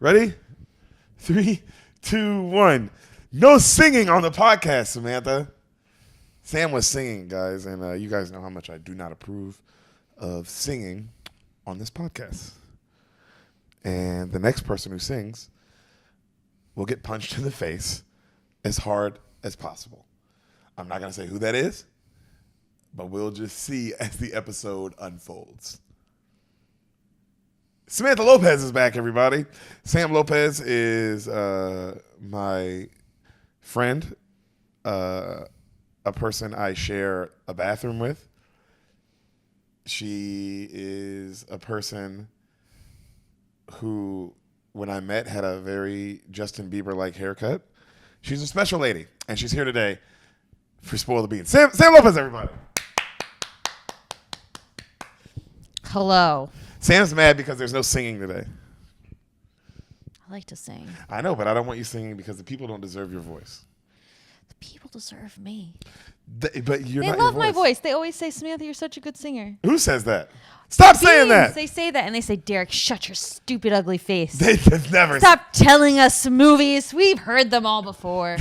Ready? 3, 2, 1. No singing on the podcast, Samantha. Sam was singing, guys, and you guys know how much I do not approve of singing on this podcast. And the next person who sings will get punched in the face as hard as possible. I'm not going to say who that is, but we'll just see as the episode unfolds. Samantha Lopez is back, everybody. Sam Lopez is my friend, a person I share a bathroom with. She is a person who, when I met, had a very Justin Bieber-like haircut. She's a special lady, and she's here today for Spoil the Beans. Sam Lopez, everybody. Hello. Sam's mad because there's no singing today. I like to sing. I know, but I don't want you singing because the people don't deserve your voice. The people deserve me. But you're they not love your my voice. They always say, Samantha, you're such a good singer. Who says that? Stop saying that. They say that, and they say, Deric, shut your stupid, ugly face. They've never. Stop telling us movies. We've heard them all before.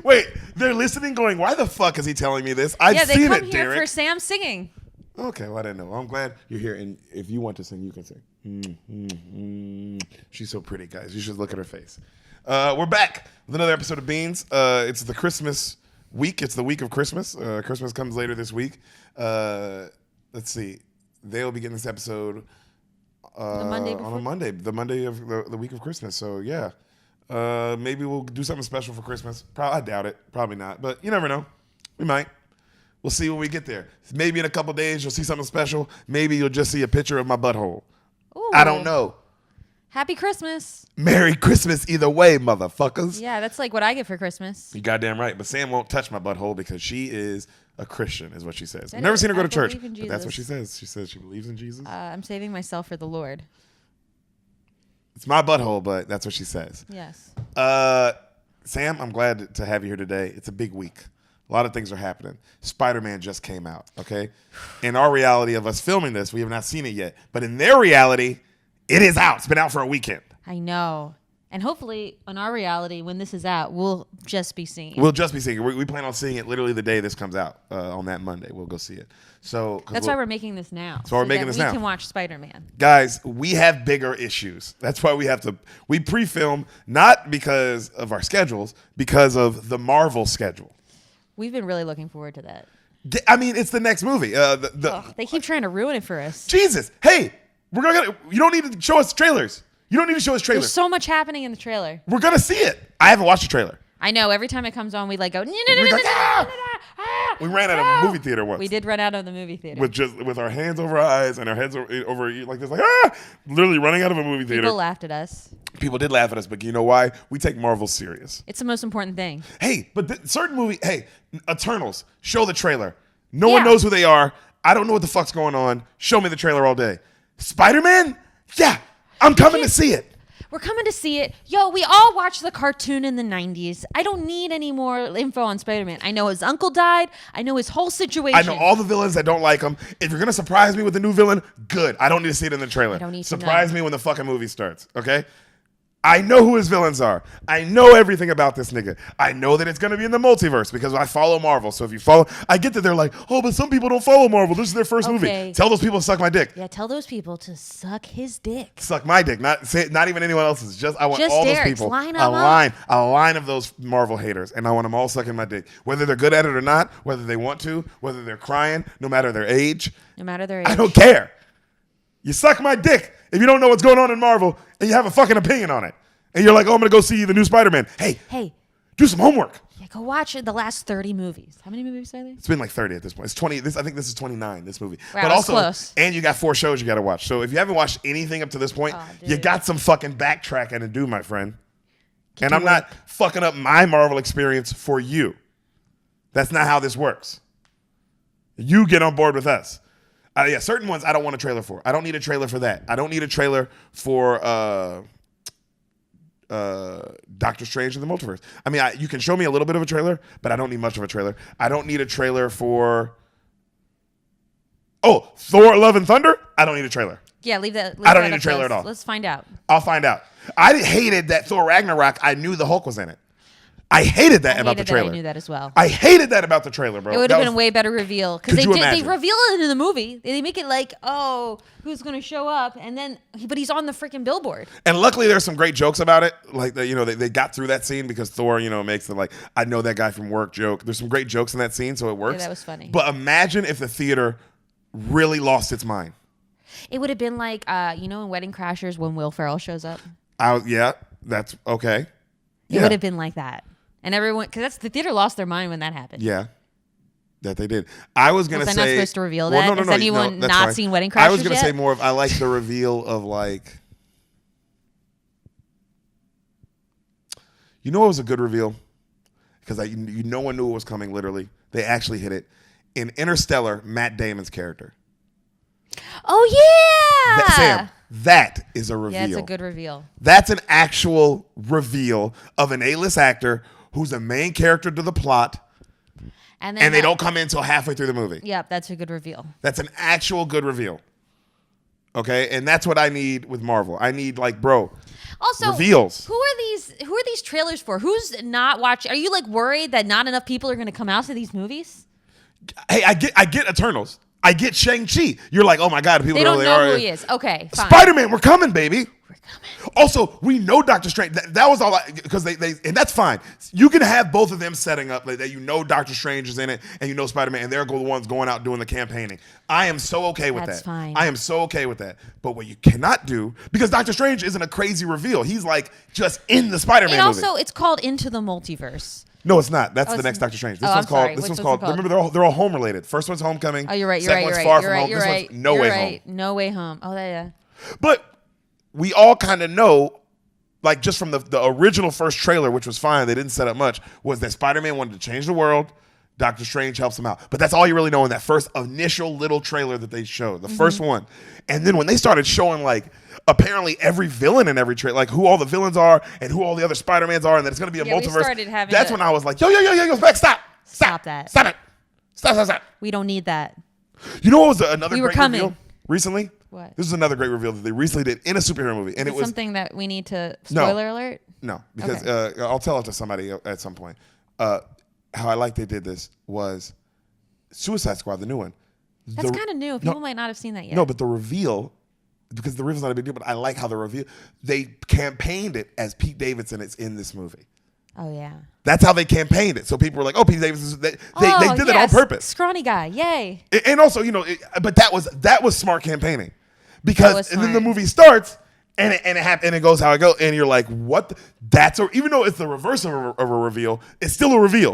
Wait, they're listening going, why the fuck is he telling me this? I've seen it, Deric. Yeah, they come here for Sam singing. Okay, well, I didn't know. Well, I'm glad you're here, and if you want to sing, you can sing. She's so pretty, guys. You should look at her face. We're back with another episode of Beans. It's the Christmas week. It's the week of Christmas. Christmas comes later this week. Let's see. They'll be getting this episode on a Monday, the Monday of the week of Christmas. So, yeah. Maybe we'll do something special for Christmas. I doubt it. Probably not. But you never know. We might. We'll see when we get there. Maybe in a couple days you'll see something special. Maybe you'll just see a picture of my butthole. Ooh. I don't know. Happy Christmas. Merry Christmas either way, motherfuckers. Yeah, that's like what I get for Christmas. You goddamn right. But Sam won't touch my butthole because she is a Christian, is what she says. I've never seen her go to church, but that's what she says. She says she believes in Jesus. I'm saving myself for the Lord. It's my butthole, but that's what she says. Yes. Sam, I'm glad to have you here today. It's a big week. A lot of things are happening. Spider-Man just came out, okay? In our reality of us filming this, we have not seen it yet. But in their reality, it is out. It's been out for a weekend. I know. And hopefully, in our reality, when this is out, we'll just be seeing it. We'll just be seeing it. We plan on seeing it literally the day this comes out, on that Monday. We'll go see it. So that's why we're making this now. So we're making this now. We can watch Spider-Man. Guys, we have bigger issues. That's why we pre-film, not because of our schedules, because of the Marvel schedule. We've been really looking forward to that. I mean, it's the next movie. They keep trying to ruin it for us. Jesus. Hey, you don't need to show us trailers. You don't need to show us trailers. There's so much happening in the trailer. We're going to see it. I haven't watched the trailer. I know. Every time it comes on, we go. We ran out of a movie theater once. We did run out of the movie theater. With our hands over our eyes and our heads over like this, literally running out of a movie theater. People laughed at us. People did laugh at us, but you know why? We take Marvel serious. It's the most important thing. Hey, but certain movie, Eternals, show the trailer. No one knows who they are. I don't know what the fuck's going on. Show me the trailer all day. Spider-Man? Yeah, I'm coming to see it. We're coming to see it. Yo, we all watched the cartoon in the 90s. I don't need any more info on Spider-Man. I know his uncle died. I know his whole situation. I know all the villains. I don't like them. If you're going to surprise me with a new villain, good. I don't need to see it in the trailer. I don't need to surprise me when the fucking movie starts, okay? I know who his villains are. I know everything about this nigga. I know that it's going to be in the multiverse because I follow Marvel. So if you follow, I get that they're like, oh, but some people don't follow Marvel. This is their first movie. Tell those people to suck my dick. Yeah, tell those people to suck his dick. Suck my dick, not even anyone else's. I want all Derek's. those people. A line of those Marvel haters, and I want them all sucking my dick. Whether they're good at it or not, whether they want to, whether they're crying, no matter their age. I don't care. You suck my dick if you don't know what's going on in Marvel and you have a fucking opinion on it. And you're like, oh, I'm going to go see the new Spider-Man. Hey, do some homework. Yeah, go watch the last 30 movies. How many movies are there? It's been like 30 at this point. It's 20. I think this is 29, this movie. Wow, but also, close. And you got 4 shows you got to watch. So if you haven't watched anything up to this point, you got some fucking backtracking to do, my friend. And I'm not fucking up my Marvel experience for you. That's not how this works. You get on board with us. Certain ones I don't want a trailer for. I don't need a trailer for that. I don't need a trailer for Doctor Strange in the Multiverse. I mean, you can show me a little bit of a trailer, but I don't need much of a trailer. I don't need a trailer for Thor: Love and Thunder. I don't need a trailer. Yeah, leave that. I don't need a trailer at all. Let's find out. I'll find out. I hated that Thor Ragnarok. I knew the Hulk was in it. I hated that about the trailer. I knew that as well. I hated that about the trailer, bro. It would have been a way better reveal because they imagine? reveal it in the movie. They make it like, oh, who's going to show up, and then but he's on the freaking billboard. And luckily, there's some great jokes about it. Like they got through that scene because Thor, makes the like, I know that guy from work joke. There's some great jokes in that scene, so it works. Yeah, that was funny. But imagine if the theater really lost its mind. It would have been like, in Wedding Crashers when Will Ferrell shows up. Yeah, that's okay. It would have been like that. And everyone, because the theater lost their mind when that happened. Yeah, that they did. I was going to say. Was I not supposed to reveal that? No, Has anyone not seen Wedding Crashers I was going to yet? say more of, I like the reveal of like. You know what was a good reveal? Because no one knew it was coming, literally. They actually hit it. In Interstellar, Matt Damon's character. Oh, yeah! Sam, that is a reveal. Yeah, it's a good reveal. That's an actual reveal of an A-list actor who's a main character to the plot, and they don't come in until halfway through the movie. Yep, that's a good reveal. That's an actual good reveal. Okay, and that's what I need with Marvel. I need also reveals. Who are these trailers for? Who's not watching? Are you worried that not enough people are going to come out to these movies? Hey, I get Eternals. I get Shang-Chi. You're like, oh my God, people they don't know who are. he is. Okay, fine. Spider-Man, we're coming, baby. We're coming. Also, we know Doctor Strange. That was all because they and that's fine. You can have both of them setting up that Doctor Strange is in it and Spider-Man and they're the ones going out doing the campaigning. I am so okay with that. That's fine. I am so okay with that. But what you cannot do, because Doctor Strange isn't a crazy reveal. He's just in the Spider-Man movie. And also, it's called Into the Multiverse. No, it's not. That's the next Doctor Strange. This one's called. This one's called. Remember, they're all home related. First one's Homecoming. Oh, you're right. Second one's Far From Home. This one's No Way Home. No Way Home. Oh, yeah. But we all kind of know, just from the original first trailer, which was fine. They didn't set up much. Was that Spider-Man wanted to change the world? Doctor Strange helps him out. But that's all you really know in that first initial little trailer that they showed. The first one. And then when they started showing apparently every villain in every trailer, who all the villains are and who all the other Spider-Mans are and that it's going to be a multiverse. That's when I was like, yo, back, stop that. Stop it. Stop. We don't need that. You know what was another great coming. reveal recently? What? This is another great reveal that they recently did in a superhero movie. And it was something that we need to spoiler alert? No, because I'll tell it to somebody at some point. How I like they did this was Suicide Squad, the new one. That's kind of new. People might not have seen that yet. No, but the reveal, because the reveal's not a big deal, but I like how the reveal, they campaigned it as Pete Davidson is in this movie. Oh, yeah. That's how they campaigned it. So people were like, oh, Pete Davidson, they did that on purpose. Scrawny guy, yay. And also, but that was smart campaigning. Because, and then the movie starts, and it goes how it goes, and you're like, what? Even though it's the reverse of a reveal, it's still a reveal.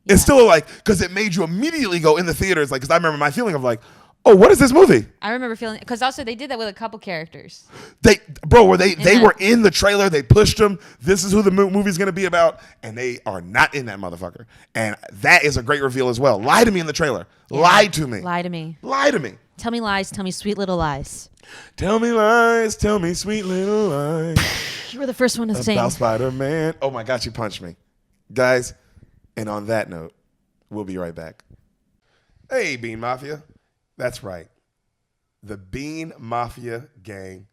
Yeah. It's still because it made you immediately go in the theaters, because I remember my feeling of oh, what is this movie? I remember feeling, because also they did that with a couple characters. They were in the trailer, they pushed them, this is who the movie's going to be about, and they are not in that motherfucker. And that is a great reveal as well. Lie to me in the trailer. Yeah. Lie to me. Lie to me. Lie to me. Tell me lies, tell me sweet little lies. Tell me lies, tell me sweet little lies. You were the first one to sing. About Spider-Man. Oh my God, you punched me. Guys, and on that note, we'll be right back. Hey, Bean Mafia. That's right. The Bean Mafia gang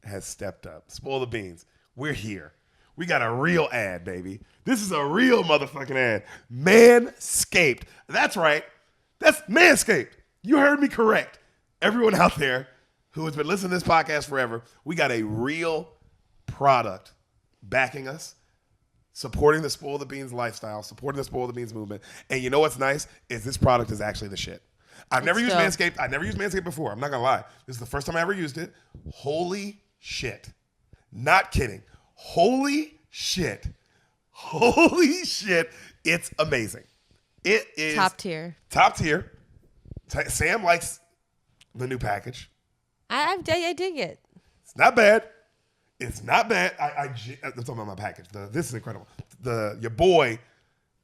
has stepped up. Spoil the beans. We're here. We got a real ad, baby. This is a real motherfucking ad. Manscaped. That's right. That's Manscaped. You heard me correct. Everyone out there who has been listening to this podcast forever, we got a real product backing us, supporting the Spoil the Beans lifestyle, supporting the Spoil the Beans movement. And you know what's nice is this product is actually the shit. I've never used Manscaped. I've never used Manscaped before. I'm not going to lie. This is the first time I ever used it. Holy shit. Not kidding. Holy shit. Holy shit. It's amazing. It is top tier. Top tier. Sam likes the new package. I dig it. It's not bad. It's not bad. I'm talking about my package. This is incredible. Your boy,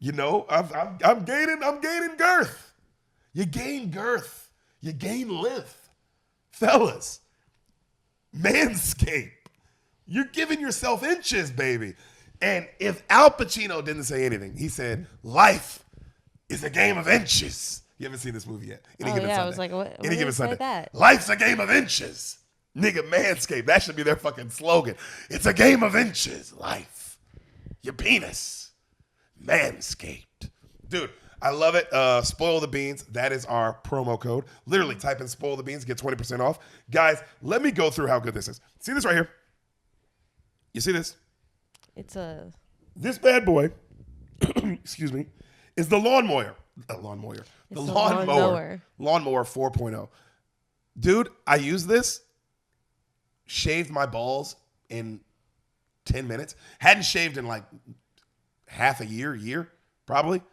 I'm gaining girth. You gain girth. You gain length. Fellas, Manscaped. You're giving yourself inches, baby. And if Al Pacino didn't say anything, he said, life is a game of inches. You haven't seen this movie yet. I was like, what? Any given Sunday. That? Life's a game of inches. Nigga, Manscaped. That should be their fucking slogan. It's a game of inches. Life. Your penis. Manscaped. Dude, I love it. Spoil the Beans. That is our promo code. Literally type in Spoil the Beans. Get 20% off. Guys, let me go through how good this is. See this right here? You see this? This bad boy, excuse me, is the lawnmower. Lawnmower 4.0. Dude, I use this, shaved my balls in 10 minutes. Hadn't shaved in like half a year, probably.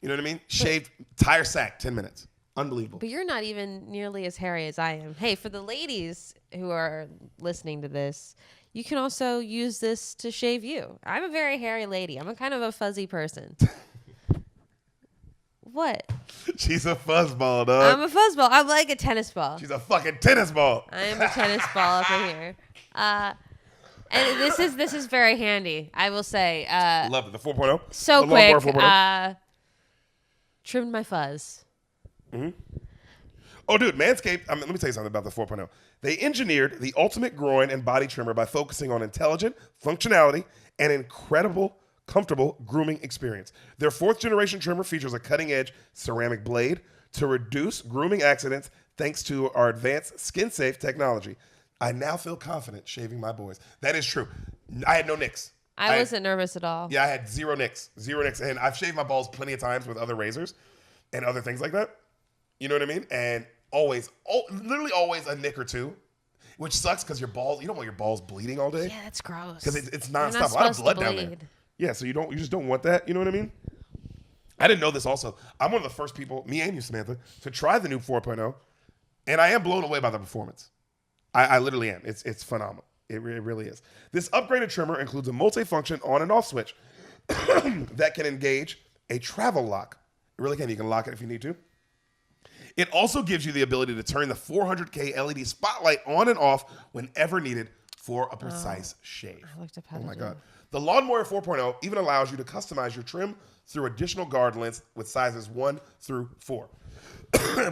You know what I mean? Shaved, tire sack, 10 minutes. Unbelievable. But you're not even nearly as hairy as I am. Hey, for the ladies who are listening to this, you can also use this to shave you. I'm a very hairy lady. I'm a kind of a fuzzy person. What? She's a fuzzball, dog. I'm a fuzzball. I'm like a tennis ball. She's a fucking tennis ball. I am a tennis ball up in here. And this is very handy, I will say. Love it. The 4.0. So the quick. 4.0. Trimmed my fuzz. Mm-hmm. Oh, dude, Manscaped, let me tell you something about the 4.0. They engineered the ultimate groin and body trimmer by focusing on intelligent functionality and incredible, comfortable grooming experience. Their 4th generation trimmer features a cutting-edge ceramic blade to reduce grooming accidents thanks to our advanced skin-safe technology. I now feel confident shaving my boys. That is true. I had no nicks. I wasn't nervous at all. Yeah, I had zero nicks. And I've shaved my balls plenty of times with other razors and other things like that. You know what I mean? And literally always a nick or two, which sucks because your balls, you don't want your balls bleeding all day. Yeah, that's gross. Because it's nonstop. A lot of blood down there. Yeah, so you just don't want that. You know what I mean? I didn't know this also. I'm one of the first people, me and you, Samantha, to try the new 4.0, and I am blown away by the performance. I literally am. It's phenomenal. It really is. This upgraded trimmer includes a multi-function on and off switch that can engage a travel lock. It really can. You can lock it if you need to. It also gives you the ability to turn the 400K LED spotlight on and off whenever needed for a precise shave. I looked up how Oh to my do God. The Lawnmower 4.0 even allows you to customize your trim through additional guard lengths with sizes 1 through 4,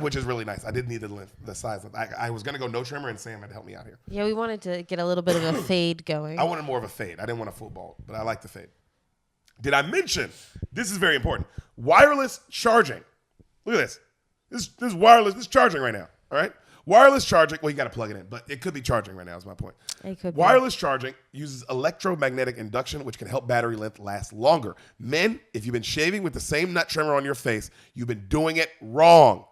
which is really nice. I didn't need the size length. I was going to go no trimmer, and Sam had helped me out here. Yeah, we wanted to get a little bit of a fade going. I wanted more of a fade. I didn't want a full bald, but I like the fade. Did I mention, this is very important, wireless charging. Look at this. This is wireless. This is charging right now, all right? Wireless charging, well, you got to plug it in, but it could be charging right now is my point. It could be. Wireless charging uses electromagnetic induction, which can help battery length last longer. Men, if you've been shaving with the same nut trimmer on your face, you've been doing it wrong.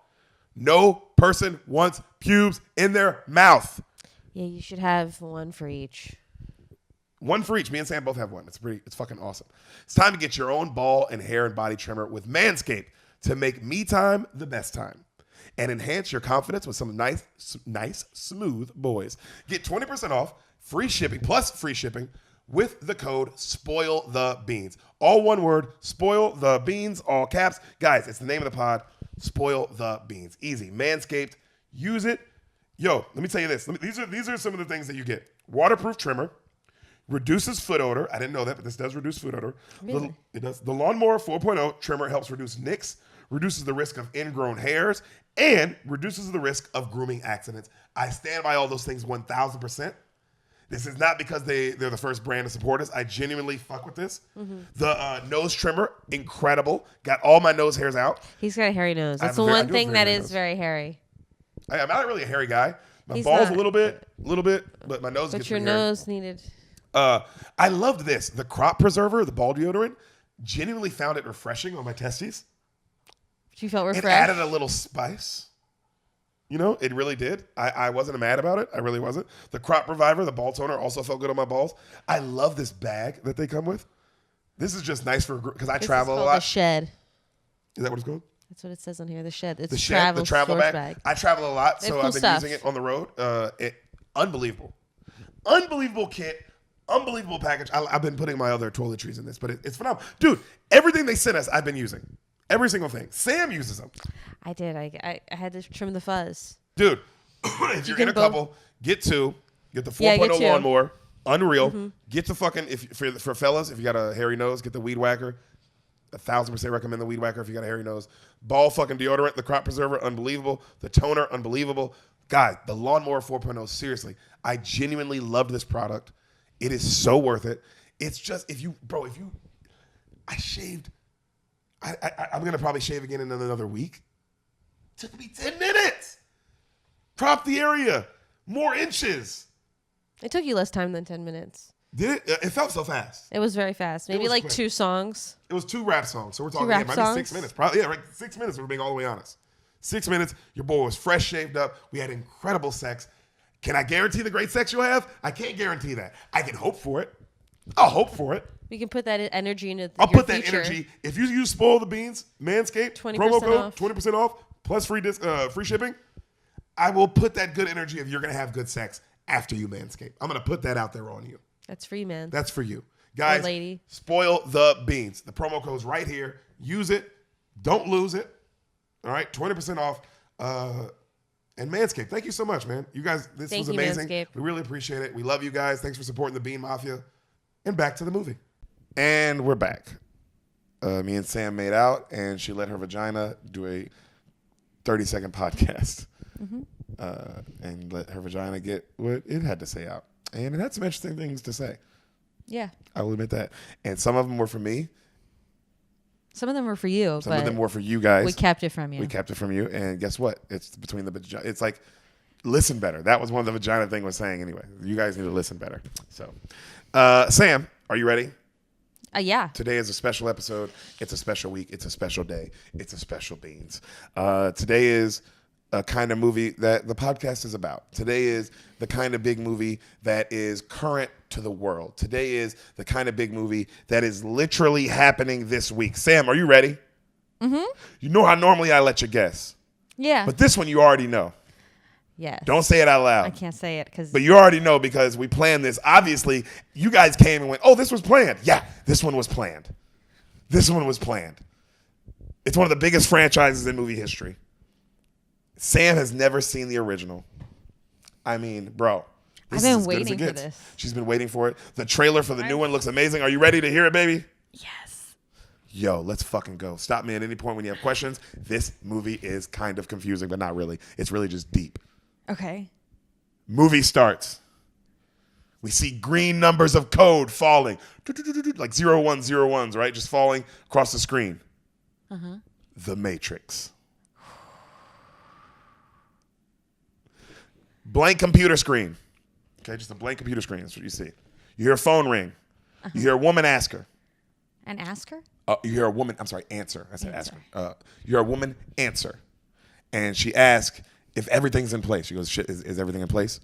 No person wants pubes in their mouth. Yeah, you should have one for each. One for each. Me and Sam both have one. It's fucking awesome. It's time to get your own ball and hair and body trimmer with Manscaped to make me time the best time and enhance your confidence with some nice, smooth boys. Get 20% off, free shipping with the code SPOILTHEBEANS. All one word, Spoil the Beans, all caps. Guys, it's the name of the pod, Spoil the Beans. Easy. Manscaped, use it. Yo, let me tell you this. These are some of the things that you get. Waterproof trimmer, reduces foot odor. I didn't know that, but this does reduce foot odor. Really? It does. The Lawnmower 4.0 trimmer helps reduce nicks, reduces the risk of ingrown hairs, and reduces the risk of grooming accidents. I stand by all those things 1,000%. This is not because they're the first brand to support us. I genuinely fuck with this. Mm-hmm. The nose trimmer, incredible. Got all my nose hairs out. He's got a hairy nose. That's the one thing that is very hairy. I'm not really a hairy guy. My balls a little bit, but my nose gets your hairy. nose needed. I loved this. The crop preserver, the ball deodorant, genuinely found it refreshing on my testes. You felt refreshed? It added a little spice. You know, it really did. I wasn't mad about it. I really wasn't. The crop reviver, the ball toner, also felt good on my balls. I love this bag that they come with. This is just nice for, because I travel a lot. The shed. Is that what it's called? That's what it says on here. The shed. It's the travel bag. I travel a lot, so I've been using it on the road. Unbelievable. Unbelievable kit. Unbelievable package. I've been putting my other toiletries in this, but it's phenomenal. Dude, everything they sent us, I've been using. Every single thing. Sam uses them. I did. I had to trim the fuzz. Dude, if you're in a couple, get two. Get the 4.0 lawnmower. Unreal. Mm-hmm. Get the fucking, for fellas, if you got a hairy nose, get the weed whacker. 1,000% recommend the weed whacker if you got a hairy nose. Ball fucking deodorant, the crop preserver, unbelievable. The toner, unbelievable. Guys, the Lawnmower 4.0, seriously, I genuinely loved this product. It is so worth it. It's just, I shaved, I'm going to probably shave again in another week. Took me 10 minutes. Crop the area, more inches. It took you less time than 10 minutes. Did it? It felt so fast. It was very fast. Maybe was like quick. 2 songs. It was 2 rap songs. So we're talking, rap maybe songs? 6 minutes. Probably, yeah, right. 6 minutes, if we're being all the way honest. 6 minutes, your boy was fresh shaved up. We had incredible sex. Can I guarantee the great sex you'll have? I can't guarantee that. I can hope for it. I'll hope for it. We can put that energy into I'll your put that future. energy. If you use Spoil the Beans, Manscaped, 20% promo code, off. 20% off, plus free shipping, I will put that good energy if you're going to have good sex after you Manscaped. I'm going to put that out there on you. That's free, man. That's for you. Guys, lady. Spoil the Beans. The promo code's right here. Use it. Don't lose it. All right? 20% off. And Manscaped, thank you so much, man. You guys, this Thank was you, amazing. Manscaped. We really appreciate it. We love you guys. Thanks for supporting the Bean Mafia. And back to the movie. And we're back. Me and Sam made out, and she let her vagina do a 30-second podcast. And let her vagina get what it had to say out. And it had some interesting things to say. Yeah. I will admit that. And some of them were for me. Some of them were for you, Some but of them were for you guys. we kept it from you. We kept it from you. And guess what? It's between the vagina. It's like, listen better. That was one of the vagina thing was saying anyway. You guys need to listen better. So, Sam, are you ready? Yeah. Today is a special episode. It's a special week. It's a special day. It's a special Beans. Today is a kind of movie that the podcast is about. Today is the kind of big movie that is current to the world. Today is the kind of big movie that is literally happening this week. Sam, are you ready? Mm-hmm. You know how normally I let you guess. Yeah. But this one you already know. Yes. Don't say it out loud. I can't say it because. But you already know because we planned this. Obviously, you guys came and went, oh, this was planned. Yeah, this one was planned. This one was planned. It's one of the biggest franchises in movie history. Sam has never seen the original. I mean, bro. I've This been is as good as waiting it for gets. this. She's been waiting for it. The trailer for the new one looks amazing. Are you ready to hear it, baby? Yes. Yo, let's fucking go. Stop me at any point when you have questions. This movie is kind of confusing, but not really. It's really just deep. Okay. Movie starts. We see green numbers of code falling. Like 0101s, right? Just falling across the screen. Uh-huh. The Matrix. Blank computer screen. Okay, just a blank computer screen. That's what you see. You hear a phone ring. You hear a woman ask her. And ask her? You hear a woman, I'm sorry, answer. I said Answer. ask her. You hear a woman answer. And she asks if everything's in place. She goes, shit, is everything in place?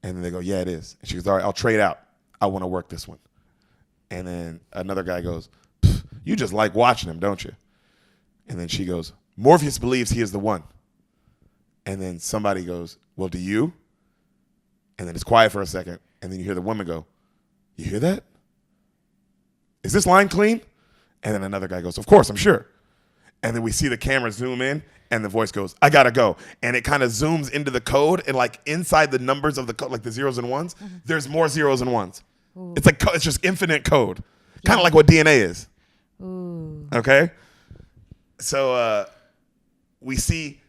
And then they go, yeah, it is. And she goes, all right, I'll trade out. I want to work this one. And then another guy goes, you just like watching him, don't you? And then she goes, Morpheus believes he is the one. And then somebody goes, well, do you? And then it's quiet for a second. And then you hear the woman go, you hear that? Is this line clean? And then another guy goes, of course, I'm sure. And then we see the camera zoom in and the voice goes, I gotta go. And it kind of zooms into the code and like inside the numbers of the code, like the zeros and ones, there's more zeros and ones. Ooh. It's like, it's just infinite code. Kind of like what DNA is. Ooh. Okay? So we see,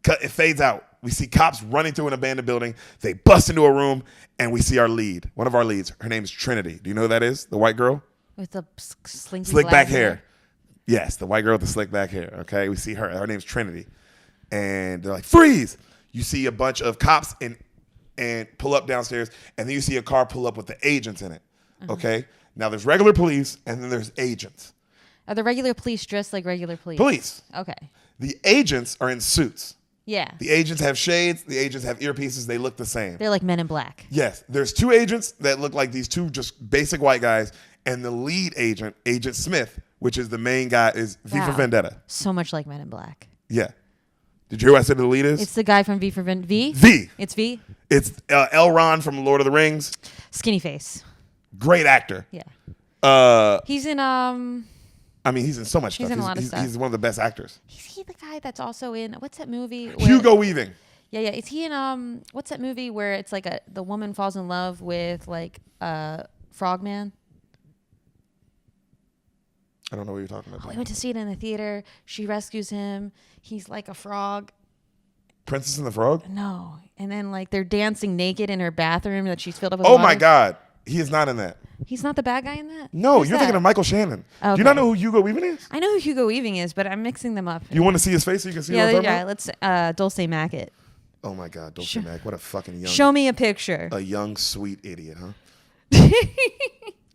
it fades out. We see cops running through an abandoned building. They bust into a room and we see our lead, one of our leads. Her name's Trinity. Do you know who that is? The white girl? With the slinky Slick black back hair. Yes, the white girl with the slick back hair. Okay, we see her. Her name's Trinity. And they're like, freeze! You see a bunch of cops and pull up downstairs, and then you see a car pull up with the agents in it. Okay? Now there's regular police, and then there's agents. Are the regular police dressed like regular police? Police. Okay. The agents are in suits. Yeah. The agents have shades. The agents have earpieces. They look the same. They're like Men in Black. Yes, there's 2 agents that look like these 2 just basic white guys, and the lead agent, Agent Smith, which is the main guy, is V for Wow. Vendetta. So much like Men in Black. Yeah. Did you hear what I said the lead is? It's the guy from V for V? V. It's V? It's Elrond from Lord of the Rings. Skinny face. Great actor. Yeah. He's in I mean, he's in so much He's stuff. in a lot of stuff. He's one of the best actors. Is he the guy that's also in what's that movie? Hugo Weaving. Yeah, yeah. Is he in what's that movie where it's like the woman falls in love with like Frogman? I don't know what you're talking about. We went to see it in the theater. She rescues him. He's like a frog. Princess and the Frog? No. And then like they're dancing naked in her bathroom that she's filled up with Oh water. my God. He is not in that. He's not the bad guy in that? No, Who's you're that? thinking of Michael Shannon. Okay. Do you not know who Hugo Weaving is? I know who Hugo Weaving is, but I'm mixing them up. You want to see his face so you can see what I'm talking about? Let's Dulce Mackett. Oh my God, Dulce Mack. What a fucking young, Show me a picture. a young, sweet idiot, huh?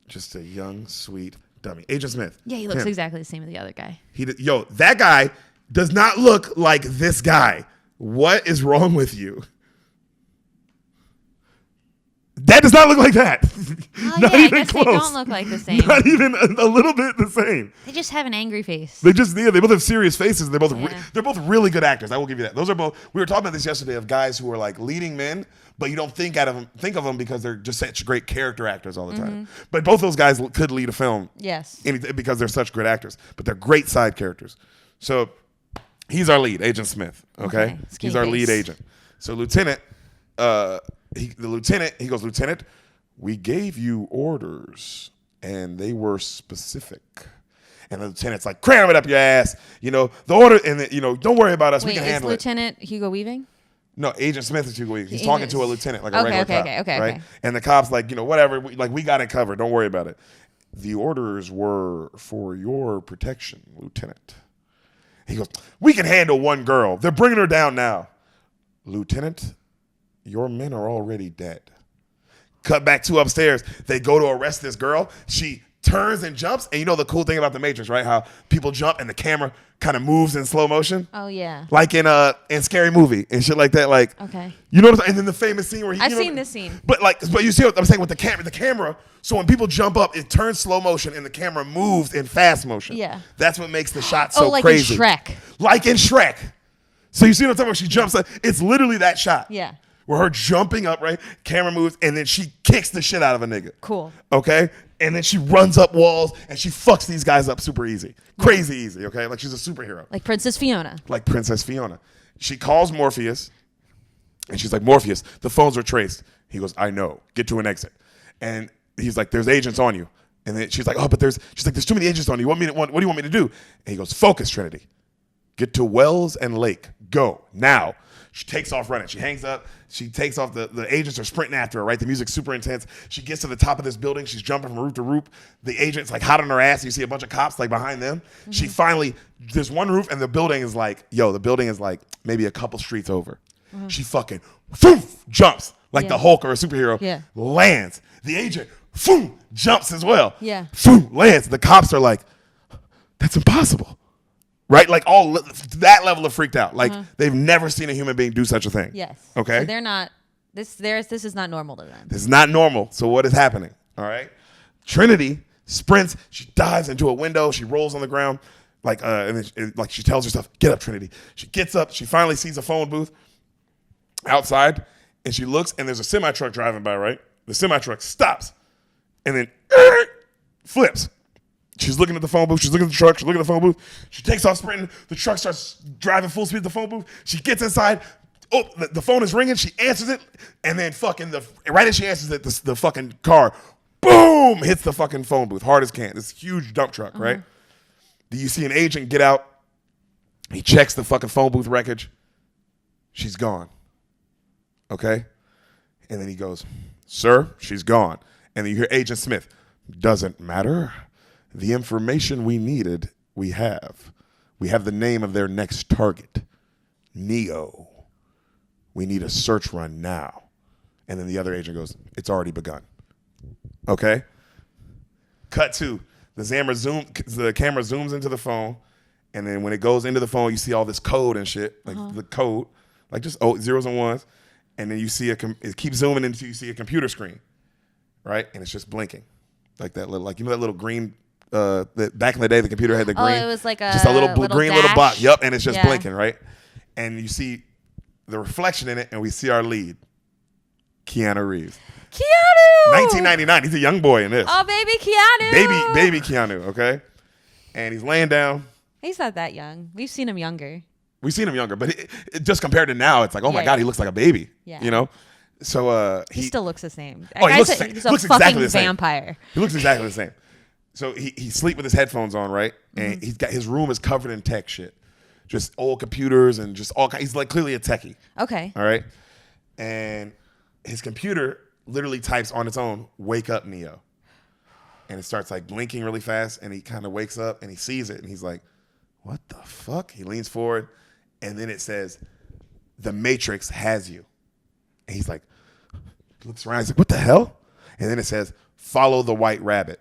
Just a young, sweet dummy. Agent Smith. Yeah, he looks Tim. exactly the same as the other guy. Yo, that guy does not look like this guy. What is wrong with you? That does not look like that. Oh, Not yeah, even I guess close. they don't look like the same. Not even a little bit the same. They just have an angry face. They both have serious faces. They're both Yeah. they're both really good actors. I will give you that. Those are both. We were talking about this yesterday of guys who are like leading men, but you don't think of them because they're just such great character actors all the time. But both those guys could lead a film. Yes. Because they're such great actors, but they're great side characters. So he's our lead, Agent Smith. Okay, Skinny he's our face. lead agent. So Lieutenant, he goes, Lieutenant, we gave you orders and they were specific. And the lieutenant's like, cram it up your ass. The order, and don't worry about us. Wait, we can is handle it. Lieutenant Hugo Weaving? No, Agent Smith is Hugo Weaving. He's The talking agent- to a lieutenant, like a Okay, regular okay, cop. okay, right? okay. And the cop's like, whatever. We got it covered. Don't worry about it. The orders were for your protection, Lieutenant. He goes, we can handle one girl. They're bringing her down now. Lieutenant, your men are already dead. Cut back to upstairs. They go to arrest this girl. She turns and jumps. And the cool thing about The Matrix, right? How people jump and the camera kind of moves in slow motion. Oh, yeah. Like in Scary Movie and shit like that. Like, Okay. You know what I'm saying? And then the famous scene where I've seen this scene. But you see what I'm saying with the camera. So when people jump up, it turns slow motion and the camera moves in fast motion. Yeah. That's what makes the shot so like crazy. in Shrek. Like in Shrek. So you see what I'm talking about? She jumps up. It's literally that shot. Yeah. Where her jumping up, right? Camera moves, and then she kicks the shit out of a nigga. Cool. Okay? And then she runs up walls, and she fucks these guys up super easy. Crazy easy, okay? Like she's a superhero. Like Princess Fiona. Like Princess Fiona. She calls Morpheus, and she's like, Morpheus, the phones are traced. He goes, I know. Get to an exit. And he's like, there's agents on you. And then she's like, there's too many agents on you. What do you want me to do? And he goes, focus, Trinity. Get to Wells and Lake. Go now. She takes off running. She hangs up. She takes off. The agents are sprinting after her, right? The music's super intense. She gets to the top of this building. She's jumping from roof to roof. The agent's like hot on her ass. You see a bunch of cops like behind them. Mm-hmm. She finally, there's one roof and the building is like maybe a couple streets over. Mm-hmm. She fucking jumps like the Hulk or a superhero. Yeah. Lands. The agent jumps as well. Yeah. Lands. The cops are like, that's impossible. Right? Like all that level of freaked out. Like they've never seen a human being do such a thing. Yes. Okay. So they're not. This is not normal to them. This is not normal. So what is happening? All right. Trinity sprints. She dives into a window. She rolls on the ground. And then she tells herself, "Get up, Trinity." She gets up. She finally sees a phone booth outside, and she looks, and there's a semi truck driving by. Right. The semi truck stops, and then flips. She's looking at the phone booth. She's looking at the truck. She's looking at the phone booth. She takes off sprinting. The truck starts driving full speed to the phone booth. She gets inside. Oh, the phone is ringing. She answers it. And then right as she answers it, the fucking car, boom, hits the fucking phone booth hard as can. This huge dump truck, right? Do you see an agent get out? He checks the fucking phone booth wreckage. She's gone. Okay? And then he goes, sir, she's gone. And then you hear Agent Smith, doesn't matter. The information we needed, we have. We have the name of their next target, Neo. We need a search run now. And then the other agent goes, it's already begun. Okay? Cut to, the camera zooms into the phone, and then when it goes into the phone, you see all this code and shit, like the code, like just zeros and ones, and then you see it keeps zooming until you see a computer screen, right? And it's just blinking, like that little, that little green. Back in the day, the computer had the green. Oh, it was like just a little green dash. little box. Yep, and it's just Yeah. blinking, right? And you see the reflection in it, and we see our lead, Keanu Reeves. Keanu! 1999. He's a young boy in this. Oh, baby Keanu! Baby Keanu, okay? And he's laying down. He's not that young. We've seen him younger. We've seen him younger, but it just compared to now, it's like, oh my Yeah, God, yeah. he looks like a baby. Yeah. You know? So He still looks the same. Oh, he looks the same. He's He a looks fucking exactly the same. vampire. He looks exactly the same. So he sleep with his headphones on, right? And he's got his room is covered in tech shit. just old computers and just all kinds. He's like clearly a techie. Okay. All right. And his computer literally types on its own, "Wake up, Neo." And it starts like blinking really fast, and he kind of wakes up and he sees it and he's like, "What the fuck?" He leans forward and then it says, "The Matrix has you." And he's like, looks around, he's like, "What the hell?" And then it says, "Follow the white rabbit."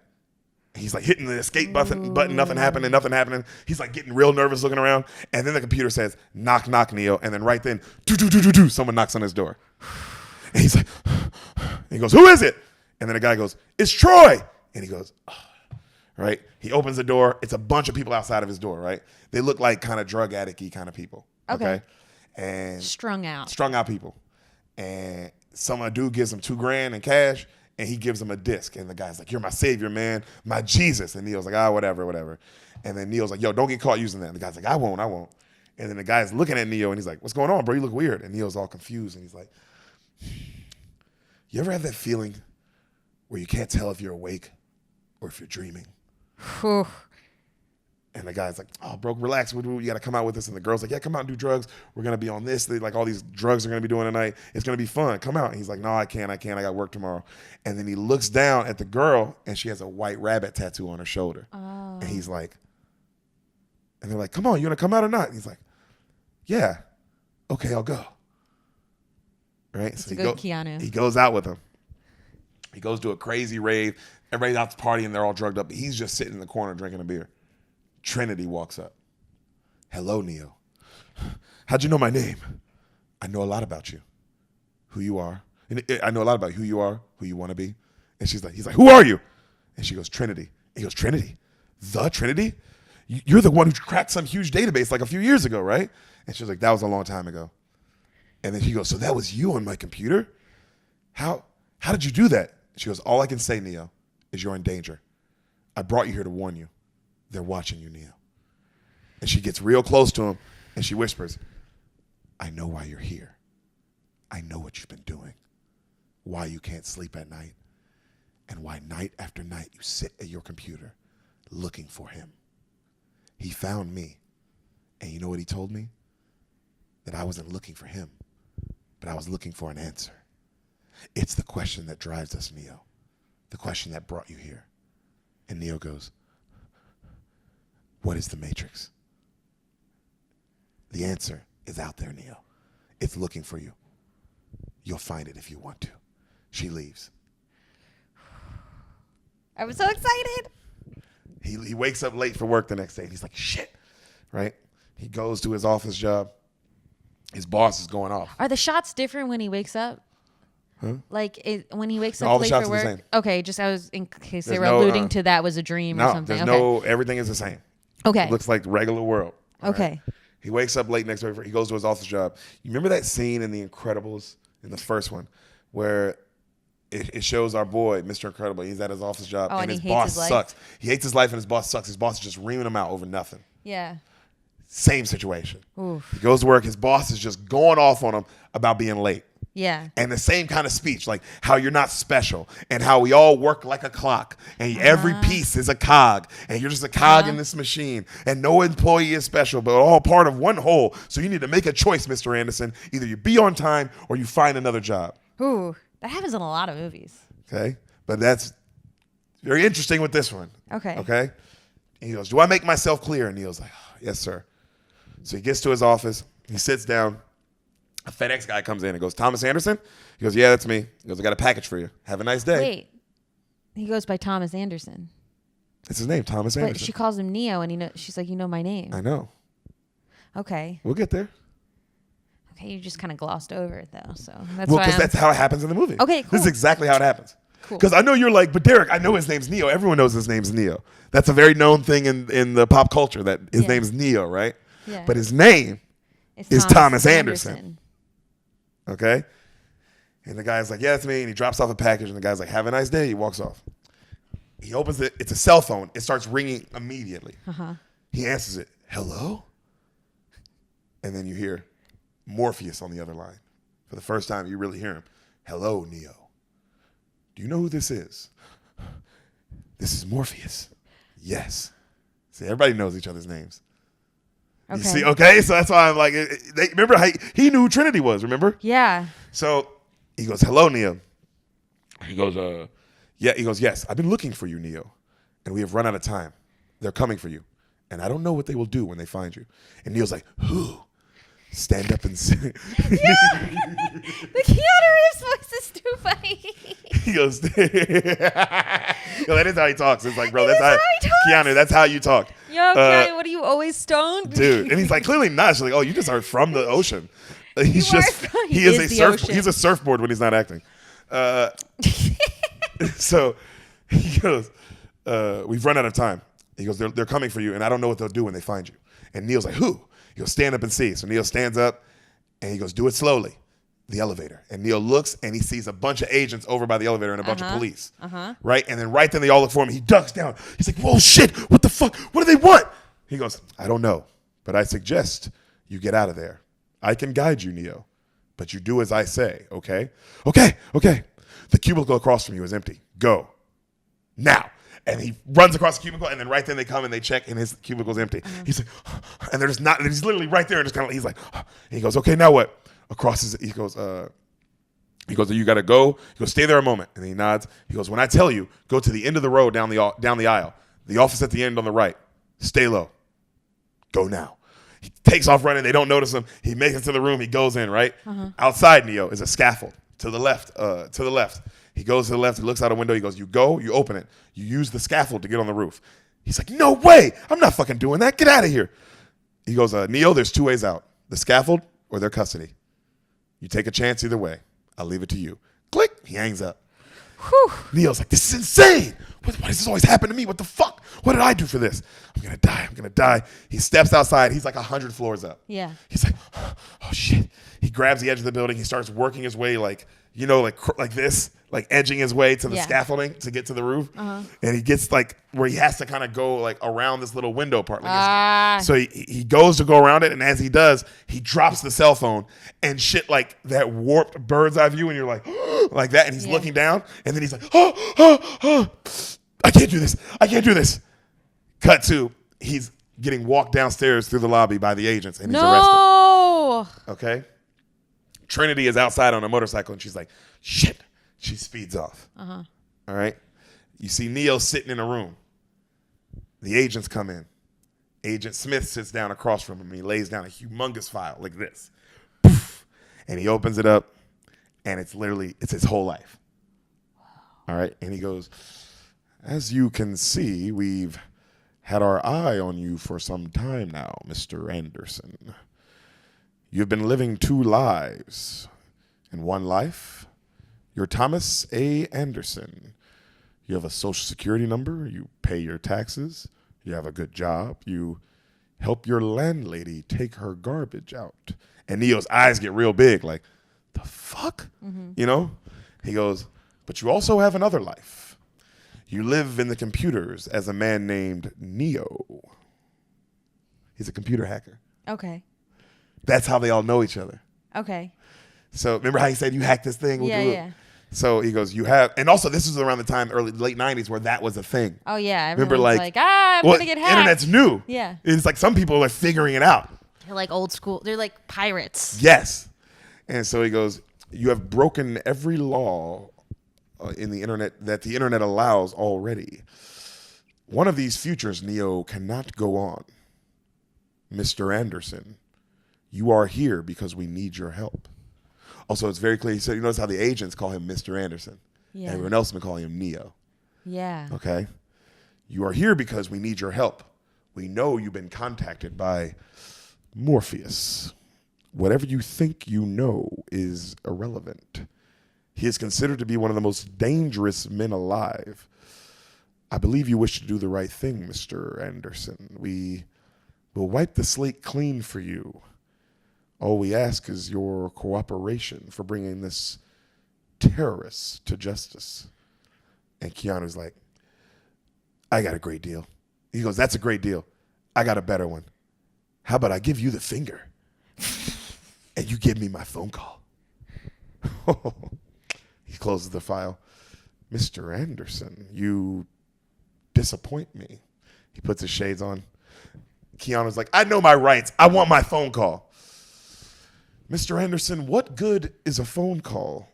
He's like hitting the escape button, nothing happening. He's like getting real nervous looking around. And then the computer says, "Knock, knock, Neo." And then right then, someone knocks on his door. And he's like, and he goes, "Who is it?" And then the guy goes, "It's Troy." And he goes, "Oh." Right? He opens the door. It's a bunch of people outside of his door, right? They look like kind of drug addict-y kind of people. Okay. And Strung out people. And a dude gives him $2,000 in cash, and he gives him a disc. And the guy's like, "You're my savior, man, my Jesus." And Neo's like, whatever. And then Neo's like, "Yo, don't get caught using that." And the guy's like, I won't. And then the guy's looking at Neo, and he's like, "What's going on, bro? You look weird." And Neo's all confused, and he's like, "You ever have that feeling where you can't tell if you're awake or if you're dreaming?" Whew. And the guy's like, "Oh, bro, relax. You got to come out with us." And the girl's like, "Yeah, come out and do drugs. We're going to be on this. Like all these drugs are going to be doing tonight. It's going to be fun. Come out." And he's like, "No, I can't. I got work tomorrow." And then he looks down at the girl, and she has a white rabbit tattoo on her shoulder. Oh. And he's like, and they're like, "Come on, you want to come out or not?" And he's like, "Yeah. Okay, I'll go." Right? It's a good Keanu. He goes out with him. He goes to a crazy rave. Everybody's out to party, and they're all drugged up. He's just sitting in the corner drinking a beer. Trinity walks up. "Hello, Neo. How'd you know my name?" "I know a lot about you, who you are. And I know a lot about who you are, who you want to be." And he's like, "Who are you?" And she goes, "Trinity." And he goes, "Trinity? The Trinity? You're the one who cracked some huge database like a few years ago, right?" And she's like, "That was a long time ago." And then he goes, "So that was you on my computer? How did you do that?" She goes, "All I can say, Neo, is you're in danger. I brought you here to warn you. They're watching you, Neo." And she gets real close to him, and she whispers, "I know why you're here. I know what you've been doing, why you can't sleep at night, and why night after night you sit at your computer looking for him. He found me, and you know what he told me? That I wasn't looking for him, but I was looking for an answer. It's the question that drives us, Neo, the question that brought you here." And Neo goes, "What is the Matrix?" "The answer is out there, Neo. It's looking for you. You'll find it if you want to." She leaves. I was so excited. He wakes up late for work the next day, and he's like, "Shit," right? He goes to his office job. His boss is going off. Are the shots different when he wakes up? Huh? Like when he wakes All up the late shots for are the work? same. Okay, just I was in case they There's were no, alluding to that was a dream or No, something. there's Okay. everything is the same. Okay. It looks like the regular world. All Okay. right? He wakes up late next day. He goes to his office job. You remember that scene in The Incredibles, in the first one, where it shows our boy, Mr. Incredible. He's at his office job, Oh, and and his he hates boss his life? sucks. He hates his life, and his boss sucks. His boss is just reaming him out over nothing. Yeah. Same situation. Oof. He goes to work. His boss is just going off on him about being late. Yeah. And the same kind of speech, like how you're not special and how we all work like a clock and every piece is a cog and you're just a cog in this machine and no employee is special, but all part of one whole. So you need to make a choice, Mr. Anderson. Either you be on time or you find another job. Ooh, that happens in a lot of movies. Okay? But that's very interesting with this one. Okay. Okay? And he goes, "Do I make myself clear?" And Neil's like, "Oh, yes, sir." So he gets to his office. He sits down. A FedEx guy comes in and goes, "Thomas Anderson?" He goes, "Yeah, that's me." He goes, "I got a package for you. Have a nice day." Wait. He goes by Thomas Anderson. It's his name, Thomas Anderson. But she calls him Neo and she's like, "You know my name." I know. Okay. We'll get there. Okay, you just kind of glossed over it though. So that's Well, why because that's how it happens in the movie. Okay, This cool. is exactly how it happens. Cool. Because I know you're like, "But Deric, I know his name's Neo." Everyone knows his name's Neo. That's a very known thing in the pop culture that his Yeah. name's Neo, right? Yeah. But his name It's is Thomas Anderson. Okay? And the guy's like, "Yeah, that's me." And he drops off a package, and the guy's like, "Have a nice day." He walks off. He opens it. It's a cell phone. It starts ringing immediately. Uh-huh. He answers it. "Hello?" And then you hear Morpheus on the other line. For the first time, you really hear him. "Hello, Neo. Do you know who this is?" "This is Morpheus." "Yes." See, everybody knows each other's names. You Okay. see, okay? So that's why I'm like, remember how he knew who Trinity was, remember? Yeah. So he goes, hello, Neo. He goes, yeah. He goes, yes, I've been looking for you, Neo, and we have run out of time. They're coming for you, and I don't know what they will do when they find you. And Neo's like, who? Stand up and say. The Keanu Reeves voice is too funny. He goes, yo, that is how he talks. It's like, bro, that's is how how he talks. Keanu, that's how you talk. Yo, Keanu, what are you always stoned? Dude. And he's like, clearly not. She's like, oh, you just are from the ocean. He's You are just, from- he he is is a the surf, ocean. he's a surfboard when he's not acting. So he goes, we've run out of time. He goes, they're coming for you, and I don't know what they'll do when they find you. And Neil's like, who? He goes, stand up and see. So Neil stands up, and he goes, do it slowly. The elevator. And Neil looks, and he sees a bunch of agents over by the elevator and a bunch of police. Right? And then right then they all look for him. He ducks down. He's like, whoa, shit. What the fuck? What do they want? He goes, I don't know, but I suggest you get out of there. I can guide you, Neo, but you do as I say, okay? Okay. The cubicle across from you is empty. Go. Now. And he runs across the cubicle, and then right then they come and they check, and his cubicle's empty. He's like, and they're just not, and he's literally right there, and just kind of, he's like, and he goes, okay, now what? Across his, he goes, you got to go. He goes, stay there a moment. And he nods. He goes, when I tell you, go to the end of the road down the aisle. The office at the end on the right. Stay low. Go now. He takes off running. They don't notice him. He makes it to the room. He goes in, right? Outside Neo is a scaffold to the left. He goes to the left. He looks out a window. He goes, you go, you open it. You use the scaffold to get on the roof. He's like, no way. I'm not fucking doing that. Get out of here. He goes, Neo, there's two ways out. The scaffold or their custody. You take a chance either way. I'll leave it to you. Click. He hangs up. Whew. Neil's like, this is insane. Why does this always happen to me? What the fuck? What did I do for this? I'm going to die. He steps outside. He's like 100 floors up. Yeah. He's like, oh, shit. He grabs the edge of the building. He starts working his way like this, like edging his way to the scaffolding to get to the roof. And he gets like where he has to kind of go like around this little window part. So he goes to go around it. And as he does, he drops the cell phone and shit like that warped bird's eye view. And you're like, like that. And he's looking down. And then he's like, I can't do this. Cut to, he's getting walked downstairs through the lobby by the agents and he's arrested. Okay. Trinity is outside on a motorcycle and she's like, shit. She speeds off. All right. You see Neo sitting in a room. The agents come in. Agent Smith sits down across from him and he lays down a humongous file like this. Poof. And he opens it up and it's his whole life. All right. And he goes, as you can see, we've had our eye on you for some time now, Mr. Anderson. You've been living two lives. In one life, you're Thomas A. Anderson. You have a social security number. You pay your taxes. You have a good job. You help your landlady take her garbage out. And Neo's eyes get real big, like, the fuck? You know? He goes, but you also have another life. You live in the computers as a man named Neo. He's a computer hacker. Okay. That's how they all know each other. Okay. So remember how he said you hacked this thing? Yeah. So he goes, you have, and also this was around the time, late 90s where that was a thing. Oh yeah. Remember Everyone's like I'm gonna get hacked. Internet's new. Yeah. It's like some people are figuring it out. They're like old school. They're like pirates. Yes. And so he goes, you have broken every law in the internet that the internet allows already. One of these futures, Neo, cannot go on. Mr. Anderson, you are here because we need your help. Also, it's very clear. He said, you notice how the agents call him Mr. Anderson. Yeah. Everyone else has been calling him Neo. Yeah. Okay? You are here because we need your help. We know you've been contacted by Morpheus. Whatever you think you know is irrelevant. He is considered to be one of the most dangerous men alive. I believe you wish to do the right thing, Mr. Anderson. We will wipe the slate clean for you. All we ask is your cooperation for bringing this terrorist to justice. And Keanu's like, I got a great deal. He goes, that's a great deal. I got a better one. How about I give you the finger and you give me my phone call? He closes the file. Mr. Anderson, you disappoint me. He puts his shades on. Keanu's like, I know my rights. I want my phone call. Mr. Anderson, what good is a phone call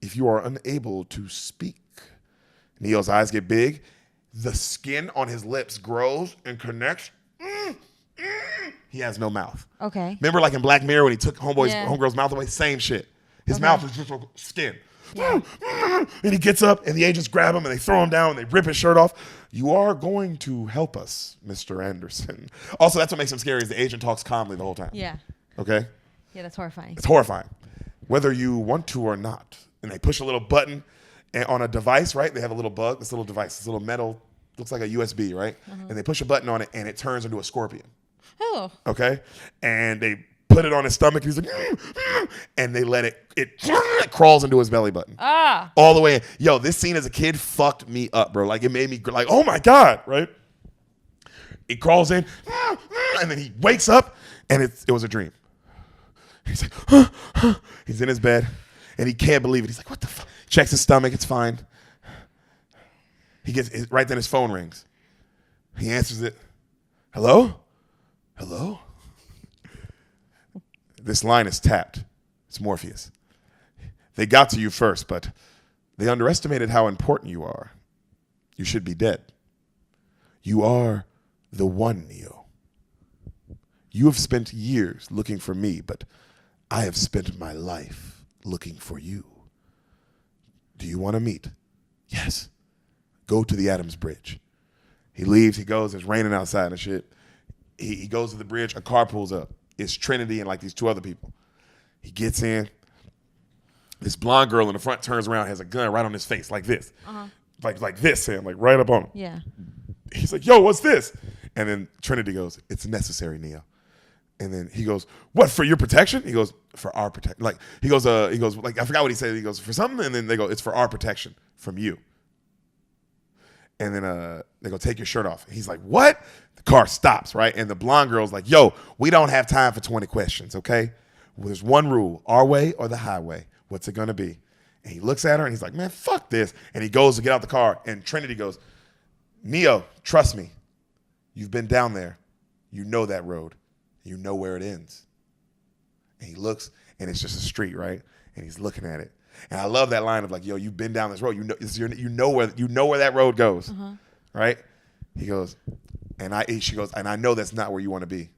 if you are unable to speak? Neo's eyes get big. The skin on his lips grows and connects. He has no mouth. Okay. Remember like in Black Mirror when he took Yeah. homegirl's mouth away? Same shit. His Okay. mouth is just skin. Yeah. And he gets up and the agents grab him and they throw him down and they rip his shirt off. You are going to help us, Mr. Anderson. Also, that's what makes him scary is the agent talks calmly the whole time. Yeah. Okay? Yeah, that's horrifying. It's horrifying. Whether you want to or not. And they push a little button and on a device, right? They have a little bug, this little device, this little metal, looks like a USB, right? And they push a button on it and it turns into a scorpion. Oh. Okay? And they put it on his stomach. He's like, and they let it crawls into his belly button. Ah. All the way in. Yo, this scene as a kid fucked me up, bro. Like, it made me like, oh my God, right? It crawls in, and then he wakes up, and it was a dream. He's like, he's in his bed, and he can't believe it. He's like, what the fuck? Checks his stomach, it's fine. He gets, right then his phone rings. He answers it. Hello? Hello? This line is tapped. It's Morpheus. They got to you first, but they underestimated how important you are. You should be dead. You are the one, Neo. You have spent years looking for me, but I have spent my life looking for you. Do you want to meet? Yes. Go to the Adams Bridge. He leaves, he goes, it's raining outside and shit. He goes to the bridge, a car pulls up. It's Trinity and like these two other people. He gets in. This blonde girl in the front turns around, has a gun right on his face, like this. Like this, Sam, like right up on him. Yeah. He's like, yo, what's this? And then Trinity goes, it's necessary, Neo. And then he goes, what, for your protection? He goes, for our protection. Like, he goes, like, I forgot what he said. He goes, for something? And then they go, it's for our protection from you. And then they go, take your shirt off. And he's like, what? The car stops, right? And the blonde girl's like, yo, we don't have time for 20 questions, okay? Well, there's one rule, our way or the highway. What's it gonna be? And he looks at her and he's like, man, fuck this. And he goes to get out the car and Trinity goes, Neo, trust me. You've been down there. You know that road. You know where it ends. And he looks and it's just a street, right? And he's looking at it. And I love that line of like, yo, you've been down this road. You know where that road goes, right? He goes, she goes, and I know that's not where you want to be.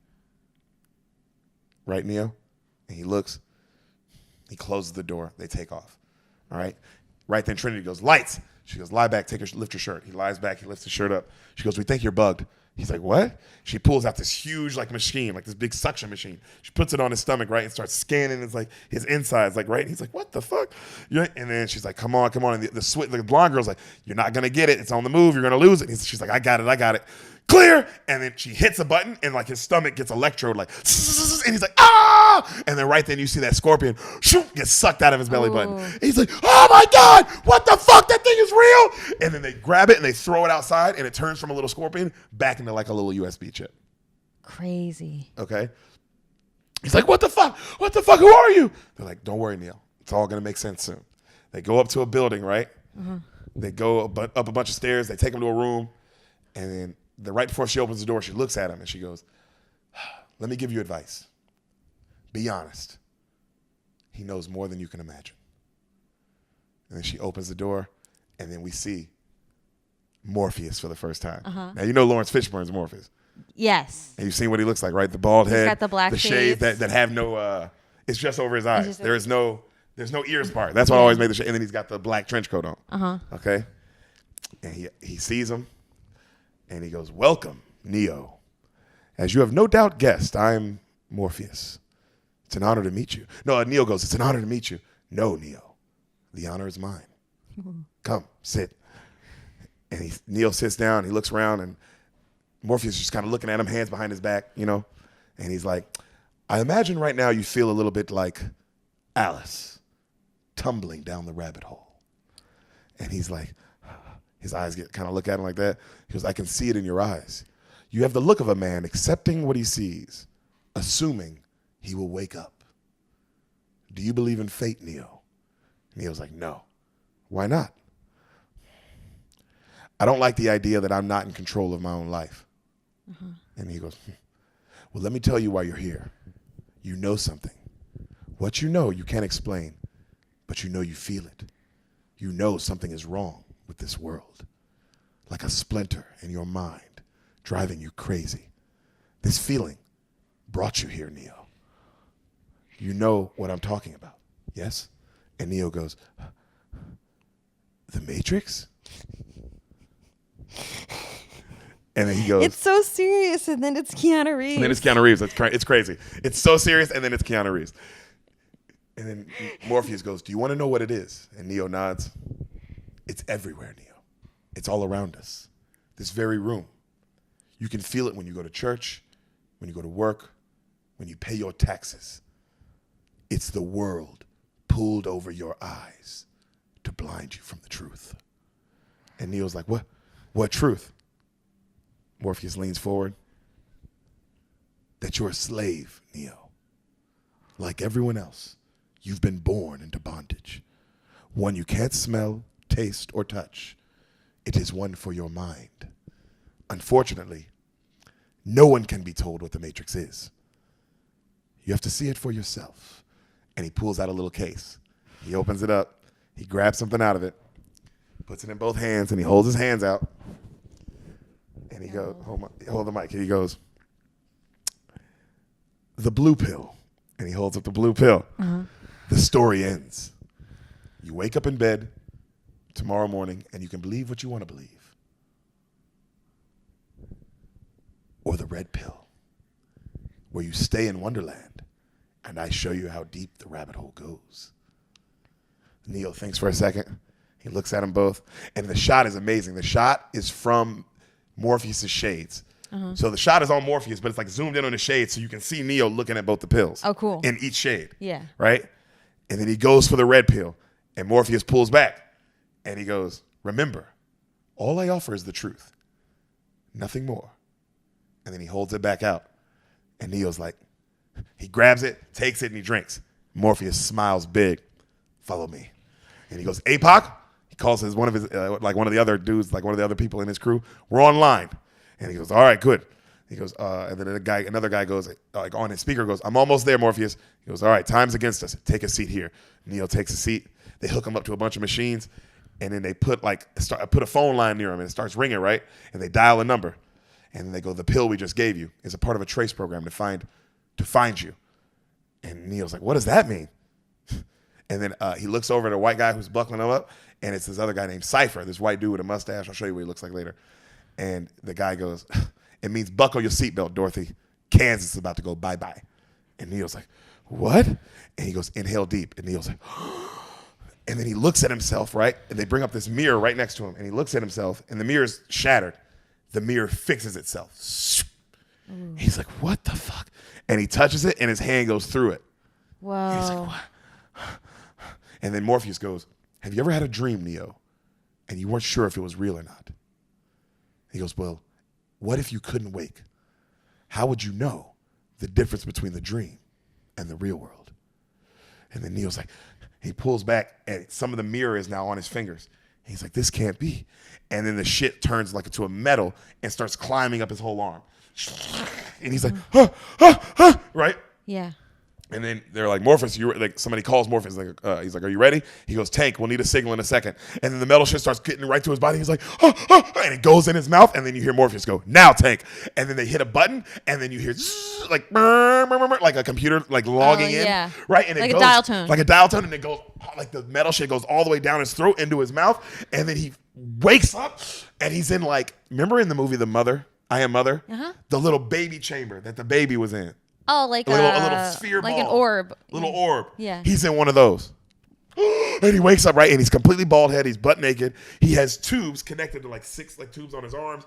Right, Neo? And he looks, he closes the door. They take off, all right? Right then Trinity goes, lights. She goes, lie back, lift your shirt. He lies back, he lifts his shirt up. She goes, we think you're bugged. He's like, what? She pulls out this huge like machine, like this big suction machine. She puts it on his stomach, right, and starts scanning his like his insides, like right. And he's like, what the fuck? And then she's like, come on. And the blonde girl's like, you're not gonna get it. It's on the move. You're gonna lose it. She's like, I got it. Clear. And then she hits a button, and like his stomach gets electrode, like, and he's like, ah! And then right then you see that scorpion gets sucked out of his belly button. And he's like, oh my God, what the fuck? That thing is real. And then they grab it and they throw it outside, and it turns from a little scorpion back into like a little USB chip. Crazy. Okay. He's like, what the fuck? What the fuck? Who are you? They're like, don't worry, Neil. It's all gonna make sense soon. They go up to a building, right? They go up a bunch of stairs. They take him to a room, and then right before she opens the door, she looks at him and she goes, let me give you advice. Be honest. He knows more than you can imagine. And then she opens the door, and then we see Morpheus for the first time. Now, you know Lawrence Fishburne's Morpheus. Yes. And you've seen what he looks like, right? The bald head. got the black shades shades. that have no, it's just over his eyes. just There's no ears part. That's why I always made the shade. And then he's got the black trench coat on. Okay? And he sees him. And he goes, welcome, Neo. As you have no doubt guessed, I'm Morpheus. It's an honor to meet you. No, Neo goes, it's an honor to meet you. No, Neo. The honor is mine. Come, sit. And Neo sits down. He looks around, and Morpheus is just kind of looking at him, hands behind his back, you know. And he's like, I imagine right now you feel a little bit like Alice tumbling down the rabbit hole. And he's like, his eyes get kind of look at him like that. He goes, I can see it in your eyes. You have the look of a man accepting what he sees, assuming he will wake up. Do you believe in fate, Neo? Neo's like, no. Why not? I don't like the idea that I'm not in control of my own life. And he goes, well, let me tell you why you're here. You know something. What you know, you can't explain, but you know you feel it. You know something is wrong with this world, like a splinter in your mind, driving you crazy. This feeling brought you here, Neo. You know what I'm talking about, yes? And Neo goes, the Matrix? And then he goes, It's so serious, and then it's Keanu Reeves. and then it's Keanu Reeves. It's crazy. It's so serious, and then it's Keanu Reeves. And then Morpheus goes, do you want to know what it is? And Neo nods. It's everywhere, Neo. It's all around us. This very room. You can feel it when you go to church, when you go to work, when you pay your taxes. It's the world pulled over your eyes to blind you from the truth. And Neo's like, what? What truth? Morpheus leans forward. That you're a slave, Neo. Like everyone else, you've been born into bondage. One you can't smell, taste, or touch. It is one for your mind. Unfortunately, no one can be told what the Matrix is. You have to see it for yourself. And he pulls out a little case. He opens it up. He grabs something out of it, puts it in both hands, and he holds his hands out. And he goes, hold the mic. He goes, the blue pill. And he holds up the blue pill. Uh-huh. The story ends. You wake up in bed tomorrow morning and you can believe what you want to believe. Or the red pill, where you stay in Wonderland and I show you how deep the rabbit hole goes. Neo thinks for a second. He looks at them both. And the shot is amazing. The shot is from Morpheus' shades. Uh-huh. So the shot is on Morpheus, but it's like zoomed in on the shades so you can see Neo looking at both the pills. Oh, cool. In each shade. Yeah. Right? And then he goes for the red pill, and Morpheus pulls back. And he goes, remember, all I offer is the truth. Nothing more. And then he holds it back out. And Neo's like, he grabs it, takes it, and he drinks. Morpheus smiles big. Follow me. And he goes, APOC? He calls one of the other dudes, like one of the other people in his crew. We're online. And he goes, all right, good. He goes, and then another guy goes, like on his speaker goes, I'm almost there, Morpheus. He goes, all right, time's against us. Take a seat here. Neo takes a seat. They hook him up to a bunch of machines, and then they put a phone line near him, and it starts ringing, right? And they dial a number, and then they go, the pill we just gave you is a part of a trace program to find you. And Neo's like, what does that mean? And then he looks over at a white guy who's buckling him up, and it's this other guy named Cypher, this white dude with a mustache. I'll show you what he looks like later. And the guy goes, it means buckle your seatbelt, Dorothy. Kansas is about to go bye-bye. And Neo's like, what? And he goes, inhale deep. And Neo's like, and then he looks at himself, right? And they bring up this mirror right next to him. And he looks at himself, and the mirror's shattered. The mirror fixes itself. He's like, what the fuck? And he touches it, and his hand goes through it. Whoa. And he's like, what? And then Morpheus goes, have you ever had a dream, Neo, and you weren't sure if it was real or not? He goes, well, what if you couldn't wake? How would you know the difference between the dream and the real world? And then Neo's like, he pulls back, and some of the mirror is now on his fingers. He's like, this can't be. And then the shit turns like into a metal and starts climbing up his whole arm. And he's like, right? Yeah. And then they're like, Morpheus, somebody calls Morpheus. He's like, are you ready? He goes, tank, we'll need a signal in a second. And then the metal shit starts getting right to his body. He's like, and it goes in his mouth. And then you hear Morpheus go, now, tank. And then they hit a button. And then you hear like a computer like logging in. Right? And it like goes, a dial tone. Like a dial tone. And it goes, like the metal shit goes all the way down his throat into his mouth. And then he wakes up. And he's in remember in the movie The Mother? I Am Mother? Uh-huh. The little baby chamber that the baby was in. Oh, like a little sphere like ball. An orb. Little orb. Yeah. He's in one of those. And he wakes up, right? And he's completely bald head. He's butt naked. He has tubes connected to like 6 tubes on his arms.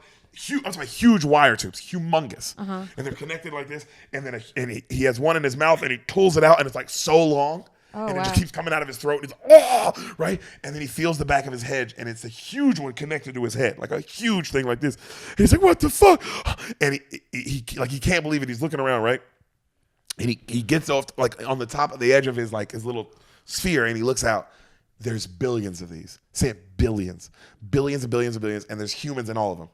I'm talking about huge wire tubes, humongous. Uh-huh. And they're connected like this. And then he has one in his mouth and he pulls it out and it's like so long. Oh, and it just keeps coming out of his throat. And he's right? And then he feels the back of his head and it's a huge one connected to his head, like a huge thing like this. And he's like, what the fuck? And he can't believe it. He's looking around, right? And he gets off like on the top of the edge of his little sphere and he looks out. There's billions of these. Say it, billions. Billions and billions and billions. And there's humans in all of them.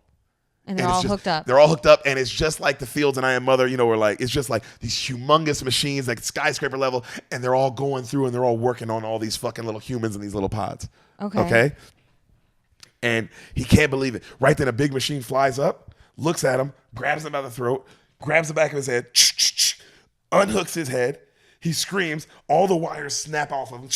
And they're all hooked up. They're all hooked up, and it's just like the Fields and I Am Mother, where like it's just like these humongous machines, like skyscraper level, and they're all going through and they're all working on all these fucking little humans in these little pods. Okay? And he can't believe it. Right then, a big machine flies up, looks at him, grabs him by the throat, grabs the back of his head, unhooks his head. He screams. All the wires snap off of him.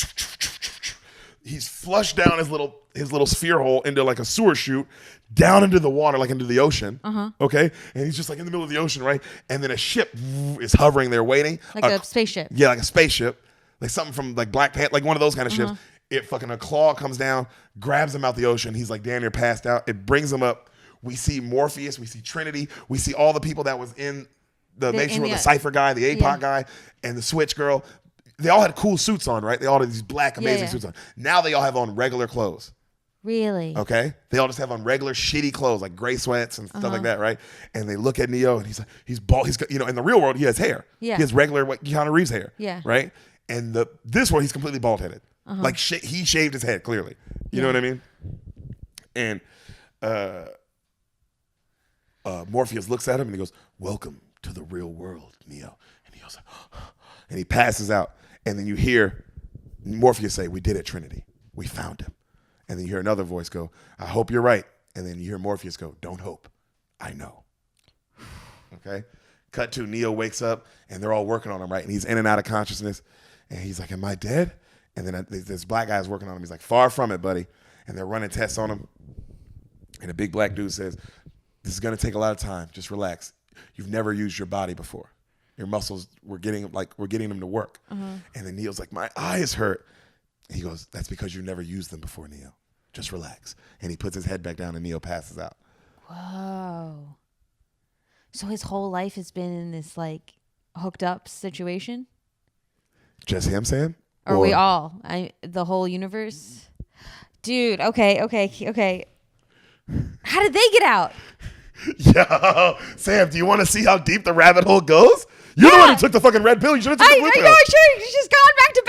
He's flushed down his little sphere hole into like a sewer chute, down into the water, like into the ocean. Okay, and he's just like in the middle of the ocean, right? And then a ship is hovering there, waiting. Like a spaceship. Yeah, like a spaceship, like something from like Black Panther, like one of those kind of ships. It fucking a claw comes down, grabs him out the ocean. He's like damn near passed out. It brings him up. We see Morpheus. We see Trinity. We see all the people that was in the Matrix, the Cypher guy, the APOC guy, and the Switch girl. They all had cool suits on, right? They all had these black amazing suits on. Now they all have on regular clothes. Really? Okay? They all just have on regular shitty clothes, like gray sweats and stuff like that, right? And they look at Neo, and he's like, he's bald. He's, you know, in the real world, he has hair. Yeah. He has regular Keanu Reeves hair. Yeah. Right? And this world, he's completely bald headed. Like he shaved his head, clearly. You know what I mean? And Morpheus looks at him and he goes, "Welcome to the real world, Neo." And he goes, and he passes out. And then you hear Morpheus say, "We did it, Trinity. We found him." And then you hear another voice go, "I hope you're right." And then you hear Morpheus go, "Don't hope. I know." Okay? Cut to Neo wakes up and they're all working on him, right? And he's in and out of consciousness. And he's like, "Am I dead?" And then this black guy's working on him. He's like, "Far from it, buddy." And they're running tests on him. And a big black dude says, "This is going to take a lot of time. Just relax. You've never used your body before. Your muscles, we're getting them to work." And then Neo's like, "My eyes hurt." And he goes, "That's because you've never used them before, Neo. Just relax." And he puts his head back down and Neo passes out. Whoa. So his whole life has been in this like hooked up situation? Just him, Sam? Or we all? The whole universe? Dude, okay. How did they get out? Yo, Sam, do you want to see how deep the rabbit hole goes? You're the one who took the fucking red pill. You should have taken the blue pill. I know, I should have just gone back to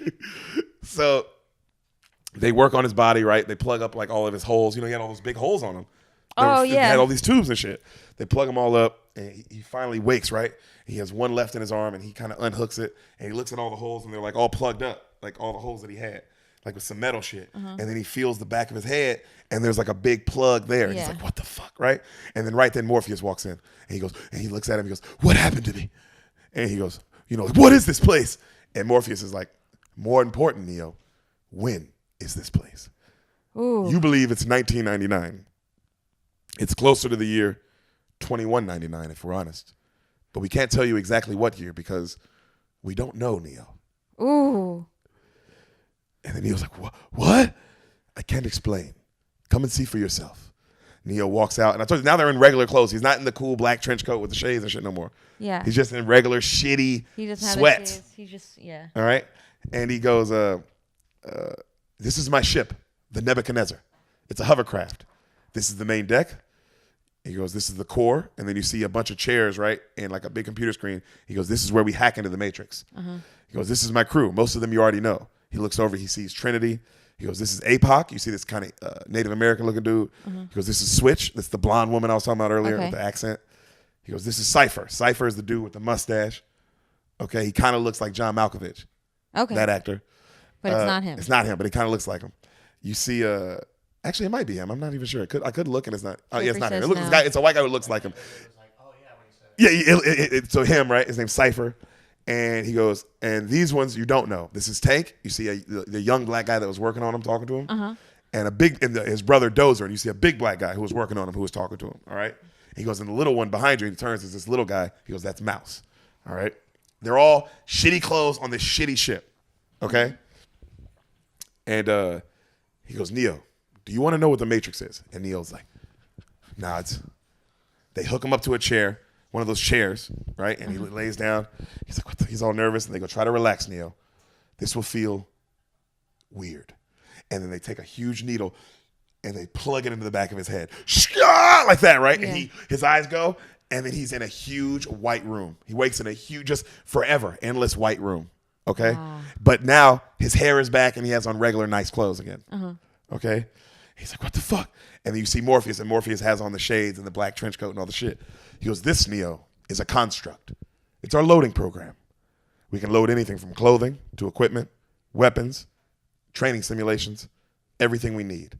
bed. So they work on his body, right? They plug up like all of his holes. You know, he had all those big holes on him. He had all these tubes and shit. They plug them all up, and he finally wakes, right? He has one left in his arm, and he kind of unhooks it, and he looks at all the holes, and they're like all plugged up, like all the holes that he had, like with some metal shit. And then he feels the back of his head, and there's like a big plug there. And he's like, "What the fuck," right? And then right then Morpheus walks in, and he goes, and he looks at him, he goes, "What happened to me?" And he goes, "You know, like, what is this place?" And Morpheus is like, "More important, Neo, when is this place?" Ooh. You believe it's 1999. It's closer to the year 2199, if we're honest. But we can't tell you exactly what year because we don't know, Neo. Ooh. And then Neo's like, "What? I can't explain. Come and see for yourself." Neo walks out, and I told you, now they're in regular clothes. He's not in the cool black trench coat with the shades and shit no more. Yeah. He's just in regular shitty sweats. He just, All right? And he goes, "This is my ship, the Nebuchadnezzar. It's a hovercraft. This is the main deck." He goes, "This is the core." And then you see a bunch of chairs, right? And like a big computer screen. He goes, "This is where we hack into the Matrix." He goes, "This is my crew. Most of them you already know." He looks over, he sees Trinity. He goes, "This is APOC." You see this kind of Native American looking dude. He goes, "This is Switch." That's the blonde woman I was talking about earlier with the accent. He goes, "This is Cypher." Cypher is the dude with the mustache. Okay, he kind of looks like John Malkovich. Okay. That actor. But it's not him. It's not him, but he kind of looks like him. You see, actually it might be him. I'm not even sure. I could look and it's not. Oh yeah, it's not him. It's a white guy who looks like him. Yeah, so him, right? His name's Cypher. And he goes, "And these ones you don't know. This is Tank." You see the young black guy that was working on him, talking to him. And his brother Dozer. And you see a big black guy who was working on him, who was talking to him. All right. He goes, "And the little one behind you," he turns, is this little guy. He goes, "That's Mouse." All right. They're all shitty clothes on this shitty ship. Okay. And he goes, "Neo, do you want to know what the Matrix is?" And Neo's like, nods. They hook him up to a chair. One of those chairs, right? And he lays down. He's like, "What the?" He's all nervous. And they go, "Try to relax, Neo. This will feel weird." And then they take a huge needle and they plug it into the back of his head. Like that, right? Yeah. And his eyes go, and then he's in a huge white room. He wakes in a huge, just forever, endless white room. Okay? Wow. But now his hair is back and he has on regular nice clothes again. Okay? He's like, what the fuck? And then you see Morpheus, and Morpheus has on the shades and the black trench coat and all the shit. He goes, this, Neo, is a construct. It's our loading program. We can load anything from clothing to equipment, weapons, training simulations, everything we need.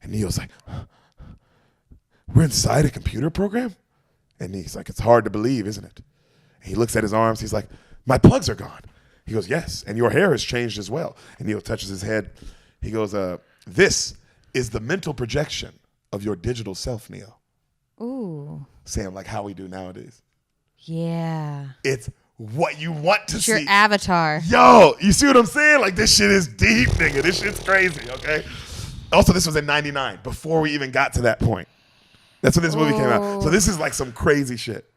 And Neo's like, we're inside a computer program? And he's like, it's hard to believe, isn't it? And he looks at his arms. He's like, my plugs are gone. He goes, yes, and your hair has changed as well. And Neo touches his head. He goes, this is the mental projection of your digital self, Neo. Ooh. Sam, like how we do nowadays. Yeah. It's what you want to It's see. your avatar. Yo, you see what I'm saying? Like, this shit is deep, nigga. This shit's crazy, okay? Also, this was in 99, before we even got to that point. That's when this movie came out. So this is like some crazy shit.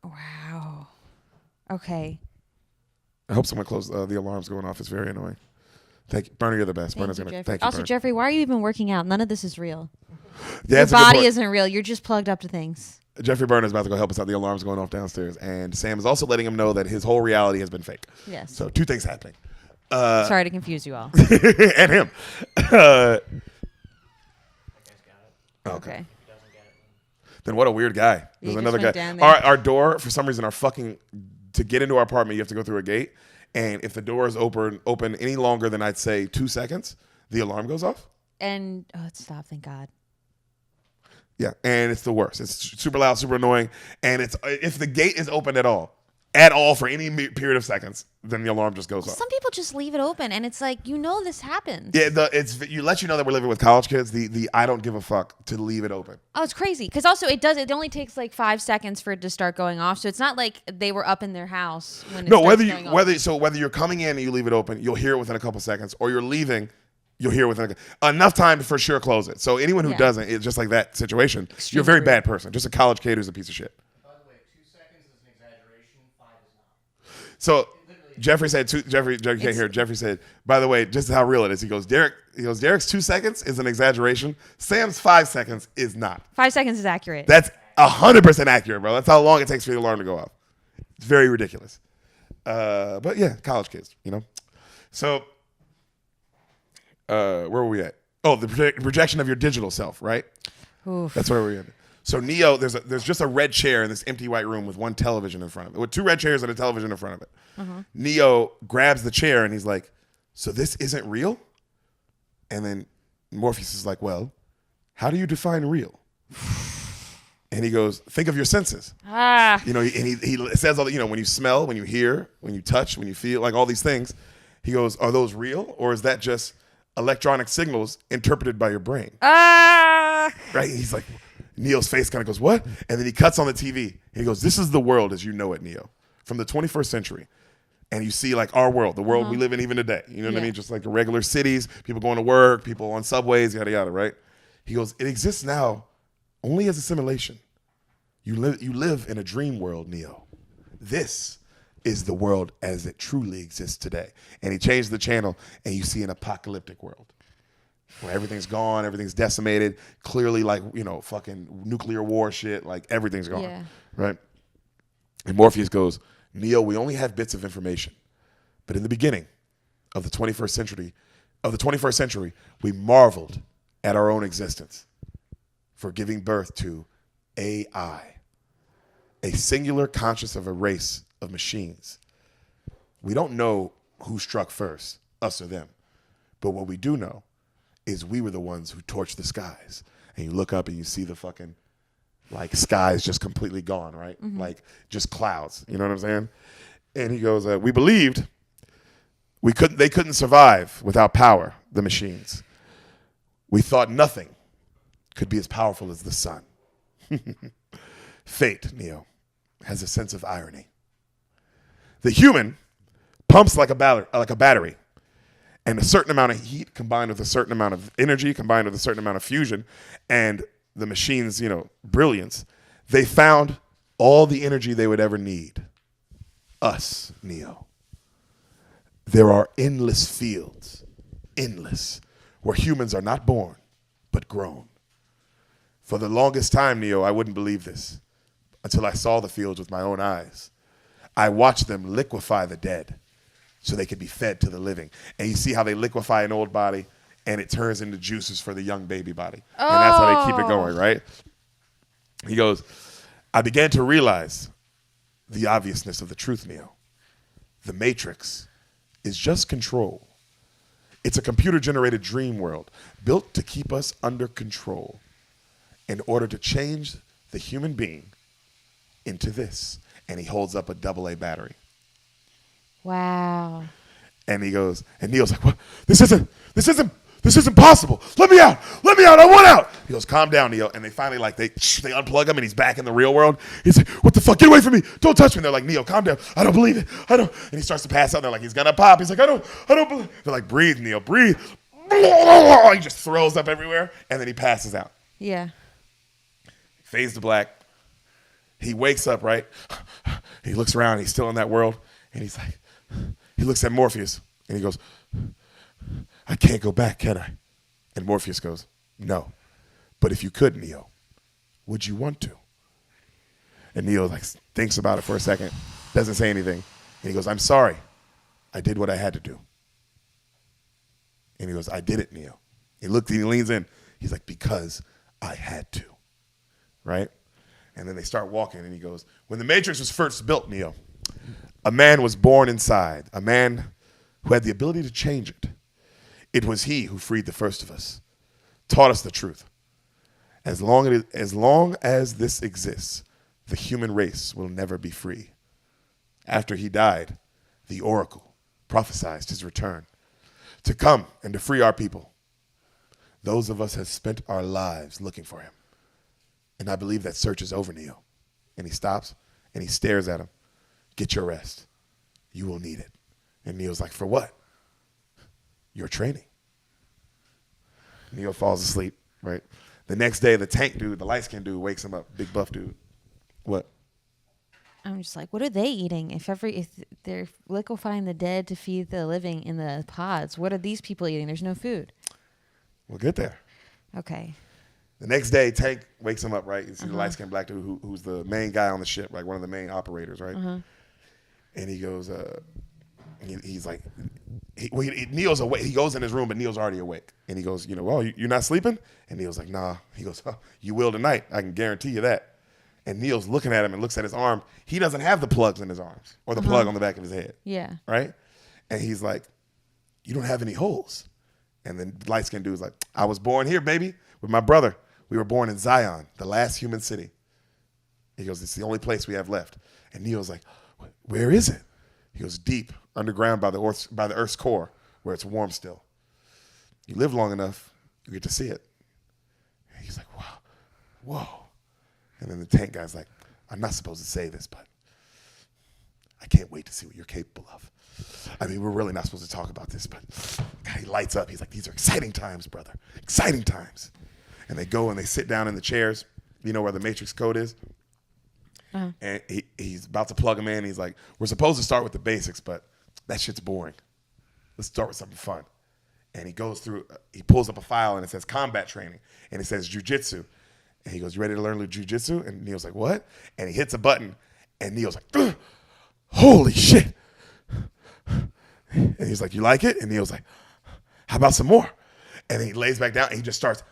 Wow. Okay. I hope someone closed the alarms going off. It's very annoying. Thank you. Burner, you're the best. Burner's Thank you, gonna Jeffrey. thank you, Also, Burner. Jeffrey, why are you even working out? None of this is real. Yeah, Your that's a good body point. isn't real. You're just plugged up to things. Jeffrey Burner is about to go help us out. The alarm's going off downstairs. And Sam is also letting him know that his whole reality has been fake. Yes. So two things happening. Sorry to confuse you all. And him. Okay. Then what a weird guy. You There's just another guy. went down there. Our door, for some reason, to get into our apartment, you have to go through a gate. And if the door is open any longer than I'd say 2 seconds, the alarm goes off. And it stopped. Thank God. Yeah, and it's the worst. It's super loud, super annoying. And it's if the gate is open at all for any period of seconds, then the alarm just goes off. Some people just leave it open, and it's like, this happens. Yeah, you let you know that we're living with college kids. The I don't give a fuck to leave it open. Oh, it's crazy. Because also it only takes like 5 seconds for it to start going off. So it's not like they were up in their house when it No, starts going off. whether you're coming in and you leave it open, you'll hear it within a couple seconds, or you're leaving, you'll hear it within enough time to for sure close it. So anyone who Yeah. doesn't, it's just like that situation. You're a very bad person. Just a college kid who's a piece of shit. By the way, 2 seconds is an exaggeration. 5 is not. So Jeffrey said, Jeffrey can't hear it. Jeffrey said, by the way, just how real it is. He goes, Derek's 2 seconds is an exaggeration. Sam's 5 seconds is not. 5 seconds is accurate. That's 100% accurate, bro. That's how long it takes for the alarm to go off. It's very ridiculous. But yeah, college kids, So, where were we at? Oh, the projection of your digital self, right? Oof. That's where we're at. So Neo, there's just a red chair in this empty white room with one television in front of it, with 2 red chairs and a television in front of it. Neo grabs the chair and he's like, so this isn't real? And then Morpheus is like, well, how do you define real? And he goes, think of your senses. Ah. And he says all when you smell, when you hear, when you touch, when you feel, like all these things. He goes, are those real, or is that just electronic signals interpreted by your brain? Ah. Right? He's like, Neo's face kind of goes, what? And then he cuts on the TV. He goes, this is the world as you know it, Neo, from the 21st century. And you see like our world, the world we live in even today. You know what I Yeah. mean? Just like the regular cities, people going to work, people on subways, yada, yada, right? He goes, it exists now only as a simulation. You live in a dream world, Neo. This is the world as it truly exists today. And he changed the channel, and you see an apocalyptic world where everything's gone, everything's decimated, clearly like, fucking nuclear war shit, like everything's gone, Yeah. right? And Morpheus goes, Neo, we only have bits of information. But in the beginning of the 21st century, we marveled at our own existence for giving birth to AI, a singular conscious of a race of machines. We don't know who struck first, us or them. But what we do know is we were the ones who torched the skies. And you look up and you see the fucking like skies just completely gone, right? Like just clouds. You know what I'm saying? And he goes, we believed they couldn't survive without power, the machines. We thought nothing could be as powerful as the sun. Fate, Neo, has a sense of irony. The human pumps like a battery, and a certain amount of heat combined with a certain amount of energy combined with a certain amount of fusion, and the machine's, brilliance, they found all the energy they would ever need. Us, Neo. There are endless fields, where humans are not born, but grown. For the longest time, Neo, I wouldn't believe this until I saw the fields with my own eyes. I watched them liquefy the dead so they could be fed to the living. And you see how they liquefy an old body and it turns into juices for the young baby body. And that's how they keep it going, right? He goes, I began to realize the obviousness of the truth, Neo. The Matrix is just control. It's a computer-generated dream world built to keep us under control in order to change the human being into this. And he holds up a AA battery. Wow. And he goes, and Neo's like, what? This isn't possible. Let me out. I want out. He goes, calm down, Neo. And they finally they unplug him and he's back in the real world. He's like, what the fuck? Get away from me. Don't touch me. And they're like, Neo, calm down. I don't believe it. I don't. And he starts to pass out. And they're like, he's going to pop. He's like, I don't believe. They're like, breathe, Neo, breathe. He just throws up everywhere. And then he passes out. Yeah. Fades to black. He wakes up, right? He looks around. He's still in that world. And he's like, he looks at Morpheus. And he goes, I can't go back, can I? And Morpheus goes, no. But if you could, Neo, would you want to? And Neo thinks about it for a second, doesn't say anything. And he goes, I'm sorry. I did what I had to do. And he goes, I did it, Neo. He leans in. He's like, because I had to. Right? And then they start walking and he goes, when the Matrix was first built, Neo, a man was born inside, a man who had the ability to change it. It was he who freed the first of us, taught us the truth. As long as this exists, the human race will never be free. After he died, the oracle prophesied his return to come and to free our people. Those of us have spent our lives looking for him. And I believe that search is over, Neo. And he stops and he stares at him. Get your rest. You will need it. And Neo's like, for what? Your training. Neo falls asleep, right? The next day, the tank dude, the light-skinned dude, wakes him up. Big buff dude. What? I'm just like, what are they eating? If they're liquefying the dead to feed the living in the pods, what are these people eating? There's no food. We'll get there. Okay. The next day, Tank wakes him up, right? You see the light-skinned black dude who's the main guy on the ship, like one of the main operators, right? And he goes, he's like, Neo's awake. He goes in his room, but Neo's already awake. And he goes, well, you're not sleeping? And Neo's like, nah. He goes, you will tonight. I can guarantee you that. And Neo's looking at him and looks at his arm. He doesn't have the plugs in his arms or the plug on the back of his head. Yeah. Right? And he's like, you don't have any holes. And then the light-skinned dude's like, I was born here, baby, with my brother. We were born in Zion, the last human city. He goes, it's the only place we have left. And Neo's like, where is it? He goes, deep underground by the Earth's core, where it's warm still. You live long enough, you get to see it. And he's like, wow, whoa. And then the tank guy's like, I'm not supposed to say this, but I can't wait to see what you're capable of. I mean, we're really not supposed to talk about this, but God, he lights up. He's like, these are exciting times, brother. Exciting times. And they go and they sit down in the chairs, where the Matrix code is. And he's about to plug him in. He's like, we're supposed to start with the basics, but that shit's boring. Let's start with something fun. And he goes through, he pulls up a file and it says combat training. And it says jujitsu. And he goes, you ready to learn jujitsu? And Neo's like, what? And he hits a button. And Neo's like, ugh, holy shit. And he's like, you like it? And Neo's like, how about some more? And then he lays back down and he just starts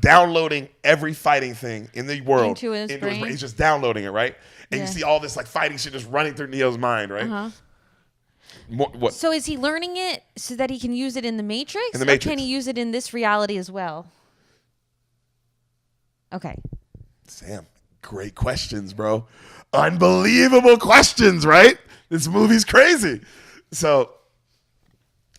downloading every fighting thing in the world. Into his brain? He's just downloading it, right? And Yeah. you see all this fighting shit just running through Neo's mind, right? What? So is he learning it so that he can use it in the Matrix? In the Or Matrix. can he use it in this reality as well? Okay. Sam, great questions, bro. Unbelievable questions, right? This movie's crazy. So,